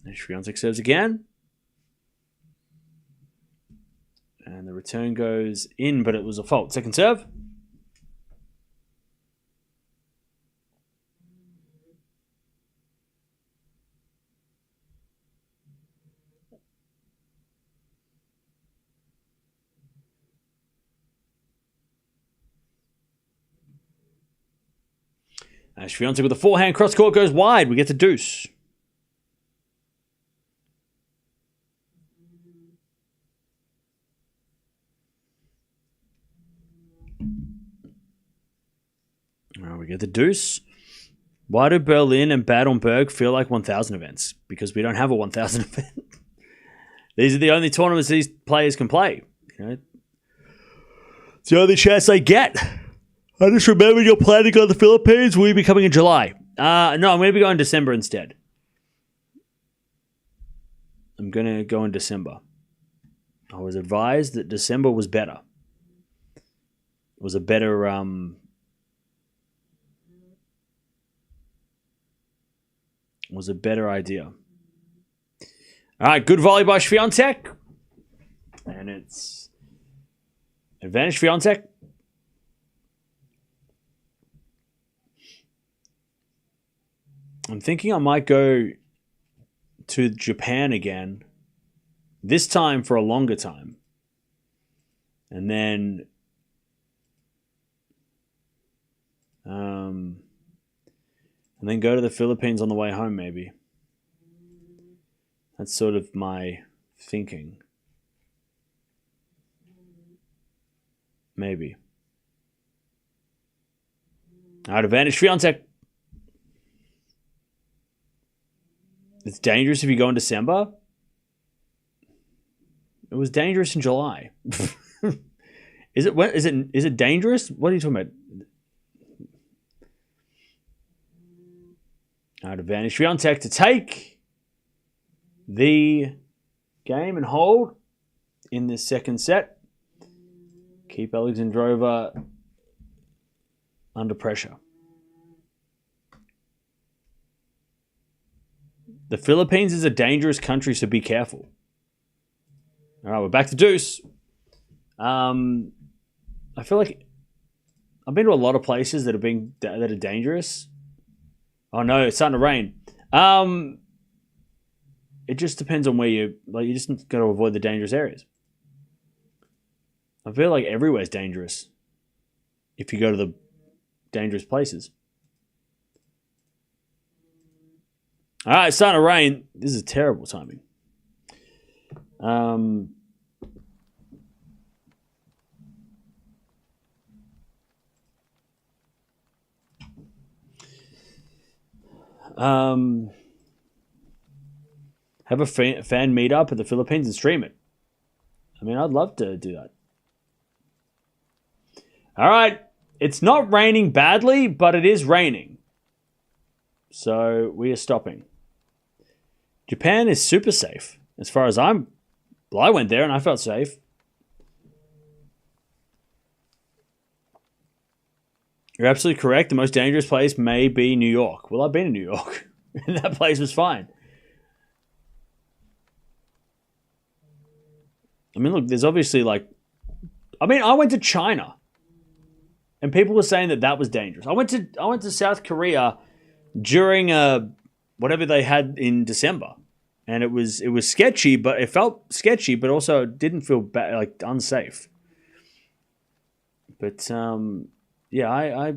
And Swiatek serves again. And the return goes in, but it was a fault. Second serve. Swiatek with a forehand cross court goes wide. We get the deuce. We get the deuce. Why do Berlin and Bad Homburg feel like 1,000 events? Because we don't have a 1,000 event. These are the only tournaments these players can play. You know? It's the only chance they get. I just remembered you're planning on the Philippines. Will you be coming in July? No, I'm going to be going in December instead. I'm going to go in December. I was advised that December was better. It was a better... was a better idea. All right, good volley by Swiatek. And it's advantage Swiatek. I'm thinking I might go to Japan again. This time for a longer time. And then... and then go to the Philippines on the way home, maybe. That's sort of my thinking. Maybe. All right, advantage Swiatek. It's dangerous if you go in December. It was dangerous in July. Is it dangerous? What are you talking about? All right, advantage Swiatek to take the game and hold in this second set. Keep Alexandrova under pressure. The Philippines is a dangerous country, so be careful. All right, we're back to deuce. I feel like I've been to a lot of places that are dangerous. Oh no, it's starting to rain. It just depends on where you just got to avoid the dangerous areas. I feel like everywhere's dangerous if you go to the dangerous places. All right, it's starting to rain. This is terrible timing. Have a fan meet up at the Philippines and stream it. I mean, I'd love to do that. All right. It's not raining badly, but it is raining. So we are stopping. Japan is super safe. As far as I went there and I felt safe. You're absolutely correct. The most dangerous place may be New York. Well, I've been in New York. And that place was fine. I mean, look, there's obviously I went to China. And people were saying that was dangerous. I went to South Korea during whatever they had in December. And it was sketchy, but it felt sketchy, but also it didn't feel unsafe. But yeah,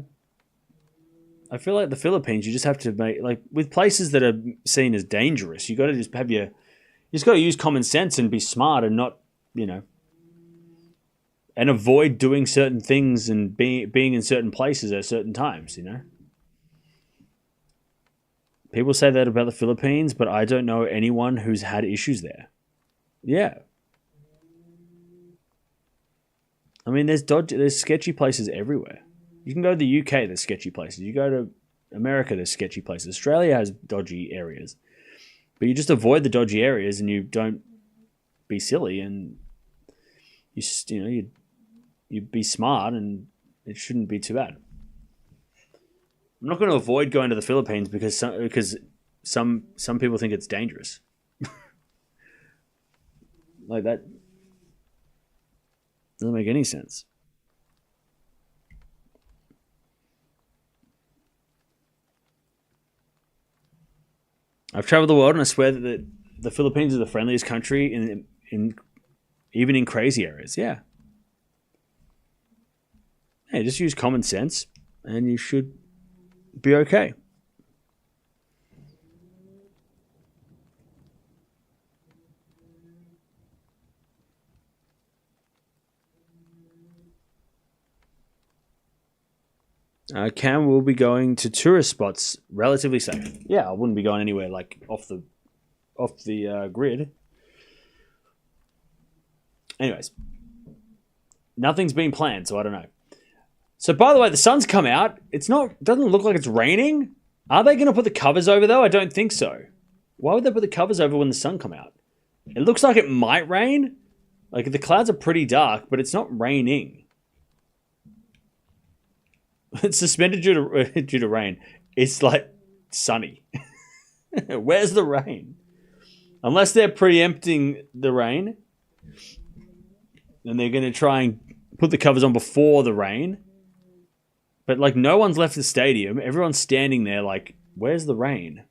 I feel like the Philippines, you just have to make with places that are seen as dangerous, you got to just you just got to use common sense and be smart and not, and avoid doing certain things and being in certain places at certain times, People say that about the Philippines, but I don't know anyone who's had issues there. Yeah. I mean, there's sketchy places everywhere. You can go to the UK, there's sketchy places. You go to America, there's sketchy places. Australia has dodgy areas. But you just avoid the dodgy areas and you don't be silly and you be smart and it shouldn't be too bad. I'm not going to avoid going to the Philippines because some people think it's dangerous. That doesn't make any sense. I've traveled the world and I swear that the Philippines is the friendliest country in even in crazy areas. Yeah. Hey, just use common sense and you should be okay. Cam will be going to tourist spots, relatively safe. Yeah, I wouldn't be going anywhere like off the grid. Anyways, nothing's been planned, so I don't know. So by the way, the sun's come out. Doesn't look like it's raining. Are they going to put the covers over though? I don't think so. Why would they put the covers over when the sun come out? It looks like it might rain. Like the clouds are pretty dark, but it's not raining. It's suspended due to rain. It's like sunny. Where's the rain? Unless they're preempting the rain, then they're going to try and put the covers on before the rain. But like no one's left the stadium. Everyone's standing there like, where's the rain?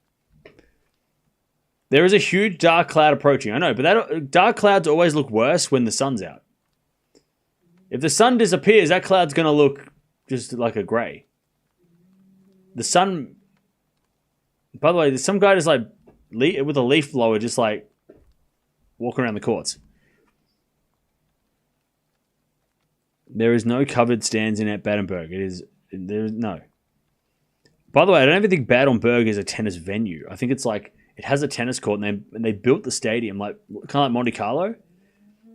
There is a huge dark cloud approaching. I know, but that dark clouds always look worse when the sun's out. If the sun disappears, that cloud's going to look just like a grey. The sun... By the way, there's some guy just like with a leaf blower just like walking around the courts. There is no covered stands in at Bad Homburg. There is no. By the way, I don't even think Bad Homburg is a tennis venue. I think it's like it has a tennis court and they built the stadium like kind of like Monte Carlo.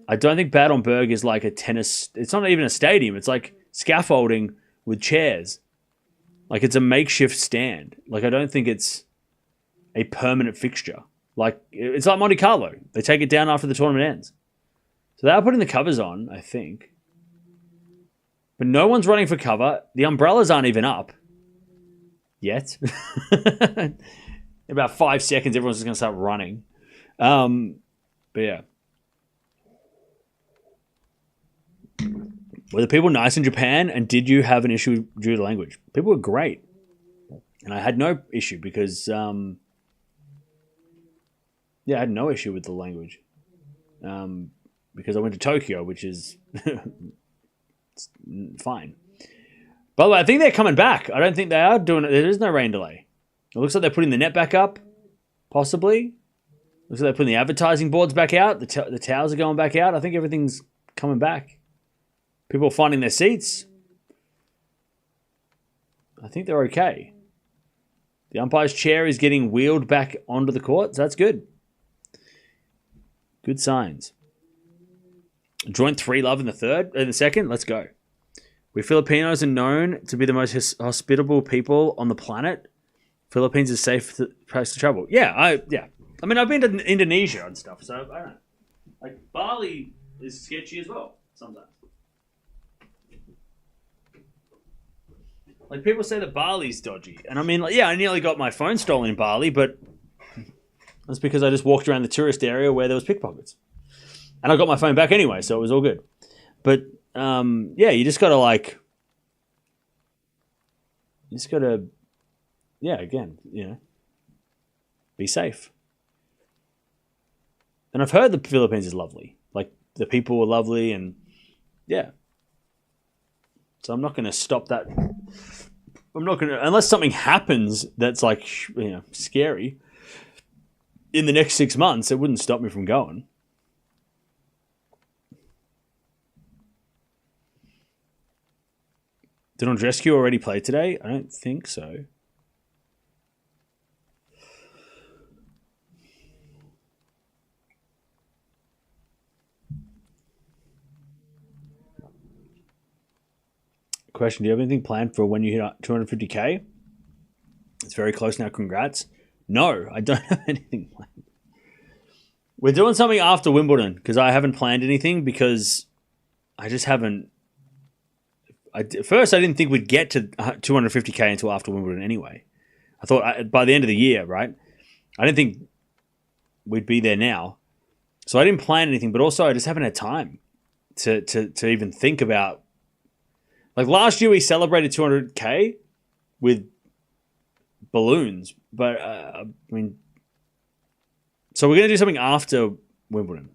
I don't think Bad Homburg is like a tennis... It's not even a stadium. It's like scaffolding with chairs. Like it's a makeshift stand. Like I don't think it's a permanent fixture. Like it's like Monte Carlo. They take it down after the tournament ends. So they are putting the covers on, I think. But no one's running for cover. The umbrellas aren't even up yet. In about 5 seconds, everyone's just going to start running. But yeah. Were the people nice in Japan, and did you have an issue due to language? People were great. And I had no issue because, I had no issue with the language. Because I went to Tokyo, which is fine. By the way, I think they're coming back. I don't think they are doing it. There is no rain delay. It looks like they're putting the net back up, possibly. Looks like they're putting the advertising boards back out. The towers are going back out. I think everything's coming back. People are finding their seats. I think they're okay. The umpire's chair is getting wheeled back onto the court, so that's good. Good signs. Joint 3-love in the second. Let's go. We Filipinos are known to be the most hospitable people on the planet. Philippines is a safe place to travel. Yeah. I mean, I've been to Indonesia and stuff, so I don't know. Like Bali is sketchy as well sometimes. Like, people say that Bali's dodgy. And I mean, like, yeah, I nearly got my phone stolen in Bali, but that's because I just walked around the tourist area where there was pickpockets. And I got my phone back anyway, so it was all good. But, yeah, you just got to, again, be safe. And I've heard the Philippines is lovely. Like, the people were lovely and, yeah. So I'm not going to stop that. I'm not going to, unless something happens that's like, scary in the next 6 months, it wouldn't stop me from going. Did Andrescu already play today? I don't think so. Question, do you have anything planned for when you hit 250k? It's very close now, congrats. No, I don't have anything planned. We're doing something after Wimbledon because I haven't planned anything because I just haven't. At first, I didn't think we'd get to 250k until after Wimbledon anyway. I thought by the end of the year, right? I didn't think we'd be there now. So I didn't plan anything, but also I just haven't had time to even think about. Like last year, we celebrated 200k with balloons, but so we're going to do something after Wimbledon.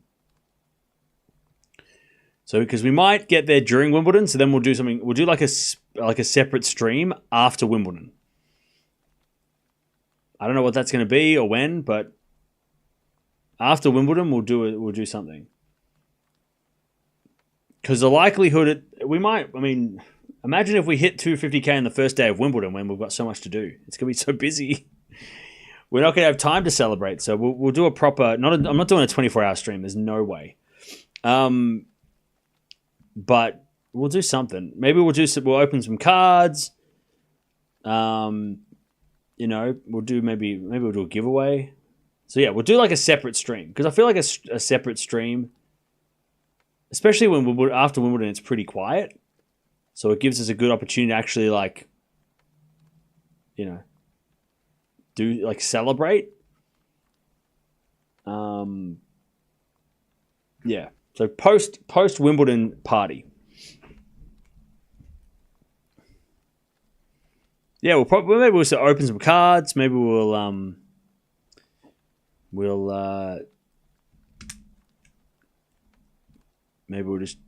So because we might get there during Wimbledon, so then we'll do something. We'll do like a separate stream after Wimbledon. I don't know what that's going to be or when, but after Wimbledon, we'll do something. Because the likelihood we might. I mean, imagine if we hit 250k in the first day of Wimbledon when we've got so much to do. It's going to be so busy. We're not going to have time to celebrate, so we'll do a proper. I'm not doing a 24-hour stream. There's no way. But we'll do something. Maybe we'll open some cards. We'll do maybe we'll do a giveaway. So yeah, we'll do like a separate stream because I feel like a separate stream, especially when after Wimbledon, it's pretty quiet. So it gives us a good opportunity to actually celebrate. Yeah. So post Wimbledon party. Yeah, maybe we'll open some cards. Maybe we'll just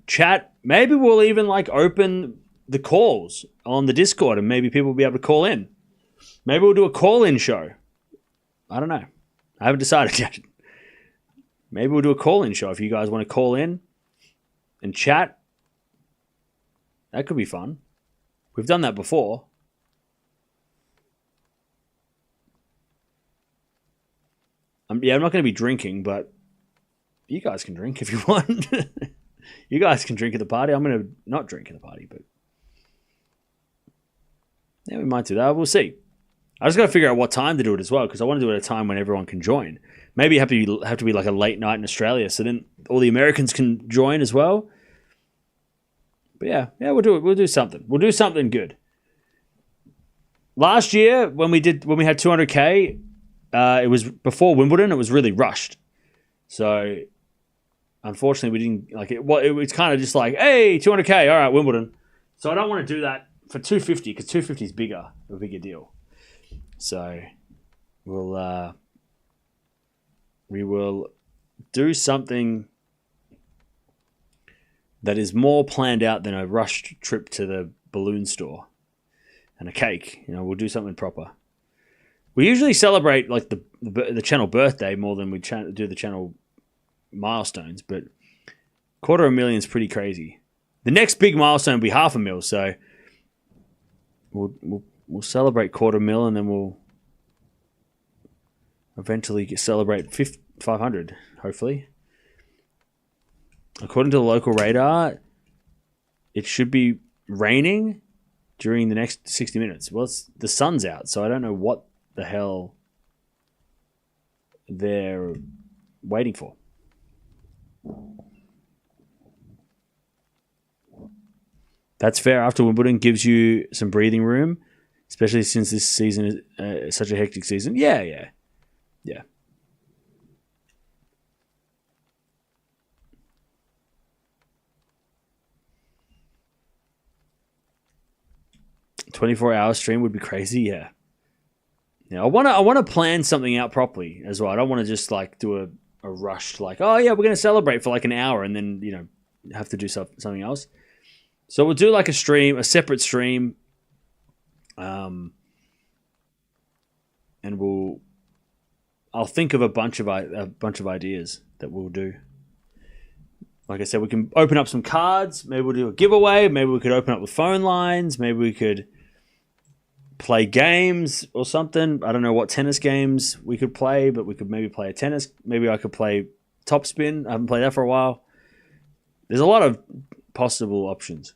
chat. Maybe we'll even open the calls on the Discord, and maybe people will be able to call in. Maybe we'll do a call-in show. I don't know. I haven't decided yet. Maybe we'll do a call-in show if you guys want to call in and chat. That could be fun. We've done that before. I'm not going to be drinking, but you guys can drink if you want. You guys can drink at the party. I'm going to not drink at the party, but yeah, we might do that. We'll see. I just got to figure out what time to do it as well, because I want to do it at a time when everyone can join. Maybe have to be like a late night in Australia, so then all the Americans can join as well. But yeah, we'll do it. We'll do something. We'll do something good. Last year when we had 200k, it was before Wimbledon. It was really rushed, so unfortunately we didn't like it. Well, it was kind of just like, hey, 200k, all right, Wimbledon. So I don't want to do that for 250 because 250 is a bigger deal. So we will do something that is more planned out than a rushed trip to the balloon store and a cake. We'll do something proper. We usually celebrate like the channel birthday more than we do the channel milestones, but $250,000 is pretty crazy. The next big milestone will be $500,000, so we'll celebrate $250,000 and then we'll eventually celebrate 500, hopefully. According to the local radar, it should be raining during the next 60 minutes. Well, the sun's out, so I don't know what the hell they're waiting for. That's fair. After Wimbledon gives you some breathing room, especially since this season is such a hectic season. Yeah. 24-hour stream would be crazy. Yeah. I want to plan something out properly as well. I don't want to just do a rushed oh yeah, we're going to celebrate for an hour and then have to do something else. So we'll do a separate stream, and I'll think of a bunch of ideas that we'll do. Like I said, we can open up some cards. Maybe we'll do a giveaway. Maybe we could open up with phone lines. Maybe we could play games or something. I don't know what tennis games we could play, but we could maybe play a tennis. Maybe I could play topspin. I haven't played that for a while. There's a lot of possible options.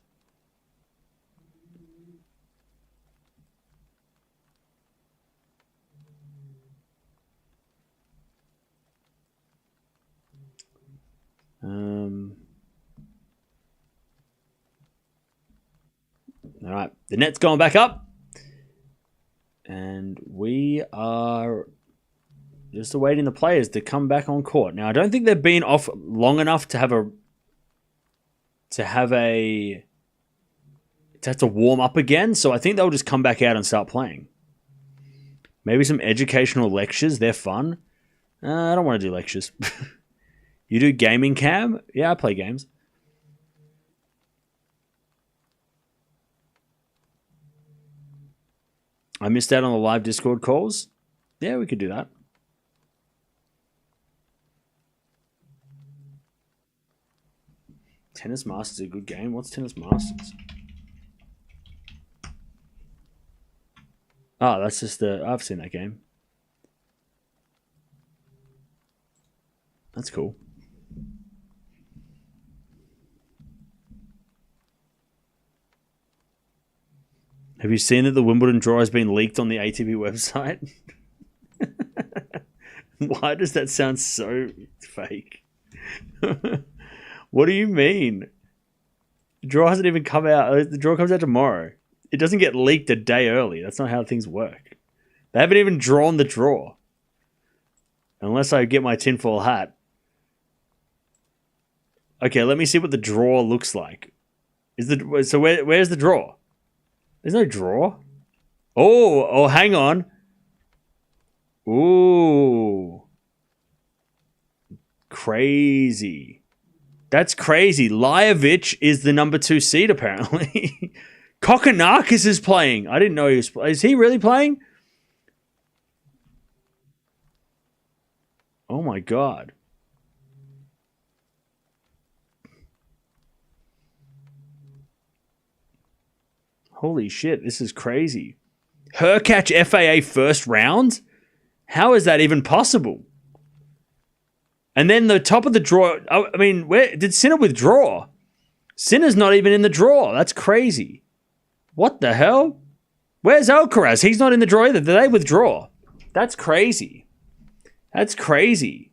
All right, the net's going back up, and we are just awaiting the players to come back on court. Now, I don't think they've been off long enough to have to warm up again. So I think they'll just come back out and start playing. Maybe some educational lectures. They're fun. I don't want to do lectures. You do gaming cam? Yeah, I play games. I missed out on the live Discord calls. Yeah, we could do that. Tennis Masters is a good game. What's Tennis Masters? Oh, that's just the... I've seen that game. That's cool. Have you seen that the Wimbledon draw has been leaked on the ATP website? Why does that sound so fake? What do you mean? The draw hasn't even come out. The draw comes out tomorrow. It doesn't get leaked a day early. That's not how things work. They haven't even drawn the draw. Unless I get my tinfoil hat. Okay, let me see what the draw looks like. So where's the draw? There's no draw. Oh, hang on. Ooh. Crazy. That's crazy. Lajovic is the number 2 seed, apparently. Kokonakis is playing. I didn't know he was playing. Is he really playing? Oh my god. Holy shit, this is crazy. Hurkacz FAA first round? How is that even possible? And then the top of the draw, I mean, where did Sinner withdraw? Sinner's not even in the draw. That's crazy. What the hell? Where's Alcaraz? He's not in the draw either. Did they withdraw? That's crazy. That's crazy.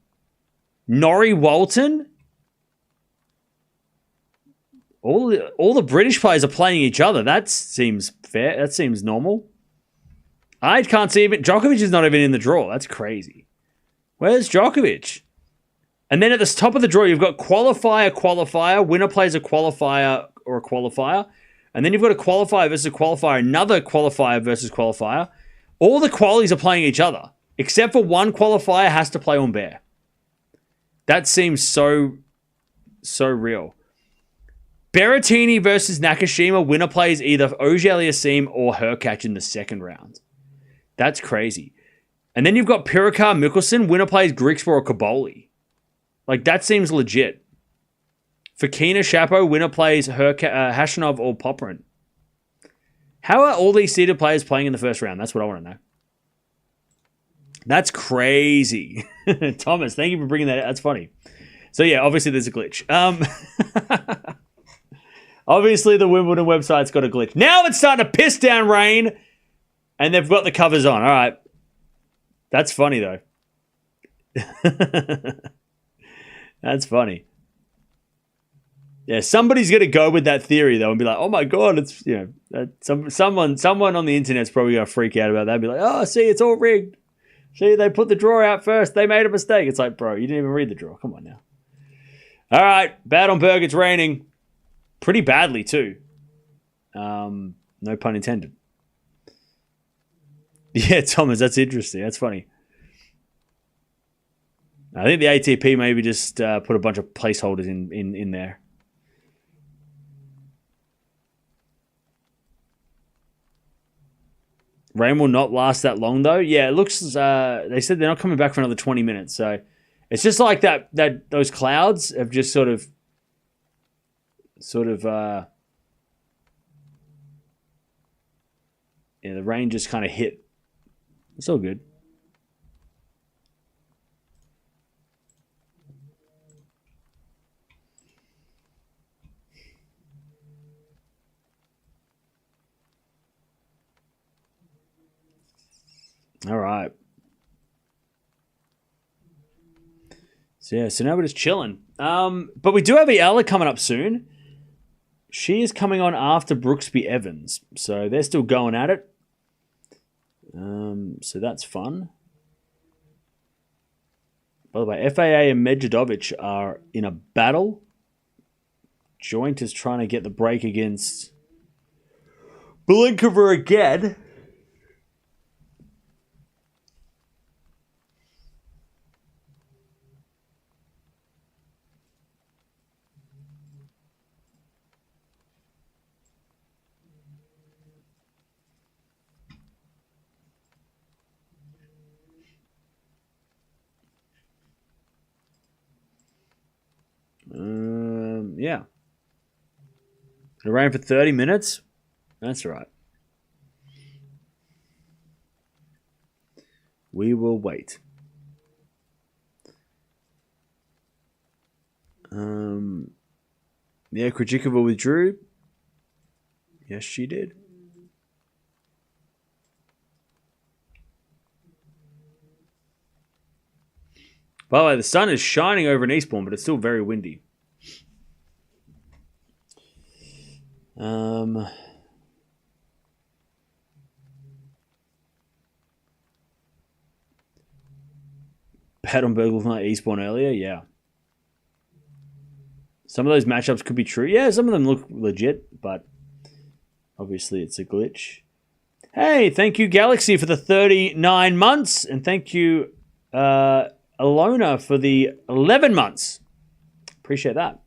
Norrie Walton? All the British players are playing each other. That seems fair. That seems normal. I can't see even... Djokovic is not even in the draw. That's crazy. Where's Djokovic? And then at the top of the draw, you've got qualifier. Winner plays a qualifier or a qualifier. And then you've got a qualifier versus a qualifier, another qualifier versus qualifier. All the qualies are playing each other, except for one qualifier has to play Humbert. That seems so real. Berrettini versus Nakashima. Winner plays either Auger-Aliassime or Hurkacz in the second round. That's crazy. And then you've got Pirikar Mikkelsen. Winner plays Griekspoor or Kaboli. Like, that seems legit. Fokina Shapo. Winner plays Hashanov or Poprin. How are all these seeded players playing in the first round? That's what I want to know. That's crazy. Thomas, thank you for bringing that out. That's funny. So, yeah, obviously there's a glitch. Obviously, the Wimbledon website's got a glitch. Now it's starting to piss down rain, and they've got the covers on. All right. That's funny, though. That's funny. Yeah, somebody's going to go with that theory, though, and be like, oh, my God, it's, you know, someone on the internet's probably going to freak out about that. Be like, oh, see, it's all rigged. See, they put the draw out first. They made a mistake. It's like, bro, you didn't even read the draw. Come on now. All right, Bad Homburg, it's raining. Pretty badly, too. No pun intended. Yeah, Thomas, that's interesting. That's funny. I think the ATP maybe just put a bunch of placeholders in there. Rain will not last that long, though. Yeah, it looks... they said they're not coming back for another 20 minutes, so... It's just like that those clouds have just sort of yeah, the rain just kind of hit. It's all good. All right. So yeah, so now we're just chilling. But we do have Eala coming up soon. She is coming on after Brooksby Evans. So they're still going at it. So that's fun. By the way, FAA and Medvedovic are in a battle. Joint is trying to get the break against Blinkova again. Yeah. It ran for 30 minutes. That's all right. We will wait. Yeah, Krejcikova withdrew. Yes, she did. By the way, the sun is shining over in Eastbourne, but it's still very windy. Bad Homburg looked like Eastbourne earlier, yeah. Some of those matchups could be true. Yeah, some of them look legit, but obviously it's a glitch. Hey, thank you, Galaxy, for the 39 months, and thank you, Alona, for the 11 months. Appreciate that.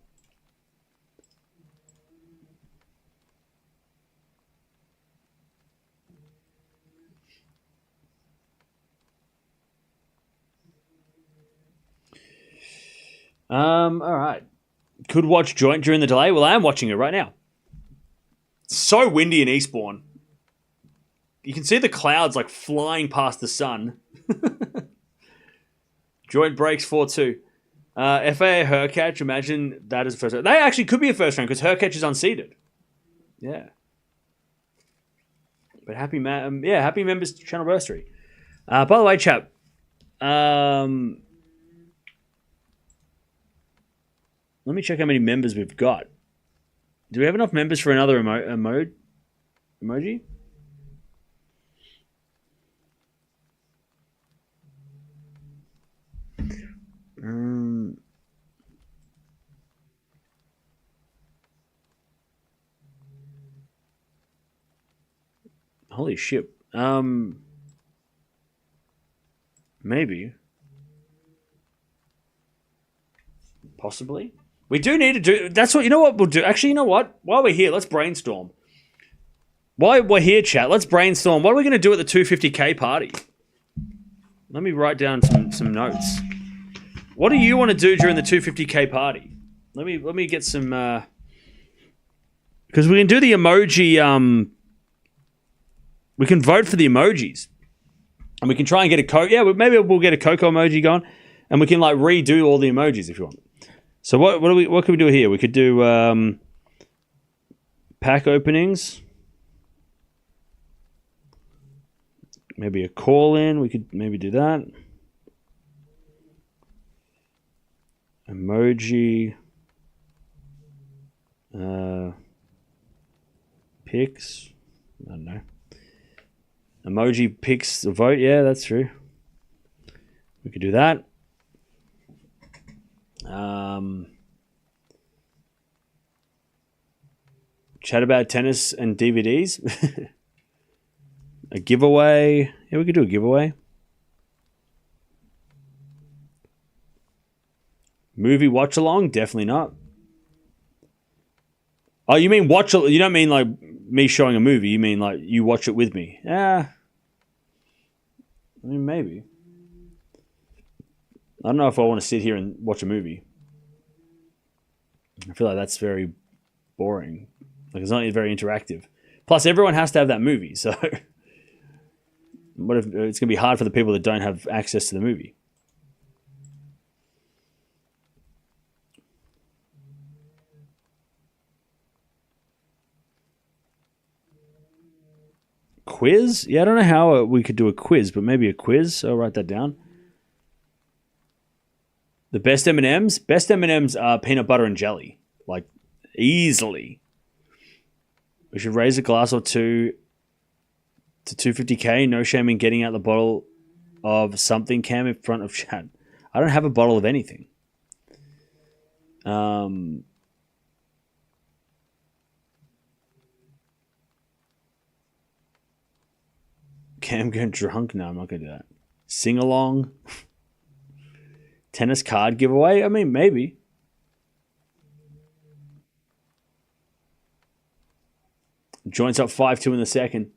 All right. Could watch Joint during the delay. Well, I am watching it right now. It's so windy in Eastbourne. You can see the clouds like flying past the sun. Joint breaks 4-2. FAA Hurkacz, imagine that as a first round. They actually could be a first round because Hurkacz is unseeded. Yeah. But happy members channelversary. By the way, chap, let me check how many members we've got. Do we have enough members for another emoji? Holy shit. Maybe. Possibly. We do need to do... That's what... You know what we'll do? Actually, you know what? While we're here, let's brainstorm. While we're here, chat, let's brainstorm. What are we going to do at the 250k party? Let me write down some notes. What do you want to do during the 250k party? Let me get some... Because we can do the emoji... We can vote for the emojis. And we can try and get a Coco... Yeah, maybe we'll get a Coco emoji going. And we can, like, redo all the emojis if you want. So what can we do here? We could do pack openings. Maybe a call-in. We could maybe do that. Emoji. Picks. I don't know. Emoji picks the vote. Yeah, that's true. We could do that. Chat about tennis and DVDs. A giveaway. Yeah, we could do a giveaway. Movie watch along? Definitely not. Oh, you mean watch? You don't mean like me showing a movie. You mean like you watch it with me? Yeah. I mean, maybe. I don't know if I want to sit here and watch a movie. I feel like that's very boring. Like, it's not very interactive. Plus, everyone has to have that movie, so what if it's going to be hard for the people that don't have access to the movie? Quiz? Yeah, I don't know how we could do a quiz, but maybe a quiz. I'll write that down. The best M&Ms? Best M&Ms are peanut butter and jelly. Like, easily. We should raise a glass or two to 250k. No shame in getting out the bottle of something, Cam, in front of chat. I don't have a bottle of anything. Cam going drunk? No, I'm not going to do that. Sing along. Tennis card giveaway? I mean, maybe. Joints up 5-2 in the second.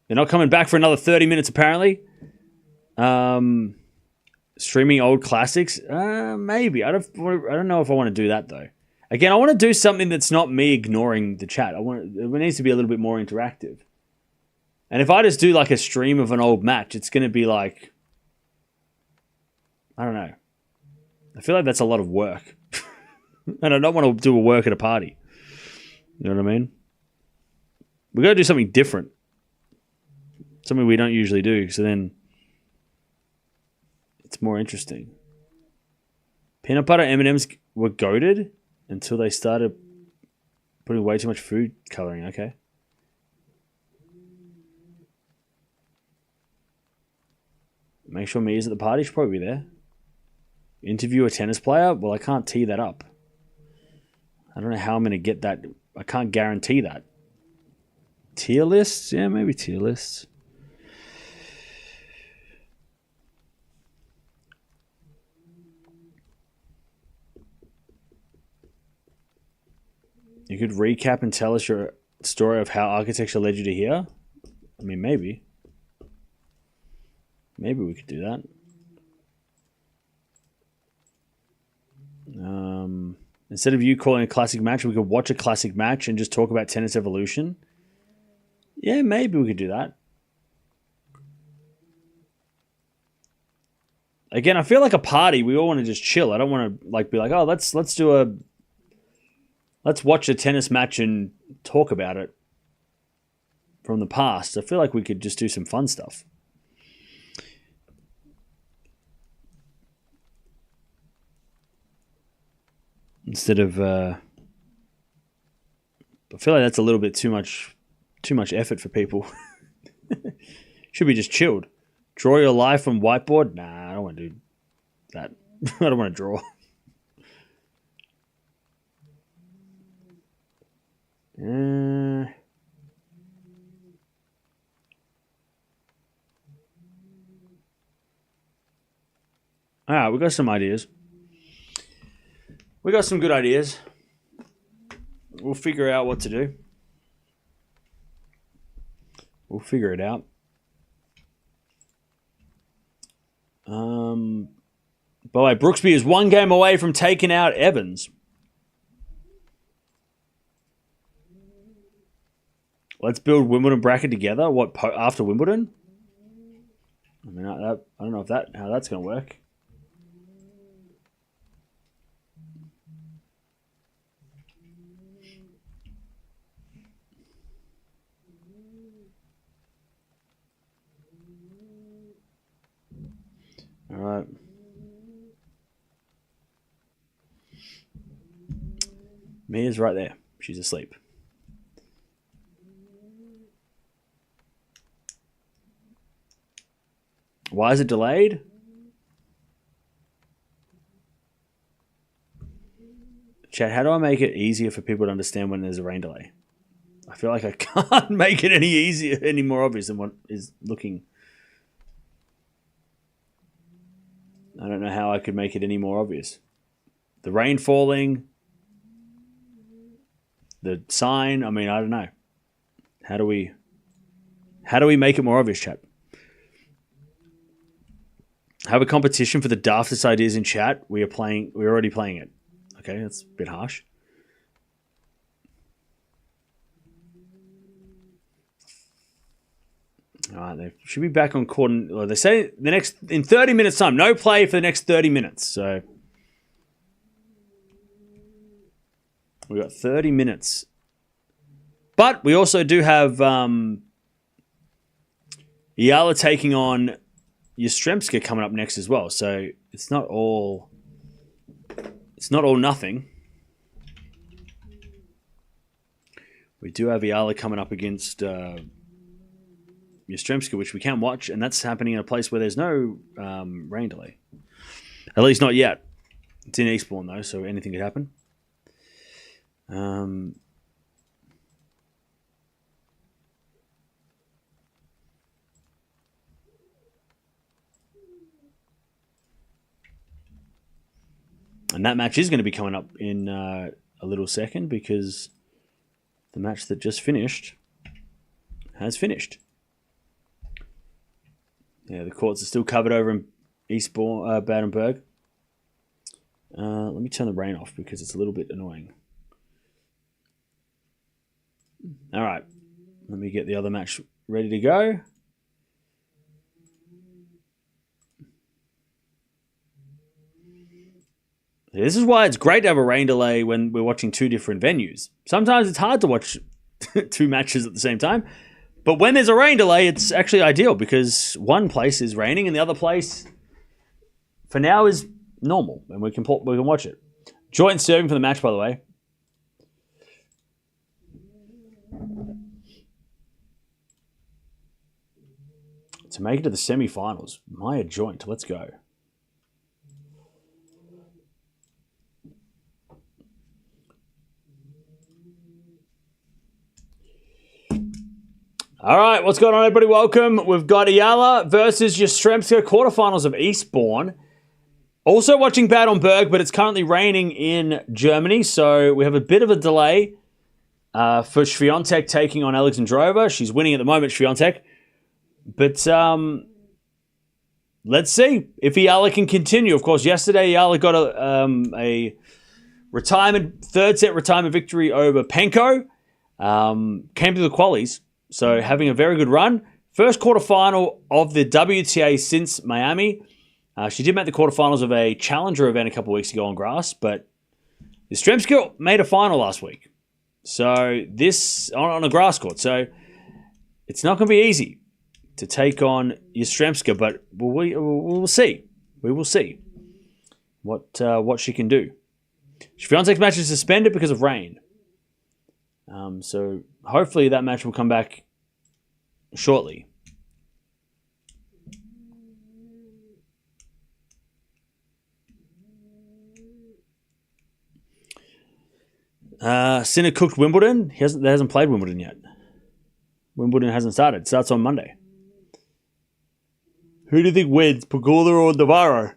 They're not coming back for another 30 minutes, apparently. Streaming old classics? Maybe. I don't know if I want to do that, though. Again, I want to do something that's not me ignoring the chat. It needs to be a little bit more interactive. And if I just do like a stream of an old match, it's going to be like, I don't know. I feel like that's a lot of work. And I don't want to do a work at a party. You know what I mean? We got to do something different. Something we don't usually do. So then it's more interesting. Peanut butter M&Ms were goated until they started putting way too much food coloring. Okay. Make sure Mia's at the party. She'll probably be there. Interview a tennis player? Well, I can't tee that up. I don't know how I'm going to get that. I can't guarantee that. Tier lists? Yeah, maybe tier lists. You could recap and tell us your story of how architecture led you to here? I mean, maybe. Maybe we could do that. Instead of you calling a classic match, we could watch a classic match and just talk about tennis evolution. Yeah, maybe we could do that. Again, I feel like a party. We all want to just chill. I don't want to like be like, oh, let's watch a tennis match and talk about it from the past. I feel like we could just do some fun stuff. Instead of, I feel like that's a little bit too much effort for people. Should be just chilled. Draw your life from whiteboard? Nah, I don't want to do that. I don't want to draw. All right, we got some ideas. We got some good ideas. We'll figure out what to do. We'll figure it out. By the way, Brooksby is one game away from taking out Evans. Let's build Wimbledon bracket together. What, after Wimbledon? I mean, I don't know how that's going to work. All right. Mia's right there. She's asleep. Why is it delayed? Chat, how do I make it easier for people to understand when there's a rain delay? I feel like I can't make it any easier, any more obvious than what is looking. I don't know how I could make it any more obvious. The rain falling, the sign, I mean, I don't know. How do we make it more obvious, chat? Have a competition for the daftest ideas in chat. We're already playing it. Okay, that's a bit harsh. All right, they should be back on court. They say in 30 minutes time. No play for the next 30 minutes. So we got 30 minutes. But we also do have Eala taking on Yastremska coming up next as well. So it's not all nothing. We do have Eala coming up against Yastremska, which we can watch, and that's happening in a place where there's no rain delay. At least not yet. It's in Eastbourne though, so anything could happen. And that match is going to be coming up in a little second because the match that just finished has finished. Yeah, the courts are still covered over in Eastbourne, Bad Homburg. Let me turn the rain off because it's a little bit annoying. All right. Let me get the other match ready to go. This is why it's great to have a rain delay when we're watching two different venues. Sometimes it's hard to watch two matches at the same time. But when there's a rain delay, it's actually ideal because one place is raining and the other place, for now, is normal. And we can watch it. Joint serving for the match, by the way. To make it to the semi-finals, Maya Joint. Let's go. All right, what's going on, everybody? Welcome. We've got Eala versus Yastremska, quarterfinals of Eastbourne. Also watching Bad Homburg, but it's currently raining in Germany, so we have a bit of a delay for Swiatek taking on Alexandrova. She's winning at the moment, Swiatek. But let's see if Eala can continue. Of course, yesterday Eala got a third set retirement victory over Penko. Came to the qualies, so having a very good run. First quarterfinal of the WTA since Miami. She did make the quarterfinals of a challenger event a couple of weeks ago on grass, but Yastremska made a final last week. So this on a grass court. So it's not going to be easy to take on Yastremska, but we'll see. We will see what she can do. Swiatek's match is suspended because of rain. So hopefully that match will come back shortly. Sinner cooked Wimbledon. They hasn't played Wimbledon yet. Wimbledon hasn't started. It starts on Monday. Who do you think wins, Pegula or Navarro?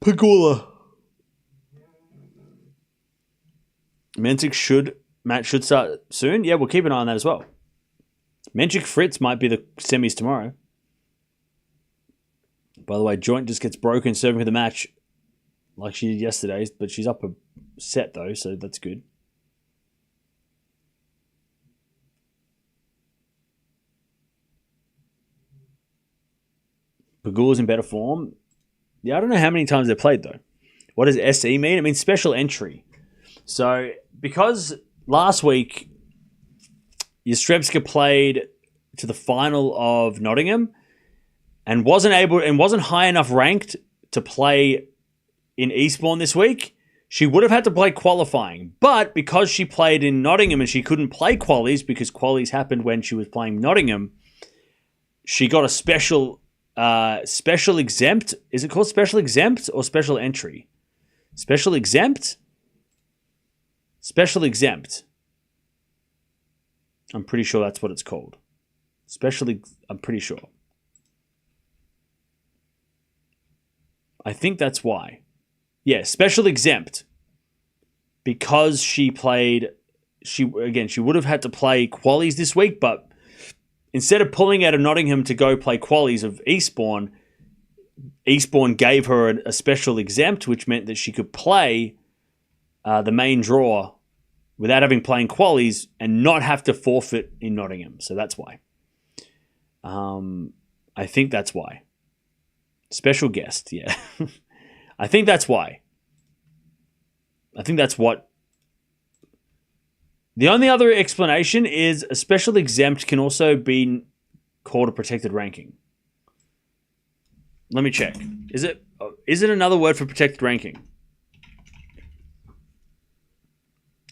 Pegula. Mentic match should start soon. Yeah, we'll keep an eye on that as well. Mentic Fritz might be the semis tomorrow. By the way, Joint just gets broken serving for the match like she did yesterday, but she's up a set though, so that's good. Pegula's in better form. Yeah, I don't know how many times they played though. What does SE mean? It means special entry. So because last week Yastremska played to the final of Nottingham and wasn't high enough ranked to play in Eastbourne this week, she would have had to play qualifying. But because she played in Nottingham and she couldn't play qualies because qualies happened when she was playing Nottingham, she got a special exempt. Is it called special exempt or special entry? Special exempt? Special exempt. I'm pretty sure that's what it's called. I'm pretty sure. I think that's why. Yeah, special exempt. Because she played, she would have had to play qualies this week, but instead of pulling out of Nottingham to go play qualies of Eastbourne gave her a special exempt, which meant that she could play the main draw without having playing qualies and not have to forfeit in Nottingham. So that's why. I think that's why. Special guest, yeah. I think that's why. I think that's what. The only other explanation is a special exempt can also be called a protected ranking. Let me check. Is it another word for protected ranking?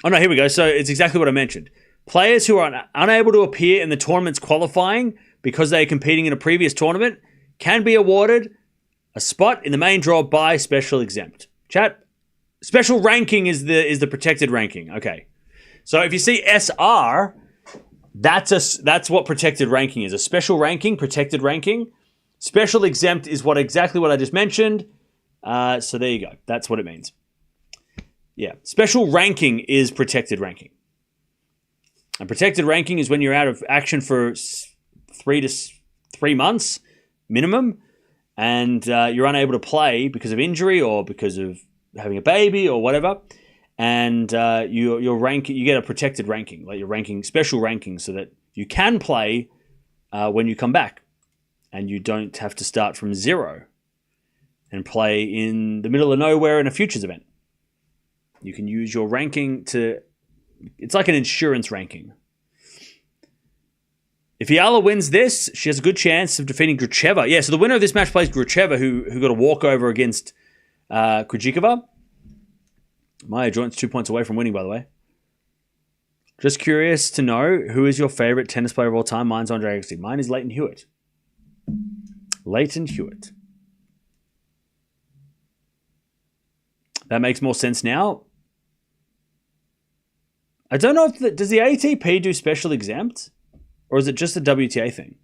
Oh no, here we go. So it's exactly what I mentioned. Players who are unable to appear in the tournament's qualifying because they are competing in a previous tournament can be awarded a spot in the main draw by special exempt. Chat. Special ranking is the protected ranking. Okay. So if you see SR, that's what protected ranking is. A special ranking, protected ranking. Special exempt is exactly what I just mentioned. So there you go. That's what it means. Yeah. Special ranking is protected ranking. And protected ranking is when you're out of action for 3 months minimum, and you're unable to play because of injury or because of having a baby or whatever, and your rank, you get a protected ranking, like your ranking, special ranking, so that you can play when you come back, and you don't have to start from zero and play in the middle of nowhere in a futures event. You can use your ranking to, it's like an insurance ranking. If Eala wins this, she has a good chance of defeating Gracheva. Yeah, so the winner of this match plays Gracheva, who got a walkover against Krejcikova. Maya Joint's 2 points away from winning, by the way. Just curious to know, who is your favorite tennis player of all time? Mine's Andre Agassi. Mine is Leighton Hewitt. Leighton Hewitt. That makes more sense now. I don't know if does the ATP do special exempt, or is it just a WTA thing?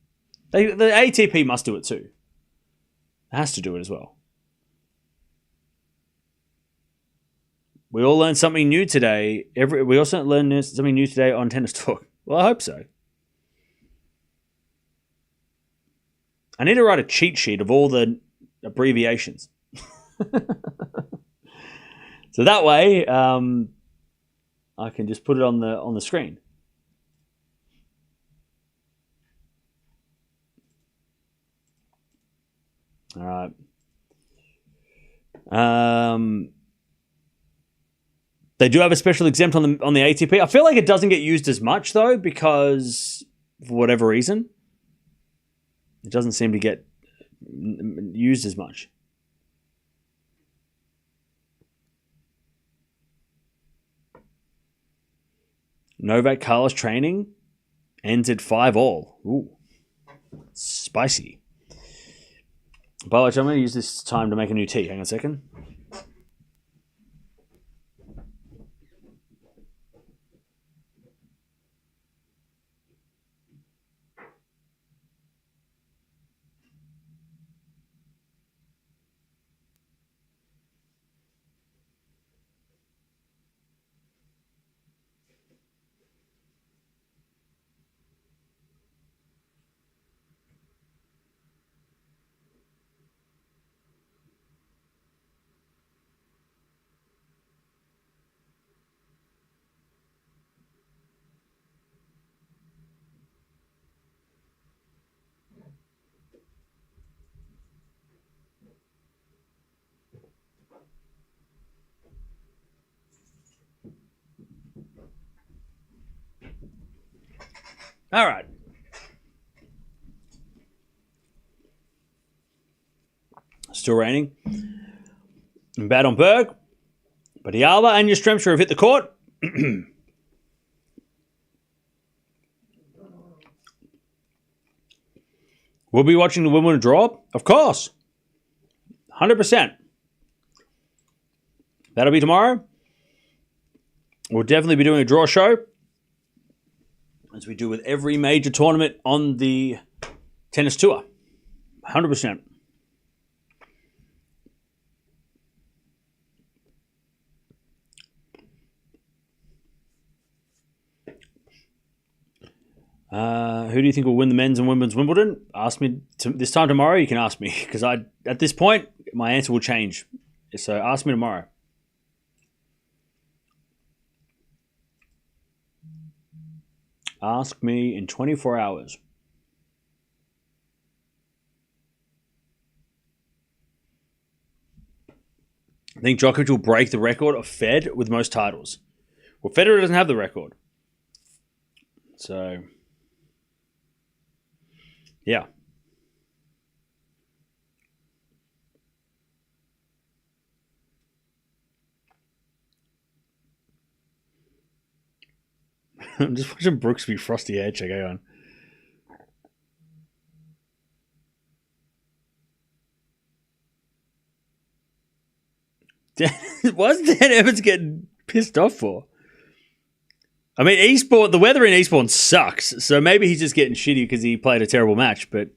The ATP must do it too. It has to do it as well. We all learned something new today. We also learned something new today on Tennis Talk. Well, I hope so. I need to write a cheat sheet of all the abbreviations. So that way, I can just put it on the screen. All right. They do have a special exempt on the ATP. I feel like it doesn't get used as much though, because for whatever reason, it doesn't seem to get used as much. Novak Carlos training ends at 5-all. Ooh, spicy. By the way, I'm going to use this time to make a new tea. Hang on a second. All right. Still raining. In Bad Homburg. But Eala and Yastremska have hit the court. We'll be watching the Wimbledon draw. Of course. 100%. That'll be tomorrow. We'll definitely be doing a draw show, as we do with every major tournament on the tennis tour. 100%. Who do you think will win the men's and women's Wimbledon? Ask me this time tomorrow. You can ask me, because at this point my answer will change. So ask me tomorrow. Ask me in 24 hours. I think Djokovic will break the record of Fed with most titles. Well, Federer doesn't have the record. So, yeah. I'm just watching Brooksby Frosty Edge. Okay, on. What's Dan Evans getting pissed off for? I mean, the weather in Eastbourne sucks, so maybe he's just getting shitty because he played a terrible match, but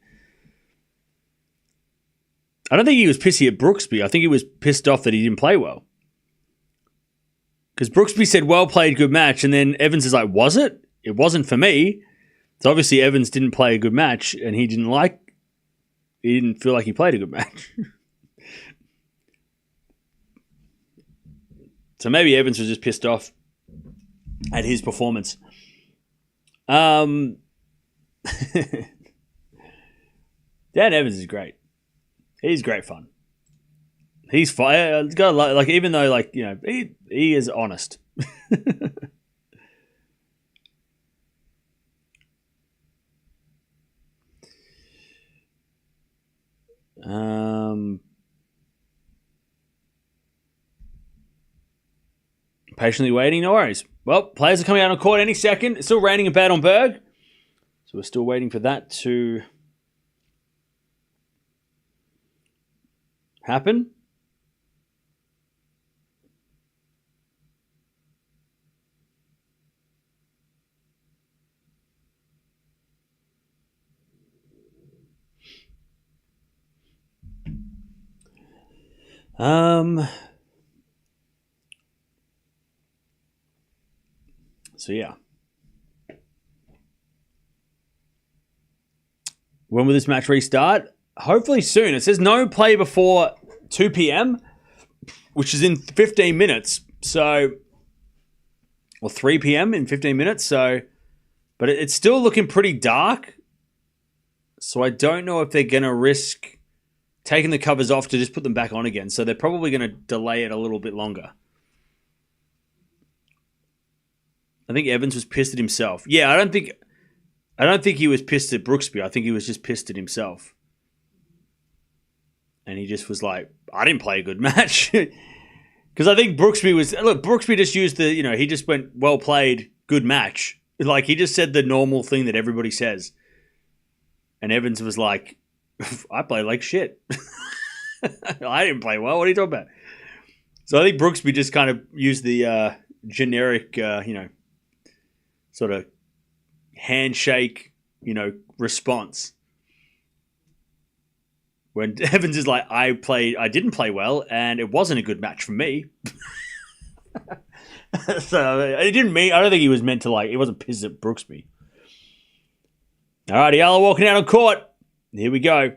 I don't think he was pissy at Brooksby. I think he was pissed off that he didn't play well. Because Brooksby said, well played, good match, and then Evans is like, was it? It wasn't for me. So obviously Evans didn't play a good match, and he didn't feel like he played a good match. So maybe Evans was just pissed off at his performance. Dan Evans is great. He's great fun. He's fun. Like, even though, like, you know, he is honest. Patiently waiting, no worries. Well, players are coming out on court any second. It's still raining in Bad Homburg, so we're still waiting for that to happen. So yeah. When will this match restart? Hopefully soon. It says no play before 2 p.m., which is in 15 minutes. So, or 3 p.m. in 15 minutes. So, but it's still looking pretty dark. So I don't know if they're going to risk taking the covers off to just put them back on again. So they're probably going to delay it a little bit longer. I think Evans was pissed at himself. Yeah, I don't think he was pissed at Brooksby. I think he was just pissed at himself. And he just was like, I didn't play a good match. Because I think Brooksby just used he just went, well played, good match. Like, he just said the normal thing that everybody says. And Evans was like, I played like shit. I didn't play well. What are you talking about? So I think Brooksby just kind of used the generic, sort of handshake, response. When Evans is like, I didn't play well, and it wasn't a good match for me. So I don't think he was meant to, he wasn't pissed at Brooksby. All right, Eala walking out on court. Here we go.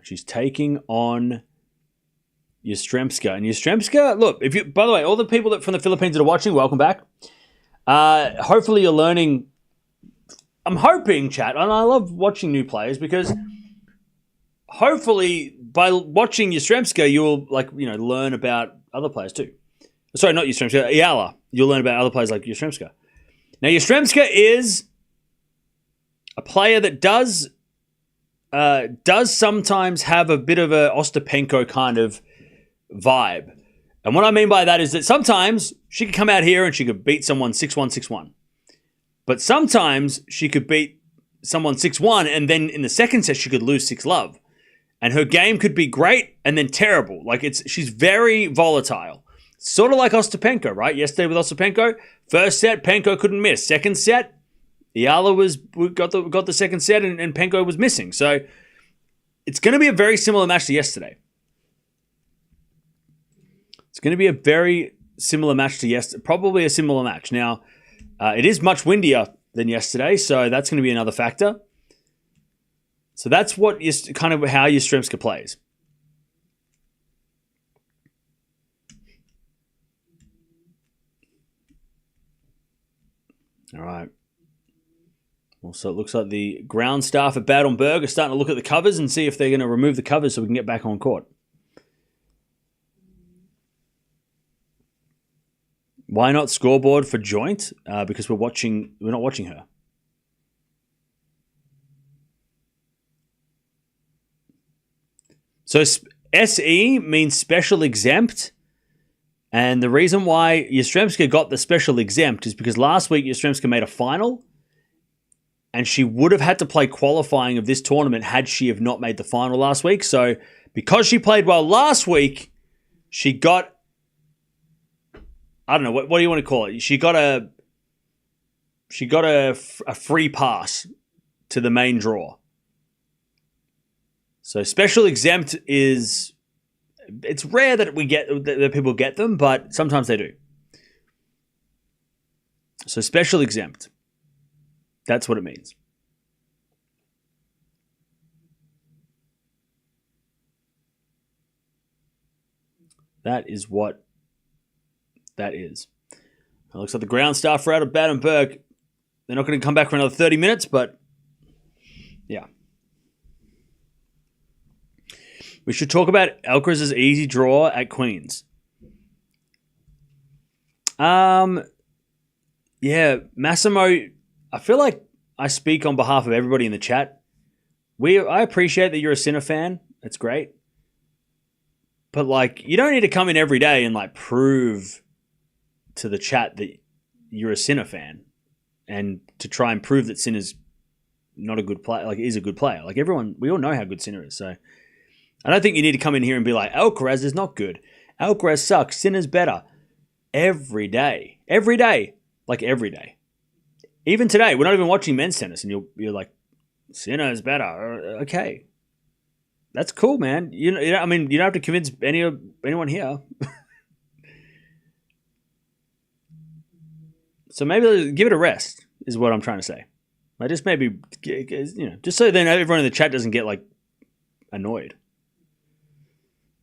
She's taking on Yastremska. And Yastremska, look, by the way, all the people from the Philippines that are watching, welcome back. Hopefully you're learning. I'm hoping, chat, and I love watching new players because hopefully by watching Yastremska, you'll learn about other players too. Sorry, not Yastremska, Eala. You'll learn about other players like Yastremska. Now, Yastremska is a player that does sometimes have a bit of a Ostapenko kind of vibe. And what I mean by that is that sometimes she could come out here and she could beat someone 6-1, 6-1. But sometimes she could beat someone 6-1 and then in the second set she could lose 6-love. And her game could be great and then terrible. She's very volatile. Sort of like Ostapenko, right? Yesterday with Ostapenko, first set, Penko couldn't miss. Second set, Eala got the second set and Penko was missing. So it's going to be a very similar match to yesterday. It's going to be a very similar match to yesterday. Probably a similar match. Now, it is much windier than yesterday, so that's going to be another factor. So that's what is kind of how Yastremska plays. All right. Well, so it looks like the ground staff at Bad Homburg are starting to look at the covers and see if they're going to remove the covers so we can get back on court. Why not scoreboard for joint? Because we're not watching her. So SE means special exempt. And the reason why Yastremska got the special exempt is because last week Yastremska made a final and she would have had to play qualifying of this tournament had she have not made the final last week. So because she played well last week, she got, I don't know, what do you want to call it? She got a free pass to the main draw. So special exempt is, it's rare that that people get them, but sometimes they do. So special exempt. That's what it means. That is what that is. It looks like the ground staff are out of Bad Homburg. They're not going to come back for another 30 minutes, but yeah. We should talk about Alcaraz's easy draw at Queens. Yeah, Massimo, I feel like I speak on behalf of everybody in the chat. I appreciate that you're a Sinner fan. That's great. But, like, you don't need to come in every day and, like, prove to the chat that you're a Sinner fan and to try and prove that Sinner's not a good player, like, is a good player. Like, we all know how good Sinner is. So, I don't think you need to come in here and be like, Alcaraz is not good. Alcaraz sucks. Sinner's better. Every day. Every day. Like, every day. Even today, we're not even watching men's tennis, and you're like, Sinner is better. Okay. That's cool, man. You know, I mean, you don't have to convince anyone here. So maybe give it a rest, is what I'm trying to say. Like, just maybe, you know, just so then everyone in the chat doesn't get, like, annoyed.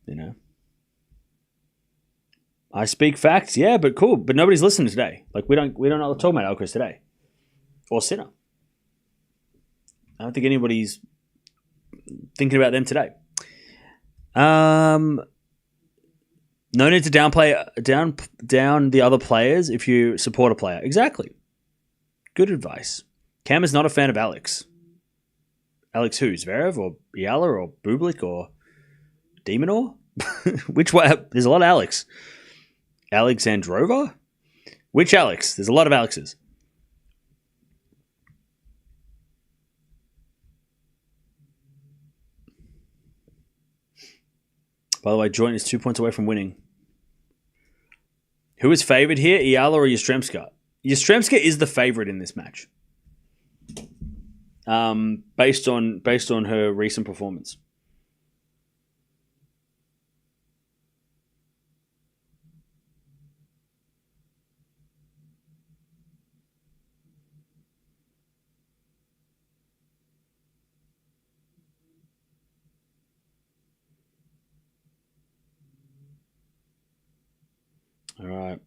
You know? I speak facts, yeah, but cool. But nobody's listening today. Like, we don't know talk about Alcaraz today. Or Sinner. I don't think anybody's thinking about them today. No need to down the other players if you support a player. Exactly. Good advice. Cam is not a fan of Alex. Alex who? Zverev or Eala or Bublik or Demonor? Which way? There's a lot of Alex. Alexandrova? Which Alex? There's a lot of Alexes. By the way, Joint is 2 points away from winning. Who is favored here, Eala or Yastremska? Yastremska is the favorite in this match. Based on her recent performance. All right.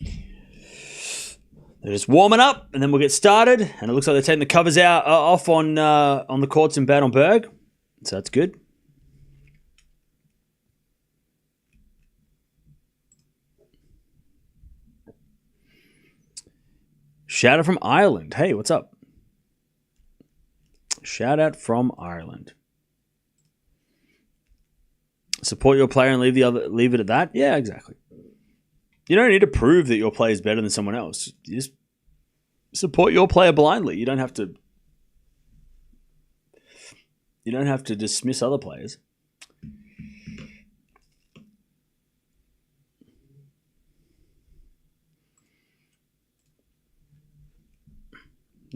They're just warming up, and then we'll get started. And it looks like they're taking the covers off on the courts in Bad Homburg. So that's good. Shout out from Ireland. Hey, what's up? Shout out from Ireland. Support your player and leave it at that? Yeah, exactly. You don't need to prove that your player is better than someone else. You just support your player blindly. You don't have to dismiss other players.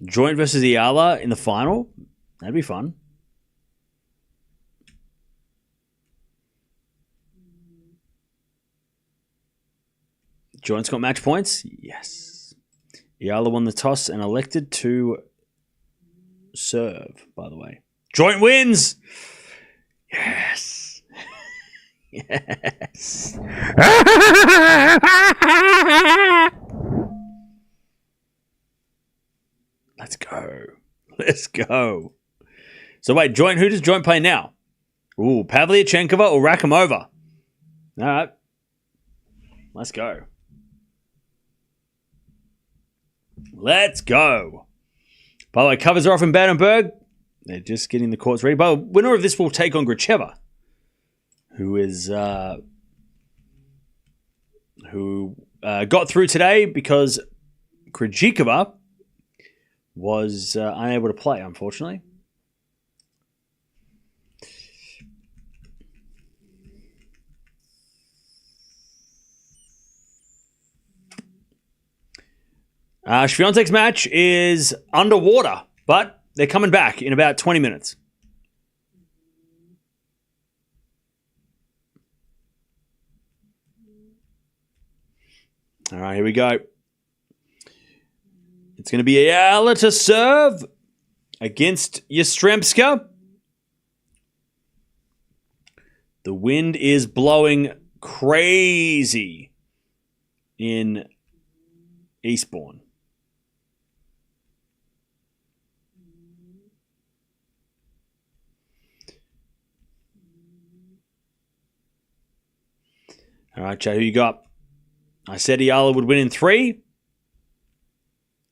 Joint versus Eala in the final? That'd be fun. Joint's got match points? Yes. Eala won the toss and elected to serve, by the way. Joint wins! Yes. Yes. Let's go. Let's go. So wait, Joint, who does Joint play now? Ooh, Pavlyuchenkova or Rakhimova? All right. Let's go. Let's go. By the way, covers are off in Bad Homburg. They're just getting the courts ready. But the winner of this will take on Gracheva, who got through today because Krejcikova was unable to play, unfortunately. Swiatek's match is underwater, but they're coming back in about 20 minutes. All right, here we go. It's going to be Eala to serve against Yastremska. The wind is blowing crazy in Eastbourne. All right, Chad, who you got? I said Eala would win in 3.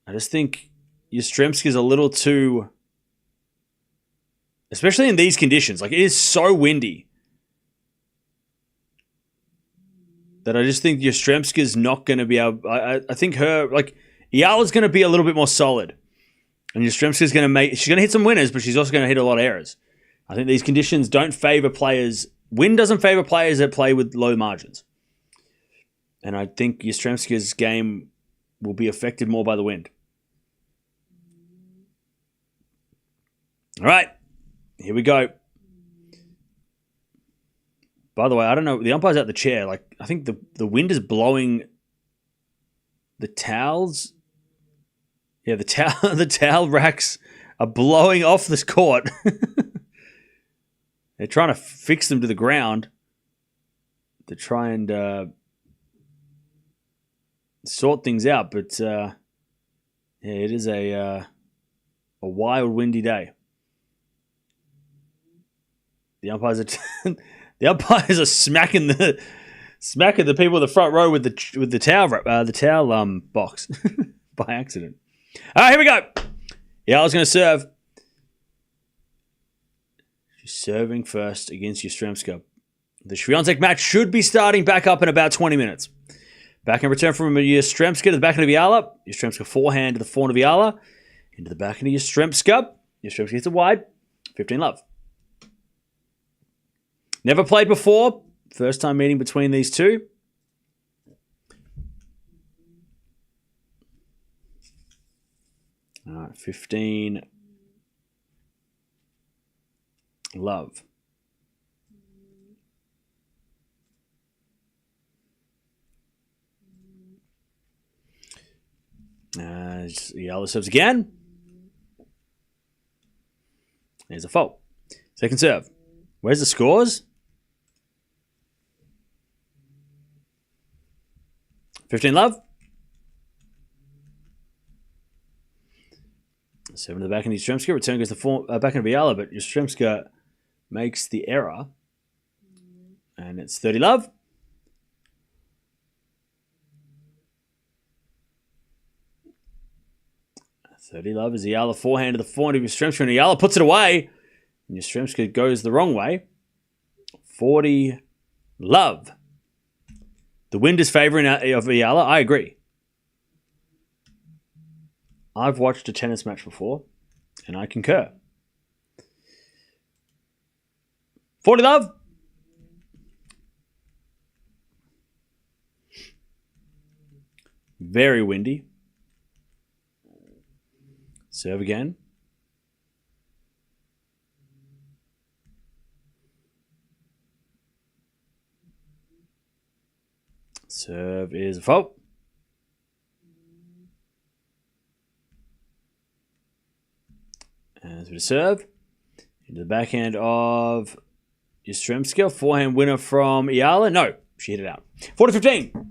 I just think Yastremska's a little too... Especially in these conditions. Like, it is so windy that I just think Yastremska's not going to be able... I think her... Like, Eala's going to be a little bit more solid. And Yastremska's going to make... She's going to hit some winners, but she's also going to hit a lot of errors. I think these conditions don't favor players... Wind doesn't favor players that play with low margins. And I think Yastremska's game will be affected more by the wind. All right. Here we go. By the way, I don't know. The umpire's out the chair. Like, I think the wind is blowing the towels. Yeah, the towel racks are blowing off this court. They're trying to fix them to the ground to try and sort things out. But yeah, it is a wild, windy day. The umpires are smacking the people in the front row with the towel box by accident. All right, here we go. Yeah, I was going to serve. She's serving first against Yastremska. The Swiatek match should be starting back up in about 20 minutes. Back in return from Yastremska to the backhand of Eala. Yastremska forehand to the forehand of Eala. Into the backhand of Yastremska. Yastremska gets it wide. 15-love. Never played before. First time meeting between these two. All right, 15-love. Eala serves again. There's a fault. Second serve. Where's the scores? 15-love. 7 to the backhand of Yastremska. Return goes to the backhand of Eala, but Yastremska makes the error. And it's 30-love. 30-love is Eala forehand to the forehand of Yastremska, and Eala puts it away. And Yastremska goes the wrong way. 40-love. The wind is favouring of Eala. I agree. I've watched a tennis match before, and I concur. 40-love. Very windy. Serve again. Serve is a fault. And to serve. Into the backhand of Yastremska. Forehand winner from Eala. No, she hit it out. 40-15.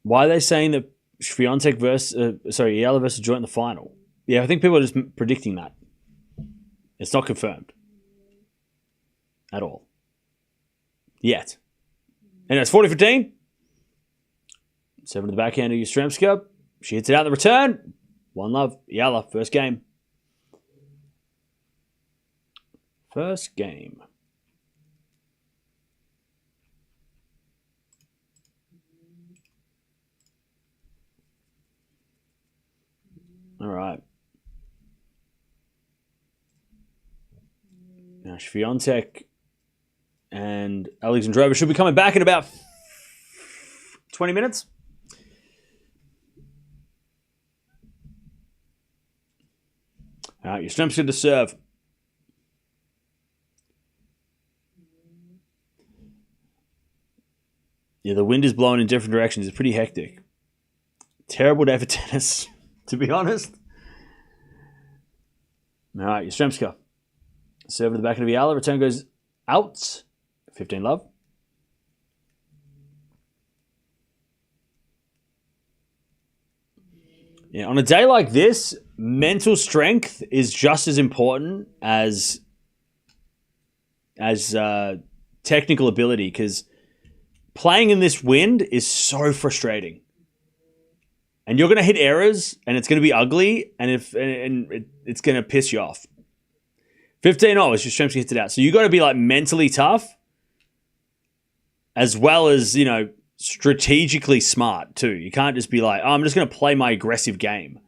Why are they saying that Swiatek Eala versus Joint in the final? Yeah, I think people are just predicting that. It's not confirmed. At all. Yet. And it's 40-15. 7 to the backhand of Yastremska. She hits it out in the return. 1-love. Eala, first game. First game. All right. Now, Swiatek and Alexandrova should be coming back in about 20 minutes. All right, Yastremska to serve. Yeah, the wind is blowing in different directions. It's pretty hectic. Terrible day for tennis, to be honest. All right, Yastremska. Serve to the back of Eala. Return goes out. 15 love. Yeah, on a day like this, mental strength is just as important as technical ability, because playing in this wind is so frustrating. And you're going to hit errors, and it's going to be ugly, and it's going to piss you off. 15-0 is Yastrzemski hits it out. So you got to be like mentally tough, as well as, you know, strategically smart too. You can't just be like, oh, I'm just going to play my aggressive game,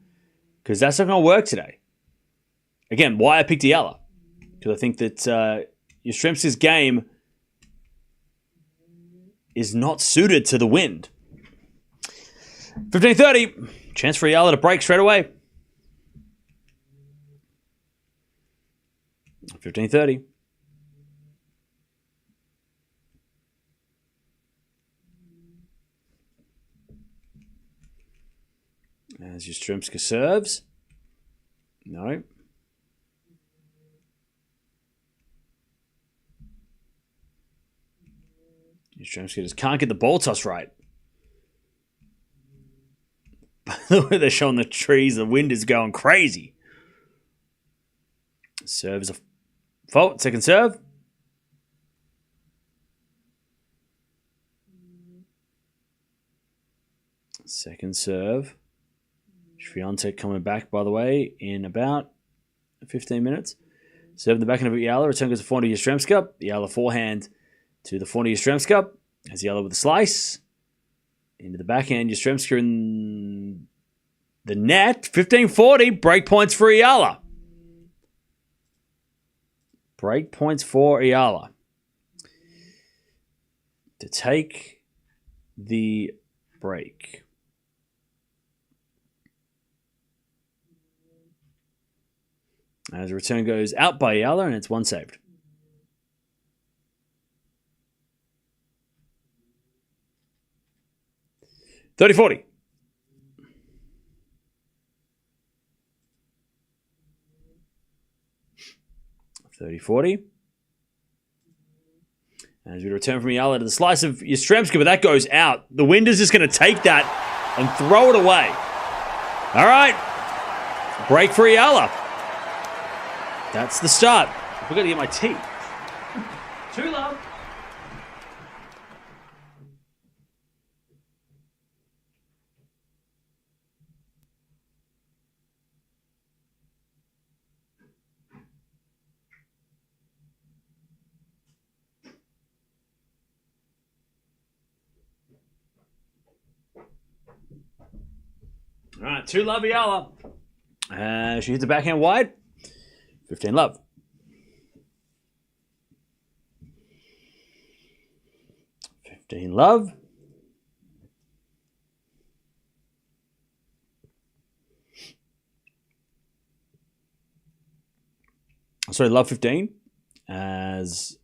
because that's not going to work today. Again, why I picked Eala, because I think that Yastrzemski's game is not suited to the wind. 15-30, chance for Eala to break straight away. 15-30. As Yastrzemski serves. No. Yastrzemski just can't get the ball toss right. The way they're showing the trees, the wind is going crazy. Serve is a fault. Second serve. Second serve. Swiatek coming back, by the way, in about 15 minutes. Serve in the backhand of Eala. Return goes to forehand to Yastrzemski. Eala forehand to the forehand to Yastrzemski. Has Eala with a slice. Into the backhand. Yastrzemski in the net. 15-40. Break points for Eala. Break points for Eala. To take the break. As the return goes out by Eala, and it's one saved. $30-40. $30-40. As we return from Eala to the slice of Yastrzemski, but that goes out. The wind is just going to take that and throw it away. All right. Break for Eala. That's the start. I've got to get my tea. 2 love. All right, 2 love Eala. She hits the backhand wide. 15 love. 15 love. Sorry, love 15. As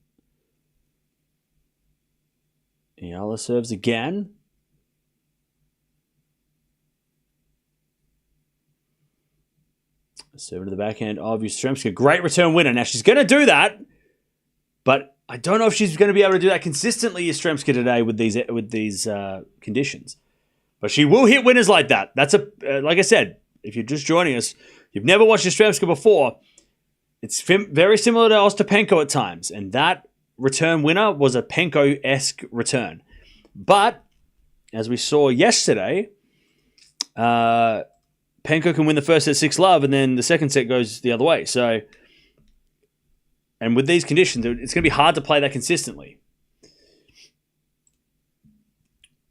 Eala serves again. Serving to the backhand of Yastrzemski. Great return winner. Now she's going to do that, but I don't know if she's going to be able to do that consistently, Yastrzemski, today with these conditions. But she will hit winners like that. That's like I said, if you're just joining us, you've never watched Yastrzemski before. It's very similar to Ostapenko at times, and that return winner was a Penko-esque return. But as we saw yesterday, Penko can win the first set 6 love, and then the second set goes the other way. So, and with these conditions, it's going to be hard to play that consistently.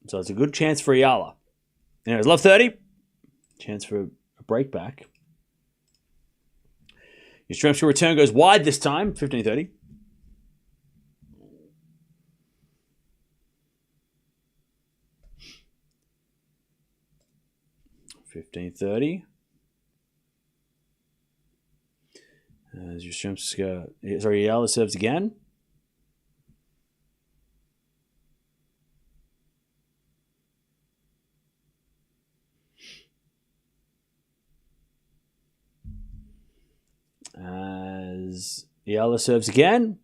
So it's a good chance for Eala. Anyways, love 30. Chance for a break back. Yastrzemski return goes wide this time, 15-30. $15.30. As Yastrzemski, Eala serves again. As Eala serves again.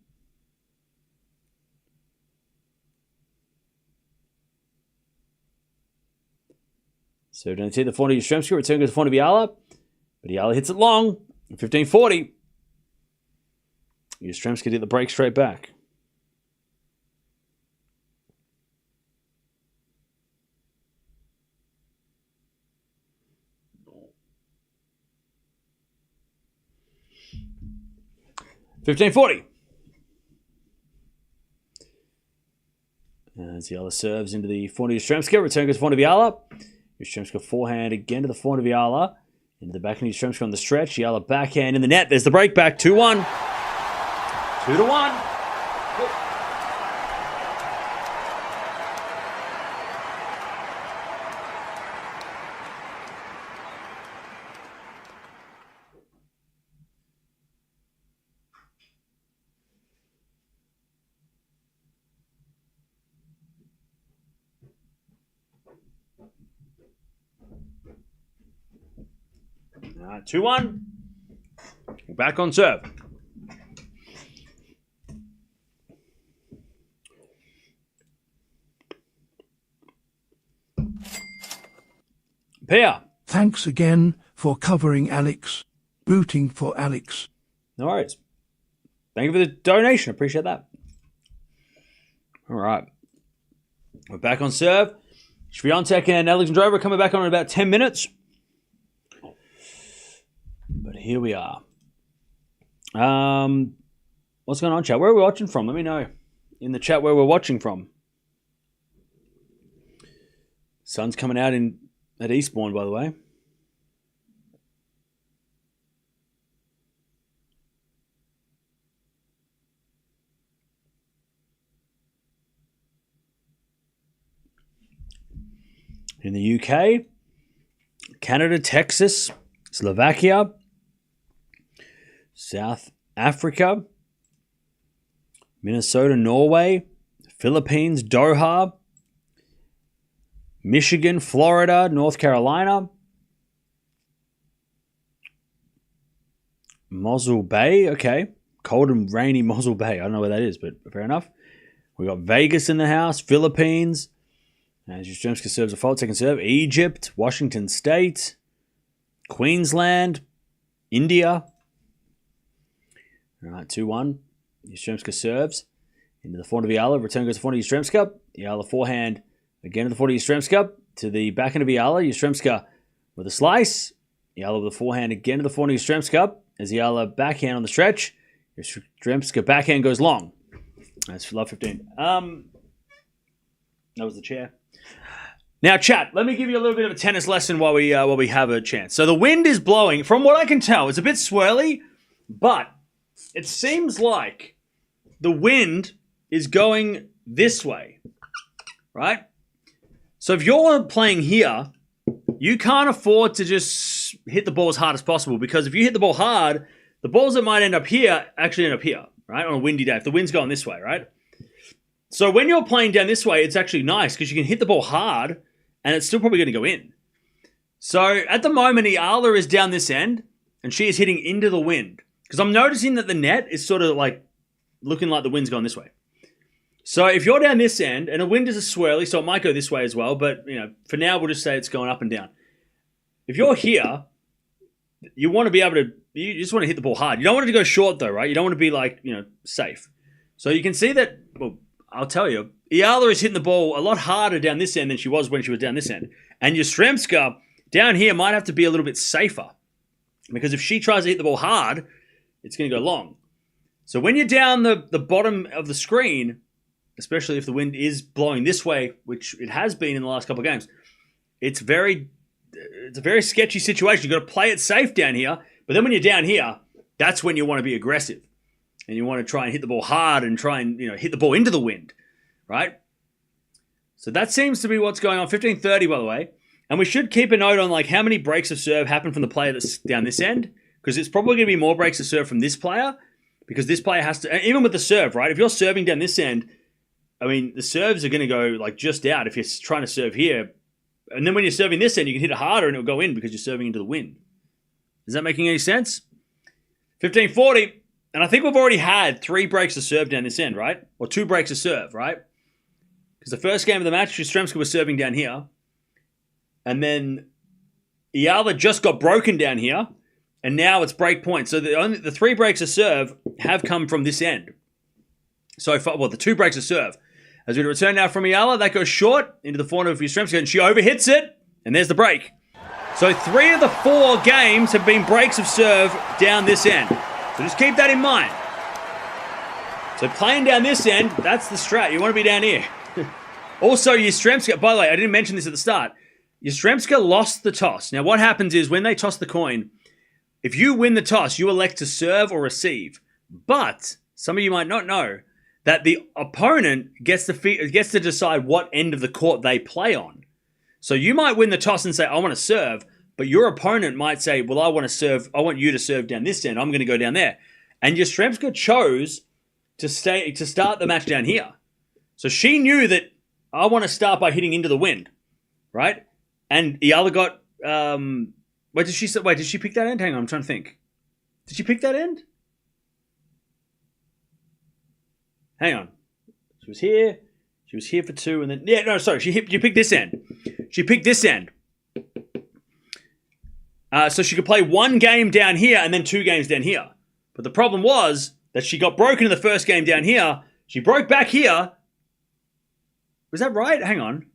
So don't see the 400 Yastrzemska. Return goes to 400 Eala. But Eala hits it long. 15-40. Yastrzemska did the break straight back. $15.40. As Eala serves into the 400 Yastrzemska. Return goes to 400 Eala. Yastrzemska forehand again to the 400 Eala. Into the backhand Yastrzemska on the stretch. Eala backhand in the net. There's the break back. 2-1. 2-1. All right, 2-1. Back on serve. Pia. Thanks again for covering Alex. Rooting for Alex. No worries. Thank you for the donation. Appreciate that. All right. We're back on serve. Swiatek and Alexandrova coming back on in about 10 minutes. But here we are. What's going on, chat? Where are we watching from? Let me know in the chat where we're watching from. Sun's coming out at Eastbourne, by the way. In the UK, Canada, Texas, Slovakia, South Africa, Minnesota, Norway, Philippines, Doha, Michigan, Florida, North Carolina, Mossel Bay, okay. Cold and rainy Mossel Bay. I don't know where that is, but fair enough. We got Vegas in the house, Philippines. As Yastrzemska serves a fault, second serve. Egypt, Washington State, Queensland, India. All right, 2-1. Yastrzemska serves into the 400 Eala. Return goes to 400 Yastrzemska. Eala forehand again to the 400 Yastrzemska. To the backhand of Eala. Yastrzemska with a slice. Eala with a forehand again to the 400 Yastrzemska. As Eala backhand on the stretch. Yastrzemska backhand goes long. That's love 15. That was the chair. Now, chat, let me give you a little bit of a tennis lesson while we have a chance. So the wind is blowing. From what I can tell, it's a bit swirly, but it seems like the wind is going this way, right? So if you're playing here, you can't afford to just hit the ball as hard as possible, because if you hit the ball hard, the balls that might end up here actually end up here, right, on a windy day, if the wind's going this way, right? So when you're playing down this way, it's actually nice because you can hit the ball hard and it's still probably going to go in. So at the moment, Eala is down this end and she is hitting into the wind, because I'm noticing that the net is sort of like looking like the wind's going this way. So if you're down this end, and the wind is a swirly, so it might go this way as well, but for now we'll just say it's going up and down. If you're here, you want to be able to, you just want to hit the ball hard. You don't want it to go short though, right? You don't want to be like, safe. So you can see that, well, I'll tell you, Eala is hitting the ball a lot harder down this end than she was when she was down this end. And Yastrzemska down here might have to be a little bit safer, because if she tries to hit the ball hard, it's going to go long. So when you're down the bottom of the screen, especially if the wind is blowing this way, which it has been in the last couple of games, it's a very sketchy situation. You've got to play it safe down here. But then when you're down here, that's when you want to be aggressive. And you want to try and hit the ball hard and try and hit the ball into the wind, right? So that seems to be what's going on. 15:30, by the way. And we should keep a note on like how many breaks of serve happen from the player that's down this end, because it's probably going to be more breaks of serve from this player, because this player has to, even with the serve, right? If you're serving down this end, I mean, the serves are going to go like just out if you're trying to serve here. And then when you're serving this end, you can hit it harder and it'll go in because you're serving into the wind. Is that making any sense? 15:40. And I think we've already had 3 breaks of serve down this end, right? Or 2 breaks of serve, right? Because the first game of the match, Yastremska was serving down here. And then Eala just got broken down here. And now it's break point. So the 3 breaks of serve have come from this end. So far, well, the 2 breaks of serve. As we return now from Eala, that goes short into the forehand of Yastremska, and she overhits it. And there's the break. So 3 of the 4 games have been breaks of serve down this end. So just keep that in mind. So playing down this end, that's the strat. You want to be down here. Also, Yastremska, by the way, I didn't mention this at the start. Yastremska lost the toss. Now, what happens is when they toss the coin, if you win the toss, you elect to serve or receive. But some of you might not know that the opponent gets to decide what end of the court they play on. So you might win the toss and say, I want to serve, but your opponent might say, well, I want to serve. I want you to serve down this end. I'm going to go down there. And Yastremska chose to start the match down here. So she knew that I want to start by hitting into the wind, right? And Eala got. Did she pick that end? Hang on, I'm trying to think. Did she pick that end? Hang on. She was here. She was here for 2, and then she picked this end. She picked this end. So she could play 1 game down here and then 2 games down here. But the problem was that she got broken in the first game down here. She broke back here. Was that right? Hang on.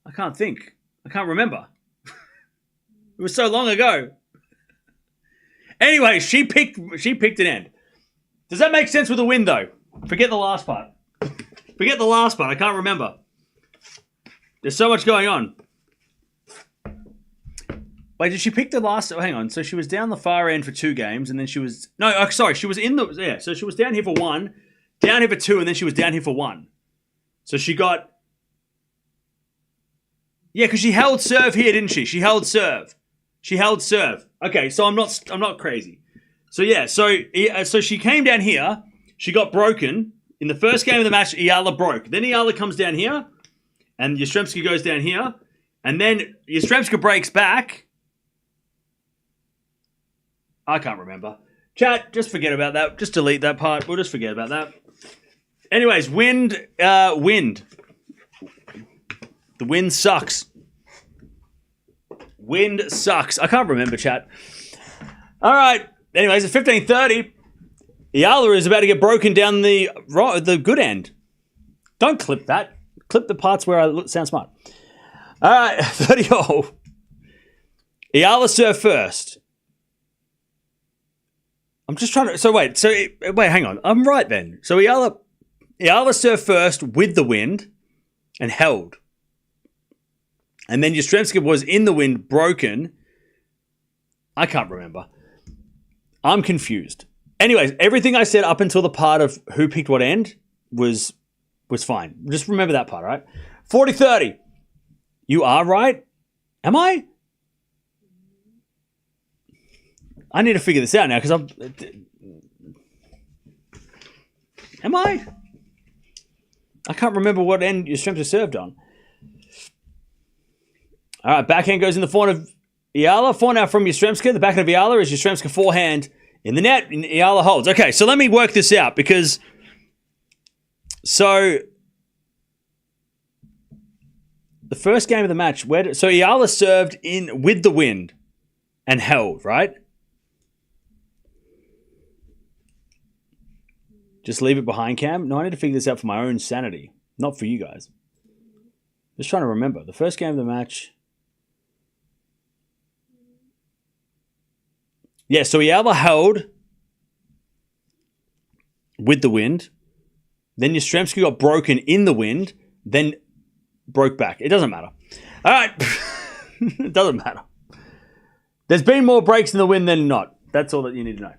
I can't think. I can't remember. It was so long ago. Anyway, she picked an end. Does that make sense with the win, though? Forget the last part. Forget the last part. I can't remember. There's so much going on. Wait, did she pick the last? Oh, hang on. So she was down the far end for 2 games, and then she was... No, sorry. She was in the... Yeah, so she was down here for 1, down here for 2, and then she was down here for 1. So she got... Yeah, because she held serve here, didn't she? She held serve. Okay, so I'm not crazy. So yeah, so she came down here. She got broken. In the first game of the match, Eala broke. Then Eala comes down here, and Yastremska goes down here. And then Yastremska breaks back. I can't remember. Chat, just forget about that. Just delete that part. We'll just forget about that. Anyways, wind. The wind sucks. Wind sucks. I can't remember, chat. All right. Anyways, at 15:30, Eala is about to get broken down the good end. Don't clip that. Clip the parts where I sound smart. All right, 30-all. Eala serve first. I'm just trying to... So wait, hang on. I'm right then. So Eala serve first with the wind and held. And then Yastremska was in the wind, broken. I can't remember. I'm confused. Anyways, everything I said up until the part of who picked what end was fine. Just remember that part, all right? 40-30. You are right? Am I? I need to figure this out now because I'm... Am I? I can't remember what end Yastremska served on. All right, backhand goes in the forehand of Eala. Forehand out from Yastremska. The backhand of Eala is Yastremska forehand in the net. And Eala holds. Okay, so let me work this out because... So... The first game of the match, so Eala served in with the wind and held, right? Just leave it behind, Cam? No, I need to figure this out for my own sanity, not for you guys. Just trying to remember. The first game of the match... Yeah, so Eala held with the wind. Then Yastremska got broken in the wind. Then broke back. It doesn't matter. All right. It doesn't matter. There's been more breaks in the wind than not. That's all that you need to know.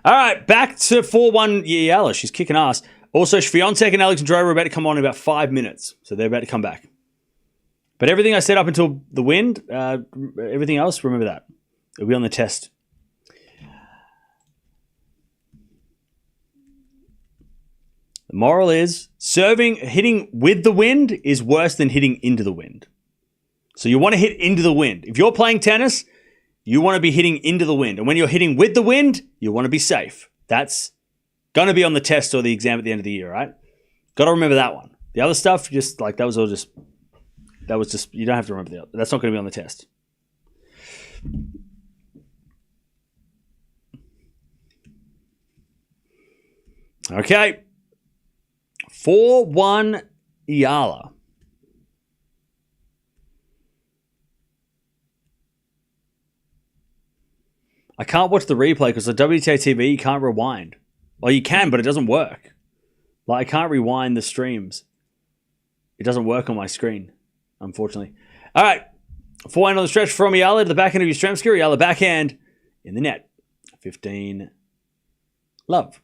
All right, back to 4-1 Eala. She's kicking ass. Also, Swiatek and Alexandrova are about to come on in about 5 minutes. So they're about to come back. But everything I said up until the wind, everything else, remember that. It'll be on the test. The moral is hitting with the wind is worse than hitting into the wind. So you want to hit into the wind. If you're playing tennis, you want to be hitting into the wind. And when you're hitting with the wind, you want to be safe. That's going to be on the test or the exam at the end of the year, right? Got to remember that one. The other stuff, just like that was just, you don't have to remember the other. That's not going to be on the test. Okay. 4-1 Eala. I can't watch the replay because the WTA TV, you can't rewind. Well, you can, but it doesn't work. Like, I can't rewind the streams. It doesn't work on my screen, unfortunately. All right. Forehand on the stretch from Eala to the backhand of Yastremska. Eala backhand in the net. 15. Love.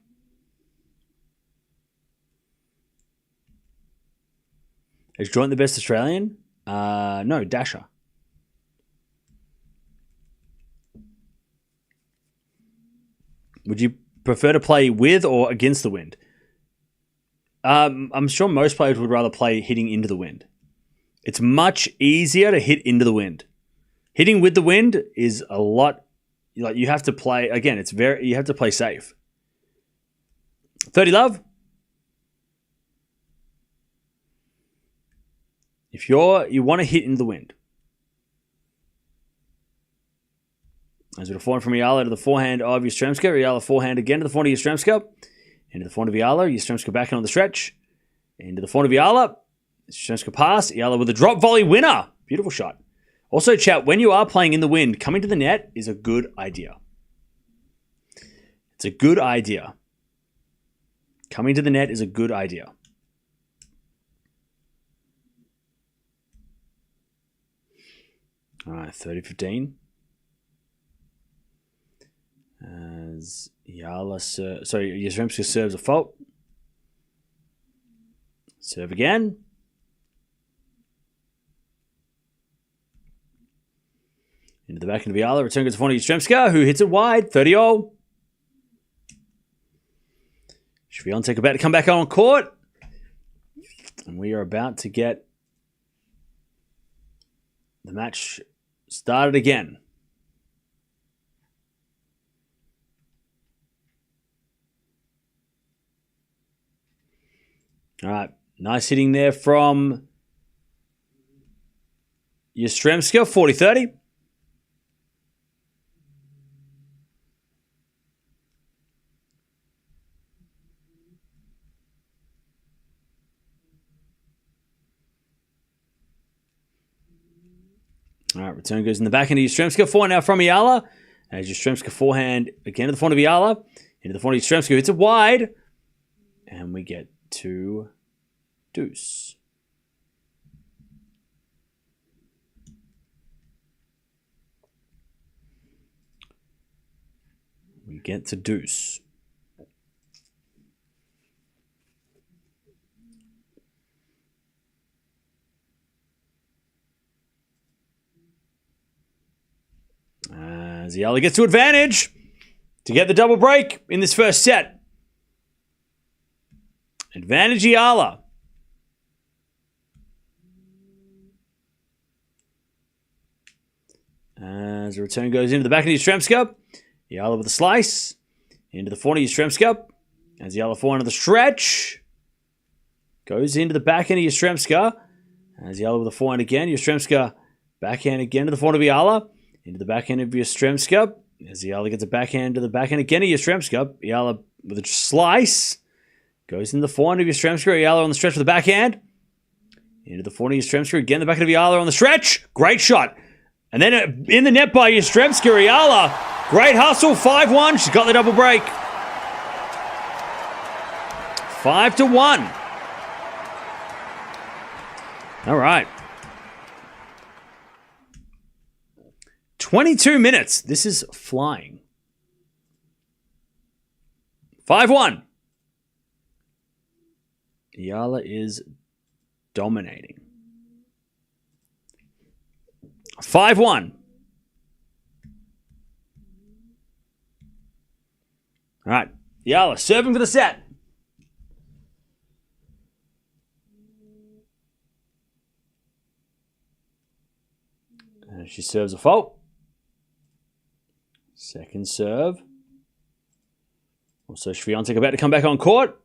Is Joint the best Australian? No, Dasher. Would you prefer to play with or against the wind? I'm sure most players would rather play hitting into the wind. It's much easier to hit into the wind. Hitting with the wind is a lot. Like, you have to play again. You have to play safe. 30 love. If you want to hit into the wind. As with a forehand from Eala to the forehand of Yastremska. Eala forehand again to the forehand of Yastremska. Into the forehand of Eala. Yastremska back on the stretch. Into the forehand of Eala. Yastremska pass. Eala with a drop volley winner. Beautiful shot. Also, chat, when you are playing in the wind, coming to the net is a good idea. It's a good idea. Coming to the net is a good idea. All right, 30-15. As Yastremska serves a fault. Serve again. Into the backhand of Eala. Return goes to front of Yastremska, who hits it wide. 30-all. Swiatek about to come back on court. And we are about to get the match started again. All right. Nice hitting there from Yastremska. 40-30. All right, return goes in the backhand of Yastremska. Forehand now from Eala. As Yastremska forehand again to the front of Eala. Into the front of Yastremska. Hits it wide. And we get to deuce. We get to deuce. As Eala gets to advantage to get the double break in this first set. Advantage Eala. As the return goes into the back of Yastremska. Eala with a slice. Into the forehand of Yastremska. As Eala forehand of the stretch. Goes into the backhand of Yastremska. As Eala with a forehand again. Yastremska backhand again to the forehand of Eala. Into the backhand of Yastremska. As Eala gets a backhand to the backhand again of Yastremska. Eala with a slice. Goes into the forehand of Yastremska. Eala on the stretch with the backhand. Into the forehand of Yastremska. Again, the backhand of Eala on the stretch. Great shot. And then in the net by Yastremska. Eala. Great hustle. 5-1. She's got the double break. 5-1. All right. 22 minutes. This is flying. 5-1. Eala is dominating. 5-1. All right. Eala serving for the set. And she serves a fault. Second serve. Also, Swiatek about to come back on court.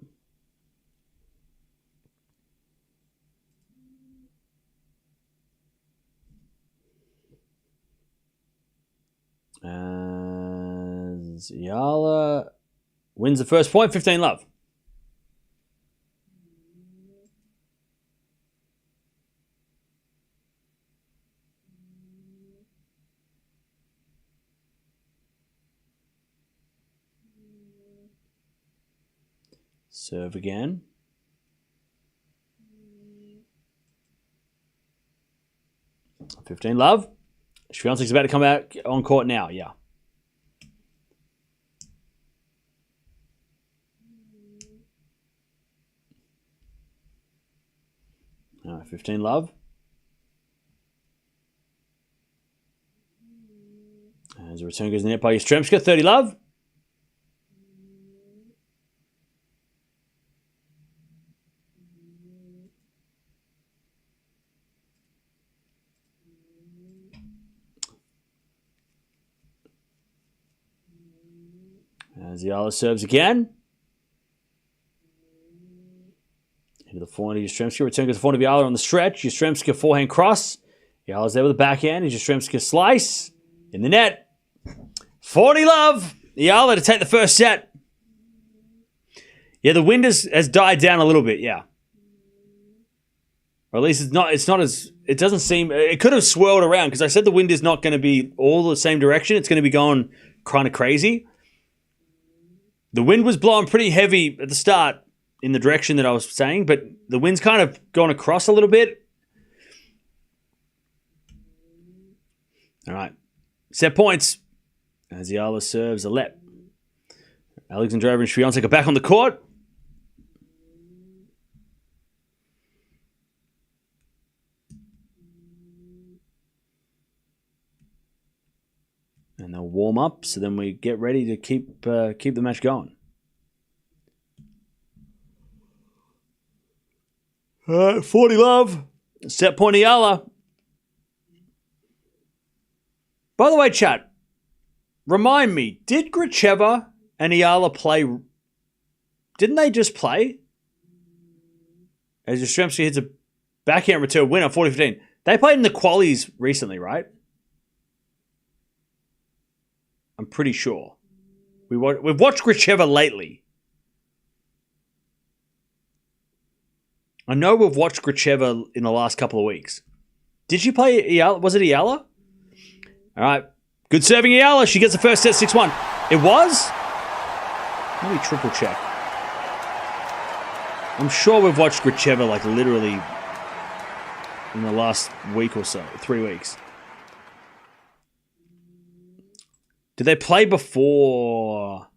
As Eala wins the first point, 15-love. Serve again. $15-love. Swiatek's about to come out on court now, yeah. All right, 15-love. As the return goes in the net by Yastremska, 30-love. As Eala serves again. Into the forehand of Yastremska. Return goes to the forehand of Eala on the stretch. Yastremska forehand cross. Eala's there with the backhand. Yastremska slice. In the net. 40-love. Eala to take the first set. Yeah, the wind has died down a little bit, yeah. Or at least it's not as, it doesn't seem, it could have swirled around because I said the wind is not going to be all the same direction. It's going to be going kind of crazy. The wind was blowing pretty heavy at the start in the direction that I was saying, but the wind's kind of gone across a little bit. All right. Set points. As Eala serves a let. Alexandrova and Swiatek are back on the court. And they'll warm up, so then we get ready to keep the match going. All right, 40-love. Set point Eala. By the way, chat, remind me, did Gracheva and Eala play? Didn't they just play? As Yastremska hits a backhand return winner, 40-15. They played in the qualies recently, right? I'm pretty sure. We've watched Gracheva lately. I know we've watched Gracheva in the last couple of weeks. Did she play Eala? Was it Eala? All right. Good serving Eala. She gets the first set 6-1. It was? Let me triple check. I'm sure we've watched Gracheva like literally in the last week or so, 3 weeks. Did they play before?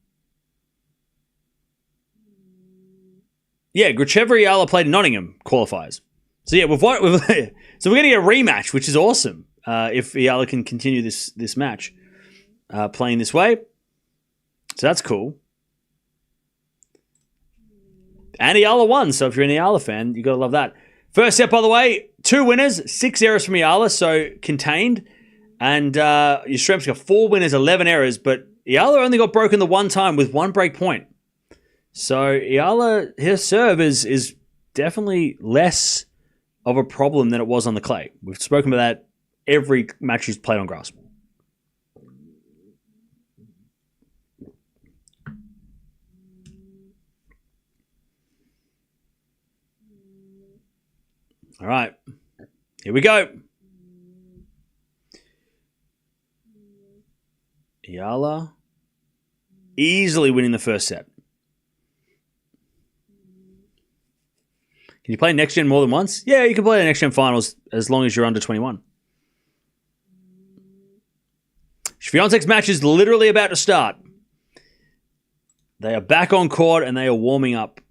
Yeah, Gracheva Eala played in Nottingham qualifiers. So yeah, so we're getting a rematch, which is awesome. If Eala can continue this match playing this way, so that's cool. And Eala won, so if you're an Eala fan, you gotta love that. First set, by the way, 2 winners, 6 errors from Eala, so contained. And Yastremska 4 winners, 11 errors, but Eala only got broken the 1 time with 1 break point. So Eala, her serve is definitely less of a problem than it was on the clay. We've spoken about that every match she's played on grass. All right, here we go. Eala easily winning the first set. Can you play Next Gen more than once? Yeah, you can play the Next Gen finals as long as you're under 21. Swiatek's match is literally about to start. They are back on court and they are warming up.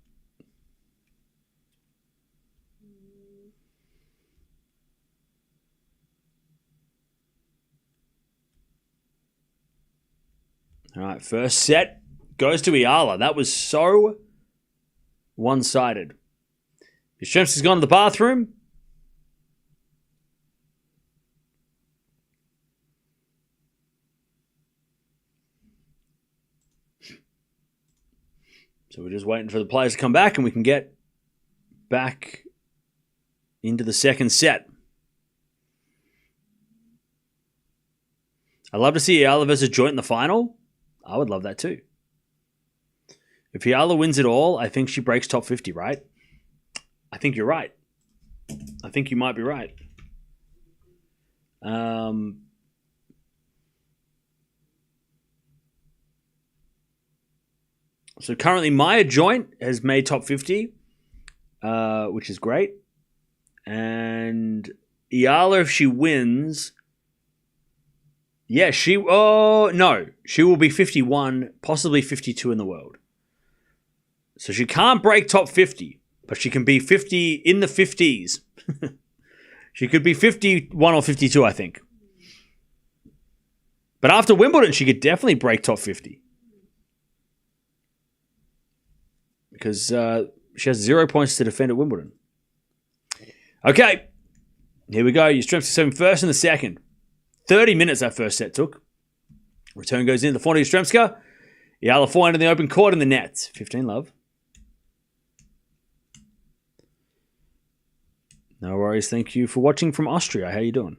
All right, first set goes to Eala. That was so one-sided. Yastremska's gone to the bathroom. So we're just waiting for the players to come back and we can get back into the second set. I'd love to see Eala versus Joint in the final. I would love that too. If Eala wins it all, I think she breaks top 50, right? I think you're right. I think you might be right. So currently Maya Joint has made top 50, which is great. And Eala, if she wins, she will be 51, possibly 52 in the world. So she can't break top 50, but she can be 50 in the 50s. She could be 51 or 52, I think. But after Wimbledon, she could definitely break top 50. Because she has 0 points to defend at Wimbledon. Okay. Here we go. Yastrzemski serving first and the second. 30 minutes that first set took. Return goes in the forehand of Yastrzemska. Eala forehand in the open court in the net. 15 love. No worries. Thank you for watching from Austria. How you doing?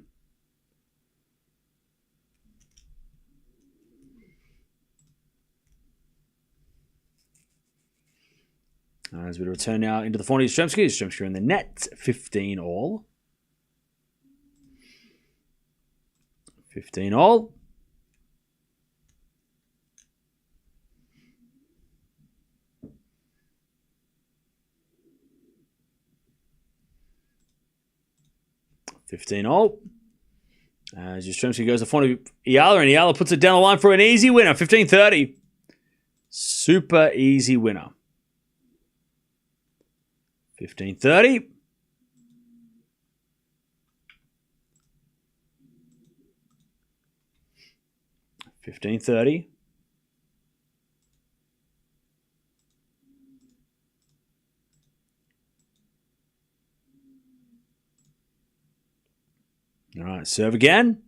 As we return now into the forehand of Yastrzemski. Yastrzemska in the net. 15 all. 15 all. As Yastrzemski goes to the front of Eala, and Eala puts it down the line for an easy winner. 15-30. Super easy winner. 15-30. All right, serve again.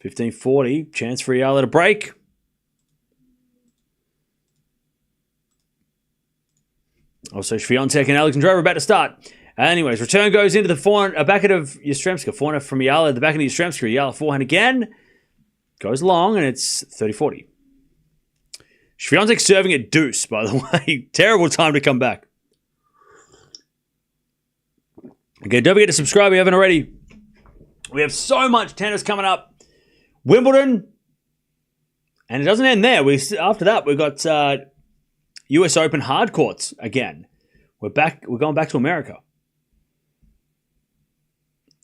15-40. Chance for Eala to break. Also, Swiatek and Alexandrova about to start. Anyways, return goes into the forehand, backhand of Yastrzemska. Forehand from Eala, the backhand of Yastrzemska. Eala forehand again. Goes long, and it's 30-40. Swiatek serving at deuce, by the way. Terrible time to come back. Okay, don't forget to subscribe if you haven't already. We have so much tennis coming up. Wimbledon. And it doesn't end there. After that, we've got US Open hard courts again. We're going back to America.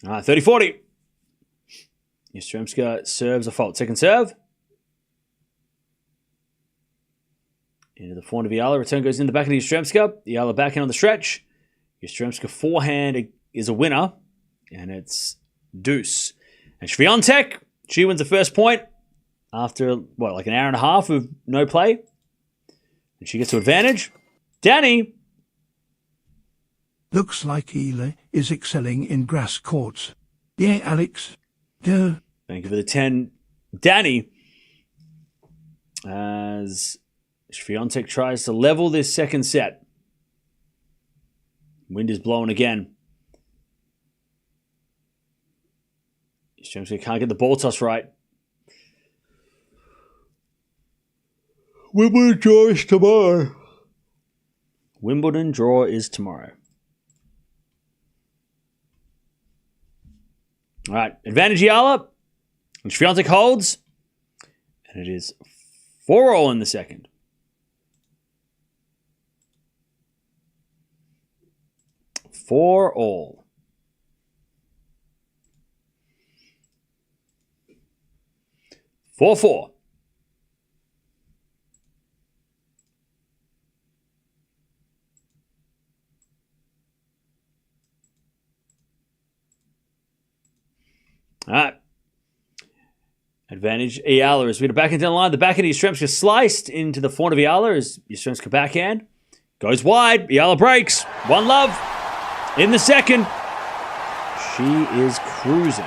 All right, 30-40. Yastrzemska serves a fault. Second serve. Into the forehand of Eala. Return goes in the backhand of Yastrzemska. Eala backhand on the stretch. Yastrzemska forehand is a winner. And it's deuce. And Swiatek, she wins the first point after, like an hour and a half of no play. And she gets to advantage. Danny. Looks like Eala is excelling in grass courts. Yeah, Alex. Yeah. Thank you for the 10. Danny. As Swiatek tries to level this second set. Wind is blowing again. Yastrzemska can't get the ball toss right. Wimbledon draw is tomorrow. Wimbledon draw is tomorrow. All right, advantage Eala. And Swiatek holds. And it is 4-all in the second. For all. Four. All right. Advantage Eala as we get back into the line. The backhand of Yastrzemska sliced into the forehand of Eala as Yastrzemska backhand. Goes wide. Eala breaks. 1-love. In the second, she is cruising.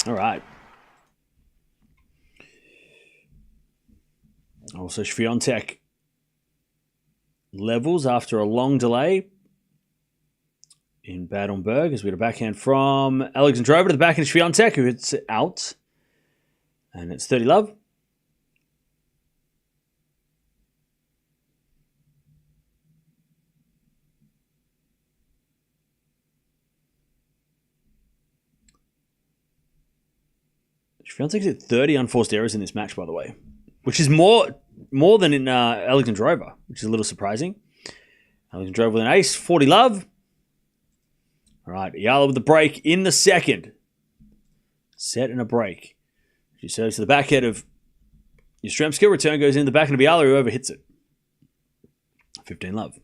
All right. Also, Swiatek levels after a long delay in Bad Homburg, as we had a backhand from Alexandrova to the backhand of Swiatek, who hits it out. And it's 30 love. Swiatek's hit 30 unforced errors in this match, by the way, which is more than in Alexandrova, which is a little surprising. Alexandrova with an ace, 40 love. All right, Eala with the break in the second. Set and a break. She serves to the backhand of Yastremska. Return goes in the backhand of Eala, who overhits it. 15 love.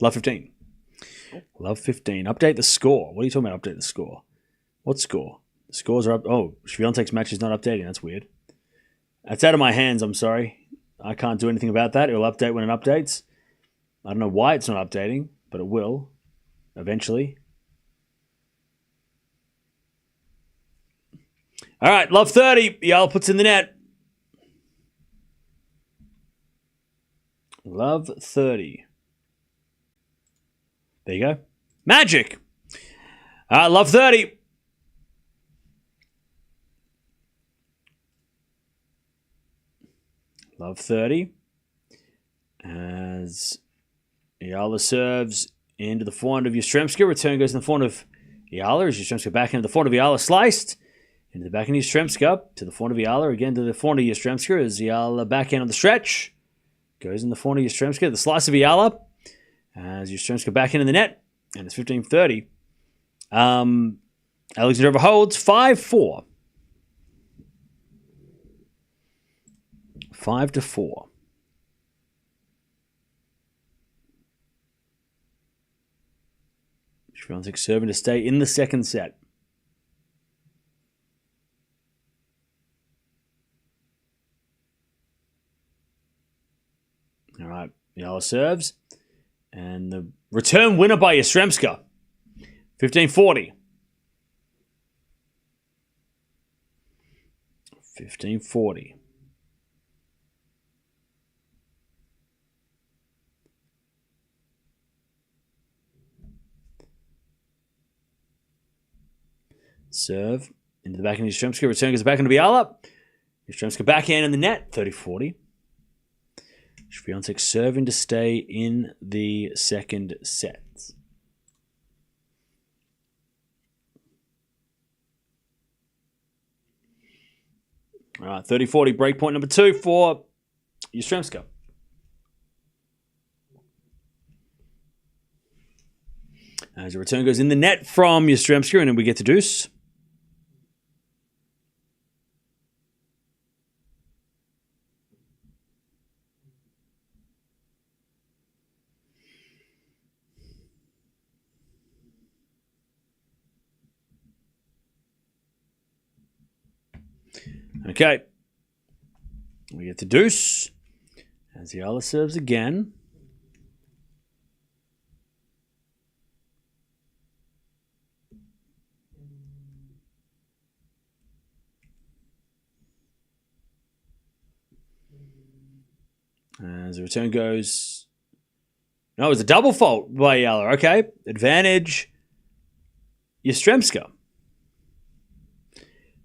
Love 15. Love 15. Update the score. What are you talking about, update the score? What score? The scores are up. Oh, Swiatek's match is not updating. That's weird. That's out of my hands, I'm sorry. I can't do anything about that. It will update when it updates. I don't know why it's not updating, but it will eventually. All right, love 30. Eala puts in the net. Love 30. There you go. Magic. All right, love 30. Love 30. As Eala serves into the forehand of Yastremska. Return goes in the forehand of Eala. As Yastremska back into the forehand of Eala. Sliced. Into the backhand of Yastremska. To the forehand of Eala. Again to the forehand of Yastremska. As Eala backhand on the stretch. Goes in the forehand of Yastremska. The slice of Eala. As Yastremska backhand in the net. And it's 15-30. Alexandrova holds 5-4. 5-4. Swiatek serving to stay in the second set. All right, Eala serves. And the return winner by Yastremska. 15-40. 15-40. Serve into the backhand of Yastremska. Return goes back into Eala. Yastremska backhand in the net. 30-40. Swiatek serving to stay in the second set. All right, 30-40. Breakpoint number 2 for Yastremska. As a return goes in the net from Yastremska, and then we get to deuce. Okay. We get to deuce. As Eala serves again. As the return goes... No, it's a double fault by Eala. Okay. Advantage. Yastremska.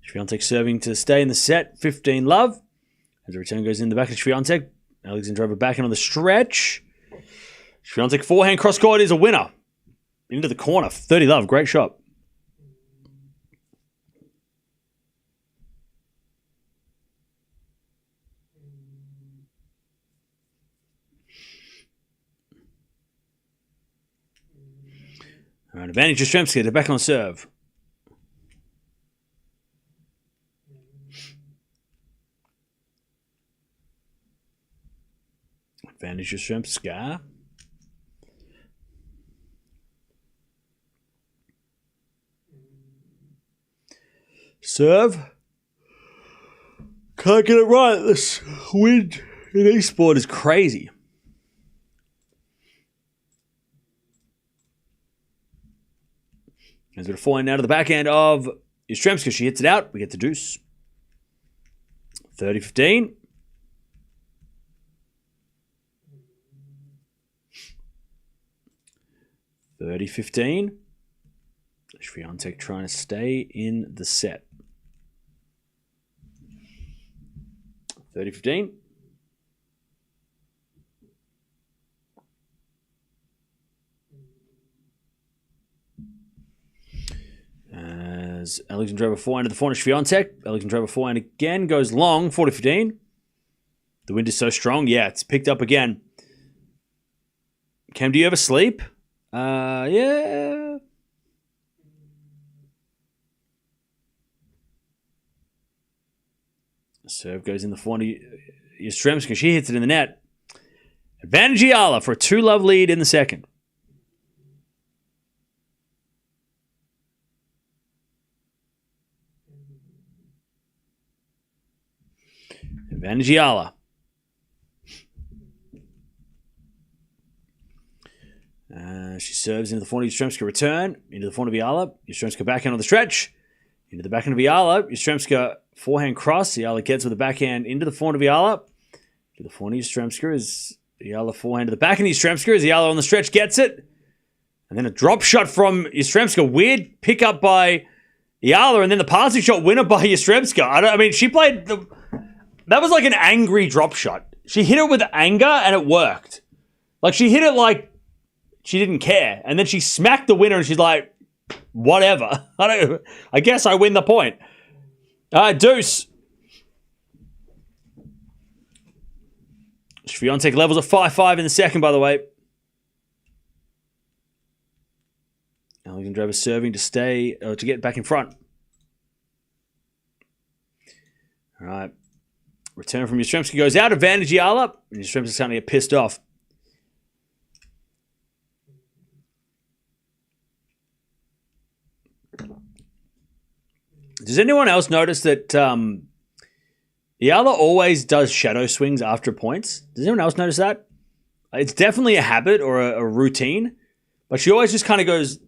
Swiatek serving to stay in the set. 15 love. As the return goes in the back of Swiatek. Alexandrova backing on the stretch. Swiatek forehand cross court is a winner. Into the corner. 30 love. Great shot. All right, advantage Yastremska to back on serve. Advantage Yastremska. Serve. Can't get it right. This wind in Eastbourne is crazy. As we're falling out of the backhand of Yastremska, she hits it out. We get the deuce. 30-15. Swiatek trying to stay in the set. 30-15. As Alexandrova forehand to the forehand of Swiatek. Alexandrova forehand again goes long. 40-15. The wind is so strong. Yeah, it's picked up again. Cam, do you ever sleep? Yeah. Serve goes in the forehand of Yastremska. She hits it in the net. Advantage Eala for a 2-love lead in the second. Advantage Eala. She serves into the forehand of Yastremska. Return into the forehand of Eala. Yastremska backhand on the stretch. Into the backhand of Eala. Yastremska forehand cross. Eala gets with the backhand into the forehand of Eala. To the forehand of Yastremska is Eala forehand to the backhand of Yastremska as Eala on the stretch gets it. And then a drop shot from Yastremska. Weird pickup by Eala. And then the passing shot winner by Yastremska. I mean, she played the... That was like an angry drop shot. She hit it with anger and it worked. Like she hit it like she didn't care. And then she smacked the winner and she's like, whatever. I guess I win the point. Deuce. Swiatek levels at 5-5 in the second, by the way. Alexandrova serving to get back in front. All right. Return from Yastremska goes out. Advantage Eala. And Yastremska's starting to get pissed off. Does anyone else notice that Eala always does shadow swings after points? Does anyone else notice that? It's definitely a habit or a routine. But she always just kind of goes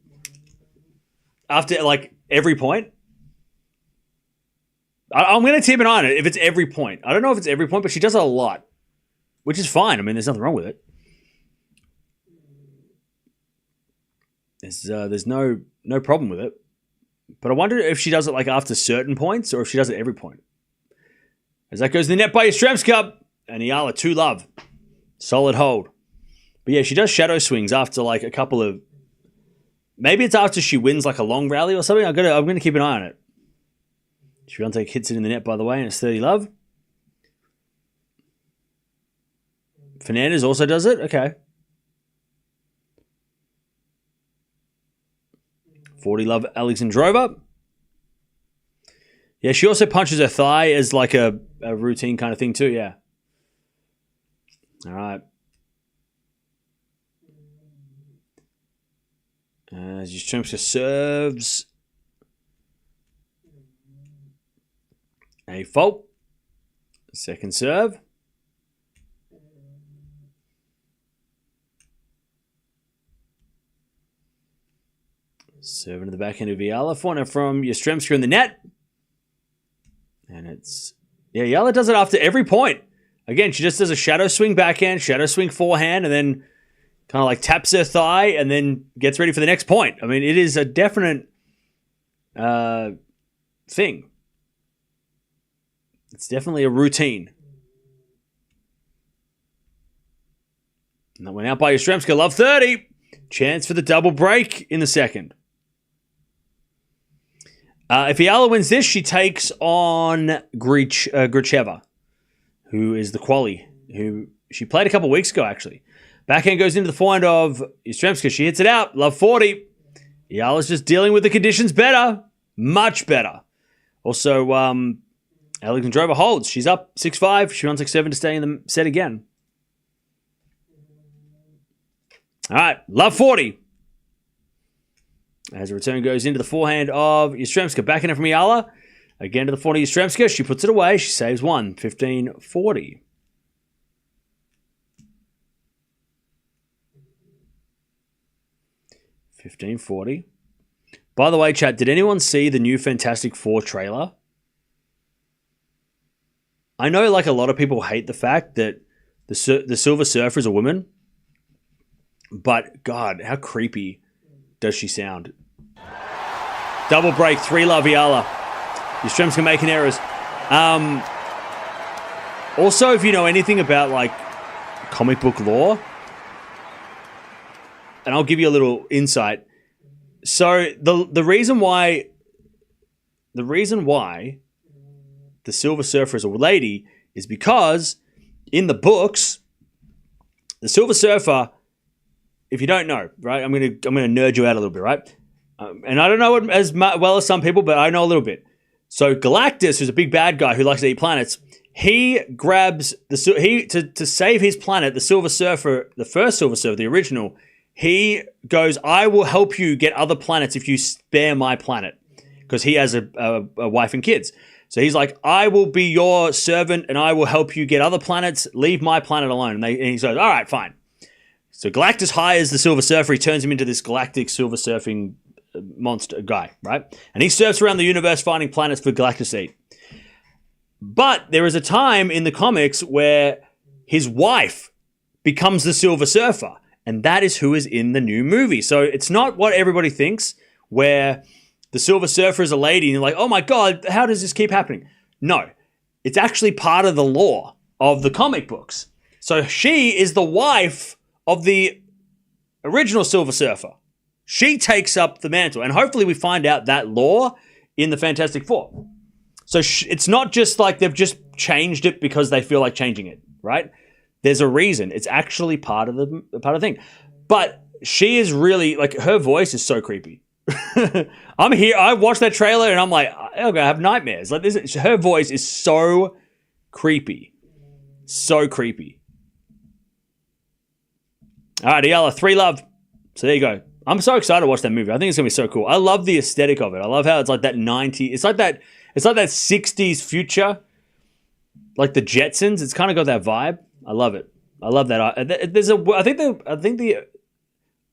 after like every point. I'm going to keep an eye on it if it's every point. I don't know if it's every point, but she does it a lot, which is fine. I mean, there's nothing wrong with it. There's no problem with it. But I wonder if she does it like after certain points or if she does it every point. As that goes to the net by Yastremska and Eala 2-love. Solid hold. But yeah, she does shadow swings after like a couple of... Maybe it's after she wins like a long rally or something. I'm going to keep an eye on it. Swiatek hits it in the net, by the way, and it's 30-love. Fernandez also does it? Okay. 40-love Alexandrova. Yeah, she also punches her thigh as like a routine kind of thing too, yeah. All right. As Yastremska serves... A fault. Second serve. Serving to the backhand of Eala. Forehand from Yastremska in the net. And it's... Yeah, Eala does it after every point. Again, she just does a shadow swing backhand, shadow swing forehand, and then kind of like taps her thigh and then gets ready for the next point. I mean, it is a definite thing. It's definitely a routine. And that went out by Yastremska. Love 30. Chance for the double break in the second. If Eala wins this, she takes on Gracheva, who is the quali, who she played a couple weeks ago, actually. Backhand goes into the forehand of Yastremska. She hits it out. Love 40. Eala's just dealing with the conditions better. Much better. Also, Alexandrova holds. She's up 6-5. Swiatek 7 to stay in the set again. All right. Love 40. As a return goes into the forehand of Yastremska. Backhand it from Eala. Again to the forehand of Yastremska. She puts it away. She saves one. 15-40. By the way, chat, did anyone see the new Fantastic Four trailer? I know like a lot of people hate the fact that the Silver Surfer is a woman, but God, how creepy does she sound? Double break, 3-love Eala. Your streams can make errors. Also, if you know anything about like comic book lore, and I'll give you a little insight. So the reason why the Silver Surfer is a lady is because in the books, the Silver Surfer, if you don't know, right, I'm gonna nerd you out a little bit, right? And I don't know it as well as some people, but I know a little bit. So Galactus, who's a big bad guy who likes to eat planets, he grabs to save his planet, the Silver Surfer, the first Silver Surfer, the original. He goes, I will help you get other planets if you spare my planet, because he has a wife and kids. So he's like, I will be your servant and I will help you get other planets. Leave my planet alone. And he says, all right, fine. So Galactus hires the Silver Surfer. He turns him into this galactic silver surfing monster guy, right? And he surfs around the universe finding planets for Galactus to eat. But there is a time in the comics where his wife becomes the Silver Surfer. And that is who is in the new movie. So it's not what everybody thinks, where the Silver Surfer is a lady and you're like, oh my God, how does this keep happening? No, it's actually part of the lore of the comic books. So she is the wife of the original Silver Surfer. She takes up the mantle. And hopefully we find out that lore in the Fantastic Four. So it's not just like they've just changed it because they feel like changing it, right? There's a reason. It's actually part of the thing. But she is really, like, her voice is so creepy. I'm here. I watched that trailer and I'm like, I'm gonna have nightmares. Like this, her voice is so creepy, so creepy. All right, Eala, 3-love. So there you go. I'm so excited to watch that movie. I think it's gonna be so cool. I love the aesthetic of it. I love how it's like that 90s. It's like that 60s future, like the Jetsons. It's kind of got that vibe. I love it. I love that. There's a.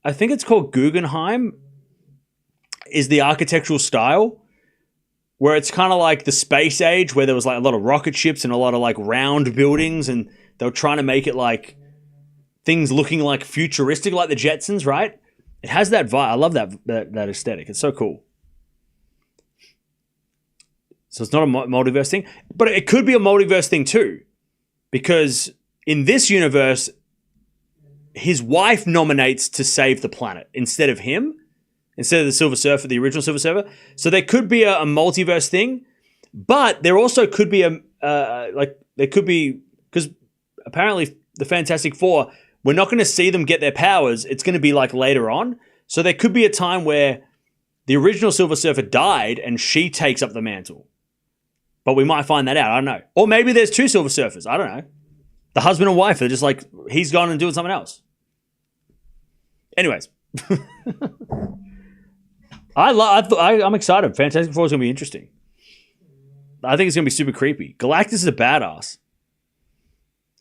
I think it's called Guggenheim. Is the architectural style where it's kind of like the space age, where there was like a lot of rocket ships and a lot of like round buildings, and they were trying to make it like things looking like futuristic, like the Jetsons, right? It has that vibe. I love that aesthetic. It's so cool. So it's not a multiverse thing, but it could be a multiverse thing too, because in this universe, his wife nominates to save the planet instead of him. Instead of the Silver Surfer, the original Silver Surfer. So there could be a multiverse thing, but there also could be because apparently the Fantastic Four, we're not going to see them get their powers. It's going to be like later on. So there could be a time where the original Silver Surfer died and she takes up the mantle. But we might find that out. I don't know. Or maybe there's two Silver Surfers. I don't know. The husband and wife are just like, he's gone and doing something else. Anyways. I'm excited. Fantastic Four is going to be interesting. I think it's going to be super creepy. Galactus is a badass.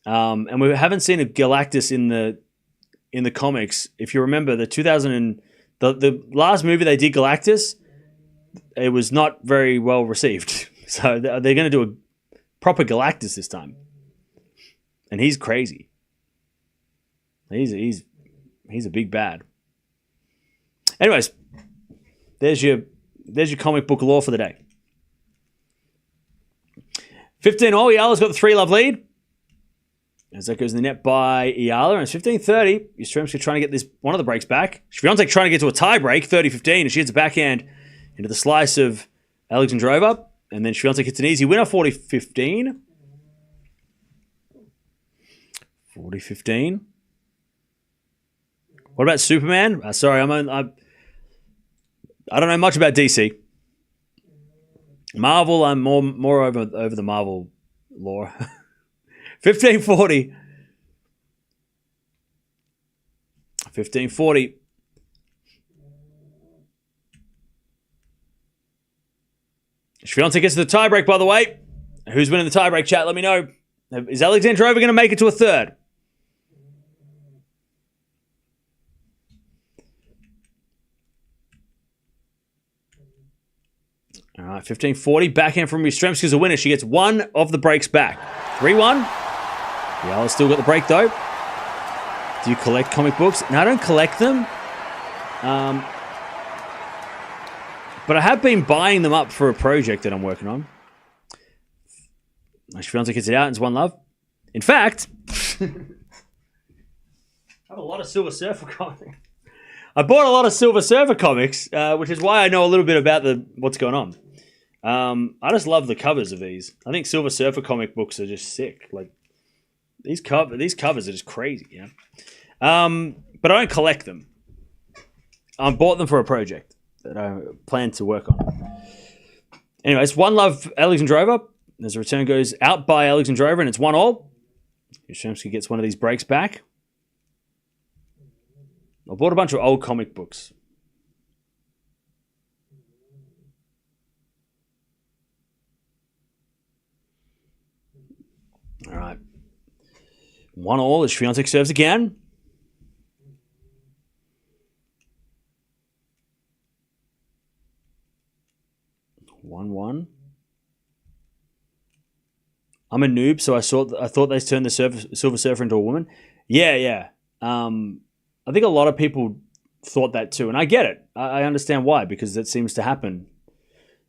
And we haven't seen a Galactus in the comics. If you remember the last movie they did Galactus, it was not very well received. So they're going to do a proper Galactus this time. And he's crazy. He's a big bad. Anyways, there's your comic book lore for the day. 15-all, Eala's got the 3-love lead. As that goes in the net by Eala, and it's 15-30. Ystremska trying to get this one of the breaks back. Swiatek trying to get to a tie break, 30-15, and she hits a backhand into the slice of Alexandrova, and then Swiatek hits an easy winner, 40-15. 40-15. What about Superman? Sorry, I don't know much about DC. Marvel, I'm more over the Marvel lore. 15-40. 15-40. Swiatek gets to the tiebreak, by the way. Who's winning the tiebreak, chat? Let me know. Is Alexandrova going to make it to a third? right, 15-40. Backhand from Yastrzemska's a winner. She gets one of the breaks back. 3-1. Eala's still got the break, though. Do you collect comic books? No, I don't collect them. But I have been buying them up for a project that I'm working on. Swiatek gets it out. It's one love. In fact, I have a lot of Silver Surfer comics. I bought a lot of Silver Surfer comics, which is why I know a little bit about what's going on. I just love the covers of these. I think Silver Surfer comic books are just sick. Like these covers are just crazy, you know. But I don't collect them. I bought them for a project that I plan to work on. Anyways, one love Alexandrova. As the return goes out by Alexandrova, and it's 1-1. Yastrzemska gets one of these breaks back. I bought a bunch of old comic books. All right. 1-1 as Swiatek serves again. 1-1. I'm a noob, so I thought they turned the Silver Surfer into a woman. Yeah. I think a lot of people thought that too, and I get it. I understand why, because that seems to happen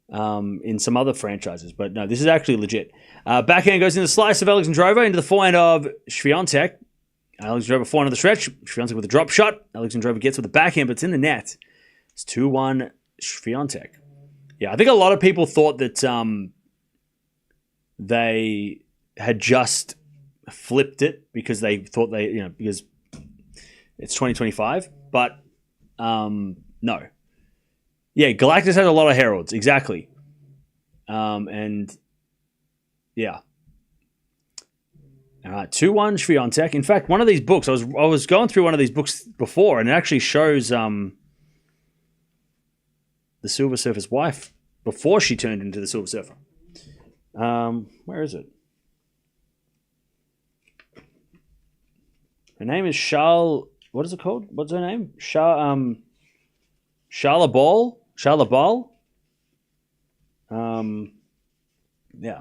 in some other franchises. But no, this is actually legit. Backhand goes in the slice of Alexandrova into the forehand of Swiatek. Alexandrova forehand of the stretch. Swiatek with a drop shot. Alexandrova gets with the backhand, but it's in the net. It's 2-1 Swiatek. Yeah, I think a lot of people thought that they had just flipped it because they thought because it's 2025. But no. Yeah, Galactus has a lot of heralds, exactly. And yeah. All right, 2-1 Swiatek. In fact, one of these books, I was going through one of these books before, and it actually shows the Silver Surfer's wife before she turned into the Silver Surfer. Where is it? Her name is Charles. What is it called? What's her name? Charla Ball. Yeah.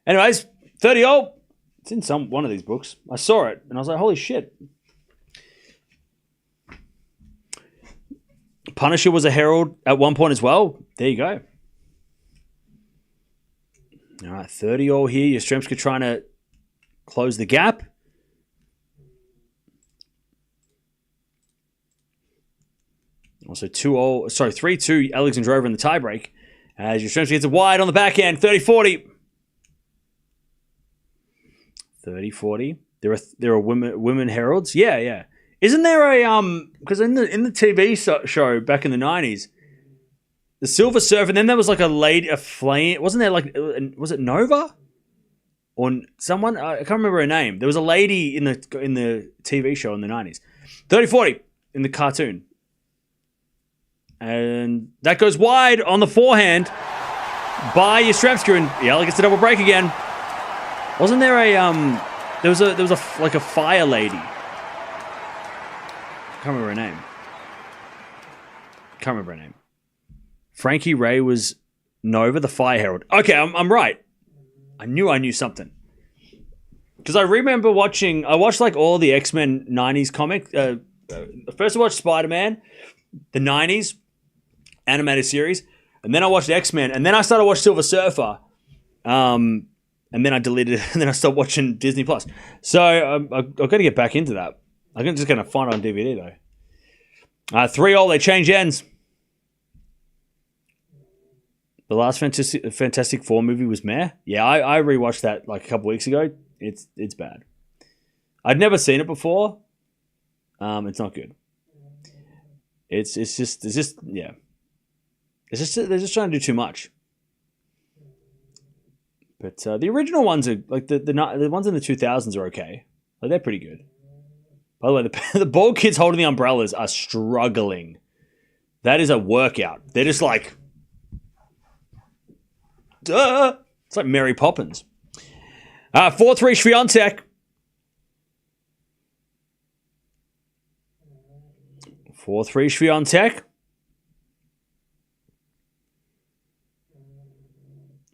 Anyways, 30-0. It's in one of these books. I saw it and I was like, holy shit. Punisher was a herald at one point as well. There you go. All right, 30-0 here. Yastrzemska trying to close the gap. Also 3-2 Alexandrova in the tiebreak. As Yastrzemska gets it wide on the backhand, 30-40. 30-40. There are women heralds. Yeah. Isn't there a because in the TV show back in the 90s, the Silver Surfer, and then there was like a flame. Wasn't there like, was it Nova or someone? I can't remember her name. There was a lady in the TV show in the 90s. 30-40 in the cartoon. And that goes wide on the forehand by Yastrzemska, and Eala gets the double break again. Wasn't there there was a like a fire lady. Can't remember her name. Frankie Ray was Nova, the Fire Herald. Okay, I'm right. I knew something. Because I remember I watched like all the X-Men 90s comic. First I watched Spider-Man, the 90s animated series, and then I watched X-Men, and then I started watching Silver Surfer, and then I deleted it, and then I stopped watching Disney Plus. So I've got to get back into that. I'm just going to find it on DVD though. 3-3, they change ends. The last Fantastic Four movie was meh. Yeah, I rewatched that like a couple weeks ago. It's bad. I'd never seen it before. It's not good. It's just they're just trying to do too much. But the original ones are like the ones in the 2000s are okay. Like they're pretty good. By the way, the bald kids holding the umbrellas are struggling. That is a workout. They're just like, duh. It's like Mary Poppins. 4-3 Swiatek. 4-3 Swiatek.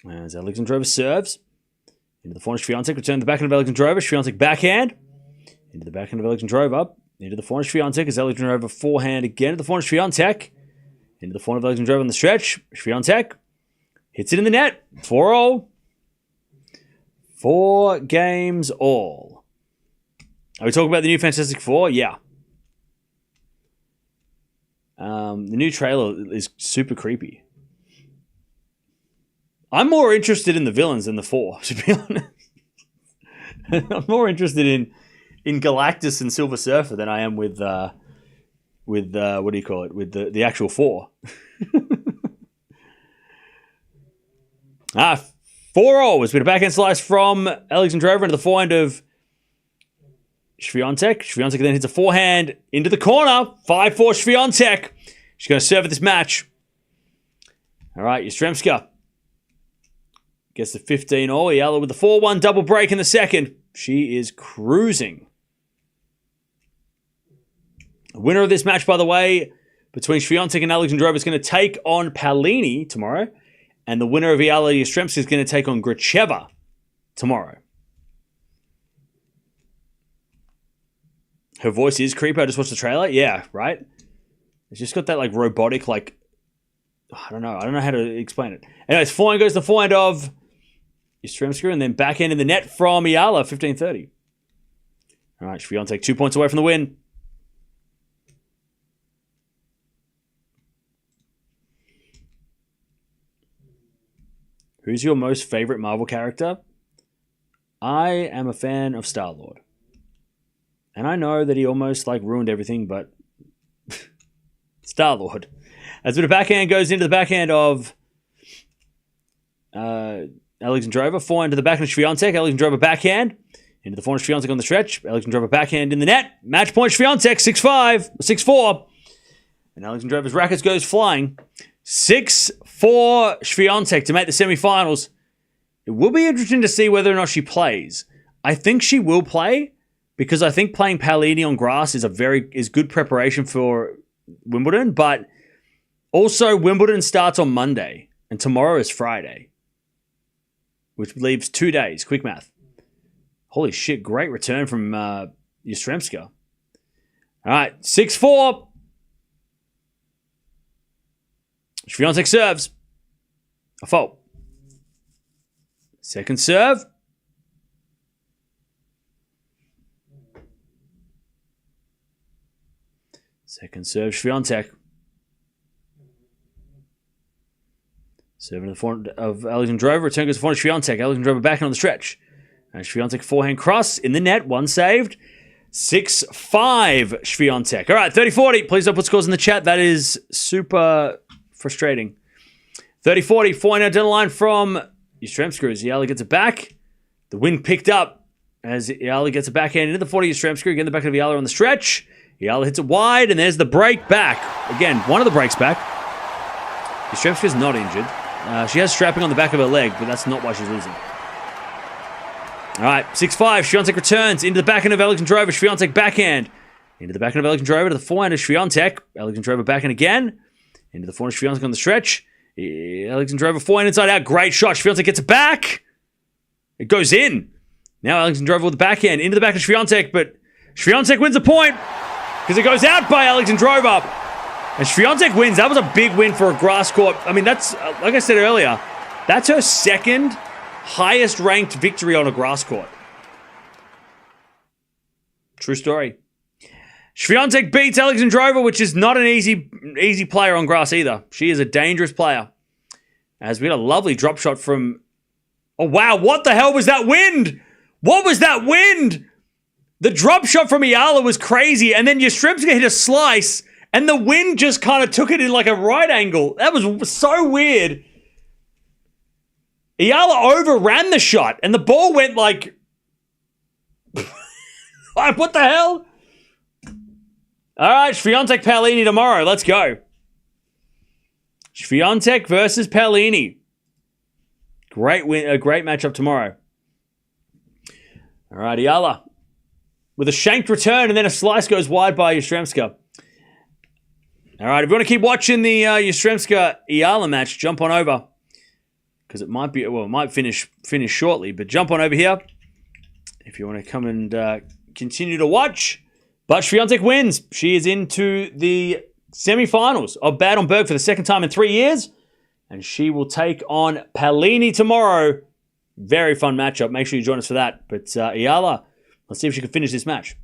As Alexandrova serves. Into the forehand, Swiatek. Return to the backhand of Alexandrova. Swiatek backhand. Into the backhand of Alexandrova. Into the forehand, Swiatek. As Alexandrova forehand again. To the forehand, Swiatek. Into the forehand of Alexandrova on the stretch. Swiatek. Hits it in the net. 4-all. 4 games all. Are we talking about the new Fantastic Four? Yeah. The new trailer is super creepy. I'm more interested in the villains than the 4, to be honest. I'm more interested in Galactus and Silver Surfer than I am with what do you call it? With the actual 4. 4-all. It's been a backhand slice from Alexandrova into the forehand of Swiatek. Swiatek then hits a forehand into the corner. 5-4 Swiatek. She's going to serve at this match. All right, Yastremska gets the 15-all. Eala with the 4-1 double break in the second. She is cruising. The winner of this match, by the way, between Swiatek and Alexandrova is going to take on Paolini tomorrow. And the winner of Eala Yastremska is going to take on Gracheva tomorrow. Her voice is creepy. I just watched the trailer. Yeah, right? It's just got that like robotic, like, I don't know how to explain it. Anyways, forehand goes the forehand of Yastremska and then backhand in the net from Eala, 15-30. All right, Swiatek 2 points away from the win. Who's your most favorite Marvel character? I am a fan of Star-Lord. And I know that he almost like ruined everything, but Star-Lord. As the backhand goes into the backhand of Alexandrova, forehand to the backhand of Swiatek. Alexandrova backhand into the forehand of Swiatek on the stretch. Alexandrova backhand in the net. Match point Swiatek 6-5, 6-4. And Alexandrova's racket goes flying. 6-4 Swiatek to make the semifinals. It will be interesting to see whether or not she plays. I think she will play because I think playing Paolini on grass is good preparation for Wimbledon, but also Wimbledon starts on Monday and tomorrow is Friday, which leaves 2 days. Quick math. Holy shit, great return from Yastremska. All right, 6-4. Swiatek serves. A fault. Second serve. Second serve, Swiatek. Serving to the forehand of Alexandrova. Return goes to the forehand of Swiatek. Alexandrova backhand on the stretch. And Swiatek forehand cross in the net. One saved. 6-5 Swiatek. All right, 30-40. Please don't put scores in the chat. That is super frustrating. 30-40. Forehand down the line from Yastremska as Eala gets it back. The wind picked up as Eala gets it backhand into the 40 Yastremska. Again, the back of Eala on the stretch. Eala hits it wide, and there's the break back. Again, one of the breaks back. Yastremska's not injured. She has strapping on the back of her leg, but that's not why she's losing. All right, 6-5. Swiatek returns into the backhand of Alexandrova. Swiatek backhand. Into the backhand of Alexandrova to the forehand of Swiatek. Alexandrova backhand again. Into the forehand of Swiatek on the stretch. Alexandrova forehand inside out. Great shot. Swiatek gets it back. It goes in. Now Alexandrova with the backhand. Into the back of Swiatek, but Swiatek wins the point because it goes out by Alexandrova. And Swiatek wins. That was a big win for a grass court. I mean, that's, like I said earlier, that's her second highest ranked victory on a grass court. True story. Swiatek beats Alexandrova, which is not an easy player on grass either. She is a dangerous player. As we had a lovely drop shot from... Oh, wow. What the hell was that wind? What was that wind? The drop shot from Eala was crazy, and then Yastremska hit a slice, and the wind just kind of took it in like a right angle. That was so weird. Eala overran the shot, and the ball went like... What the hell? All right, Swiatek Paolini tomorrow. Let's go. Swiatek versus Paolini. Great win, a great matchup tomorrow. All right, Eala with a shanked return, and then a slice goes wide by Yastremska. All right, if you want to keep watching the Yastremska-Eala match, jump on over. because it might finish shortly. But jump on over here if you want to come and continue to watch. But Swiatek wins. She is into the semi-finals of Bad Homburg for the second time in 3 years. And she will take on Palini tomorrow. Very fun matchup. Make sure you join us for that. But Eala, let's see if she can finish this match.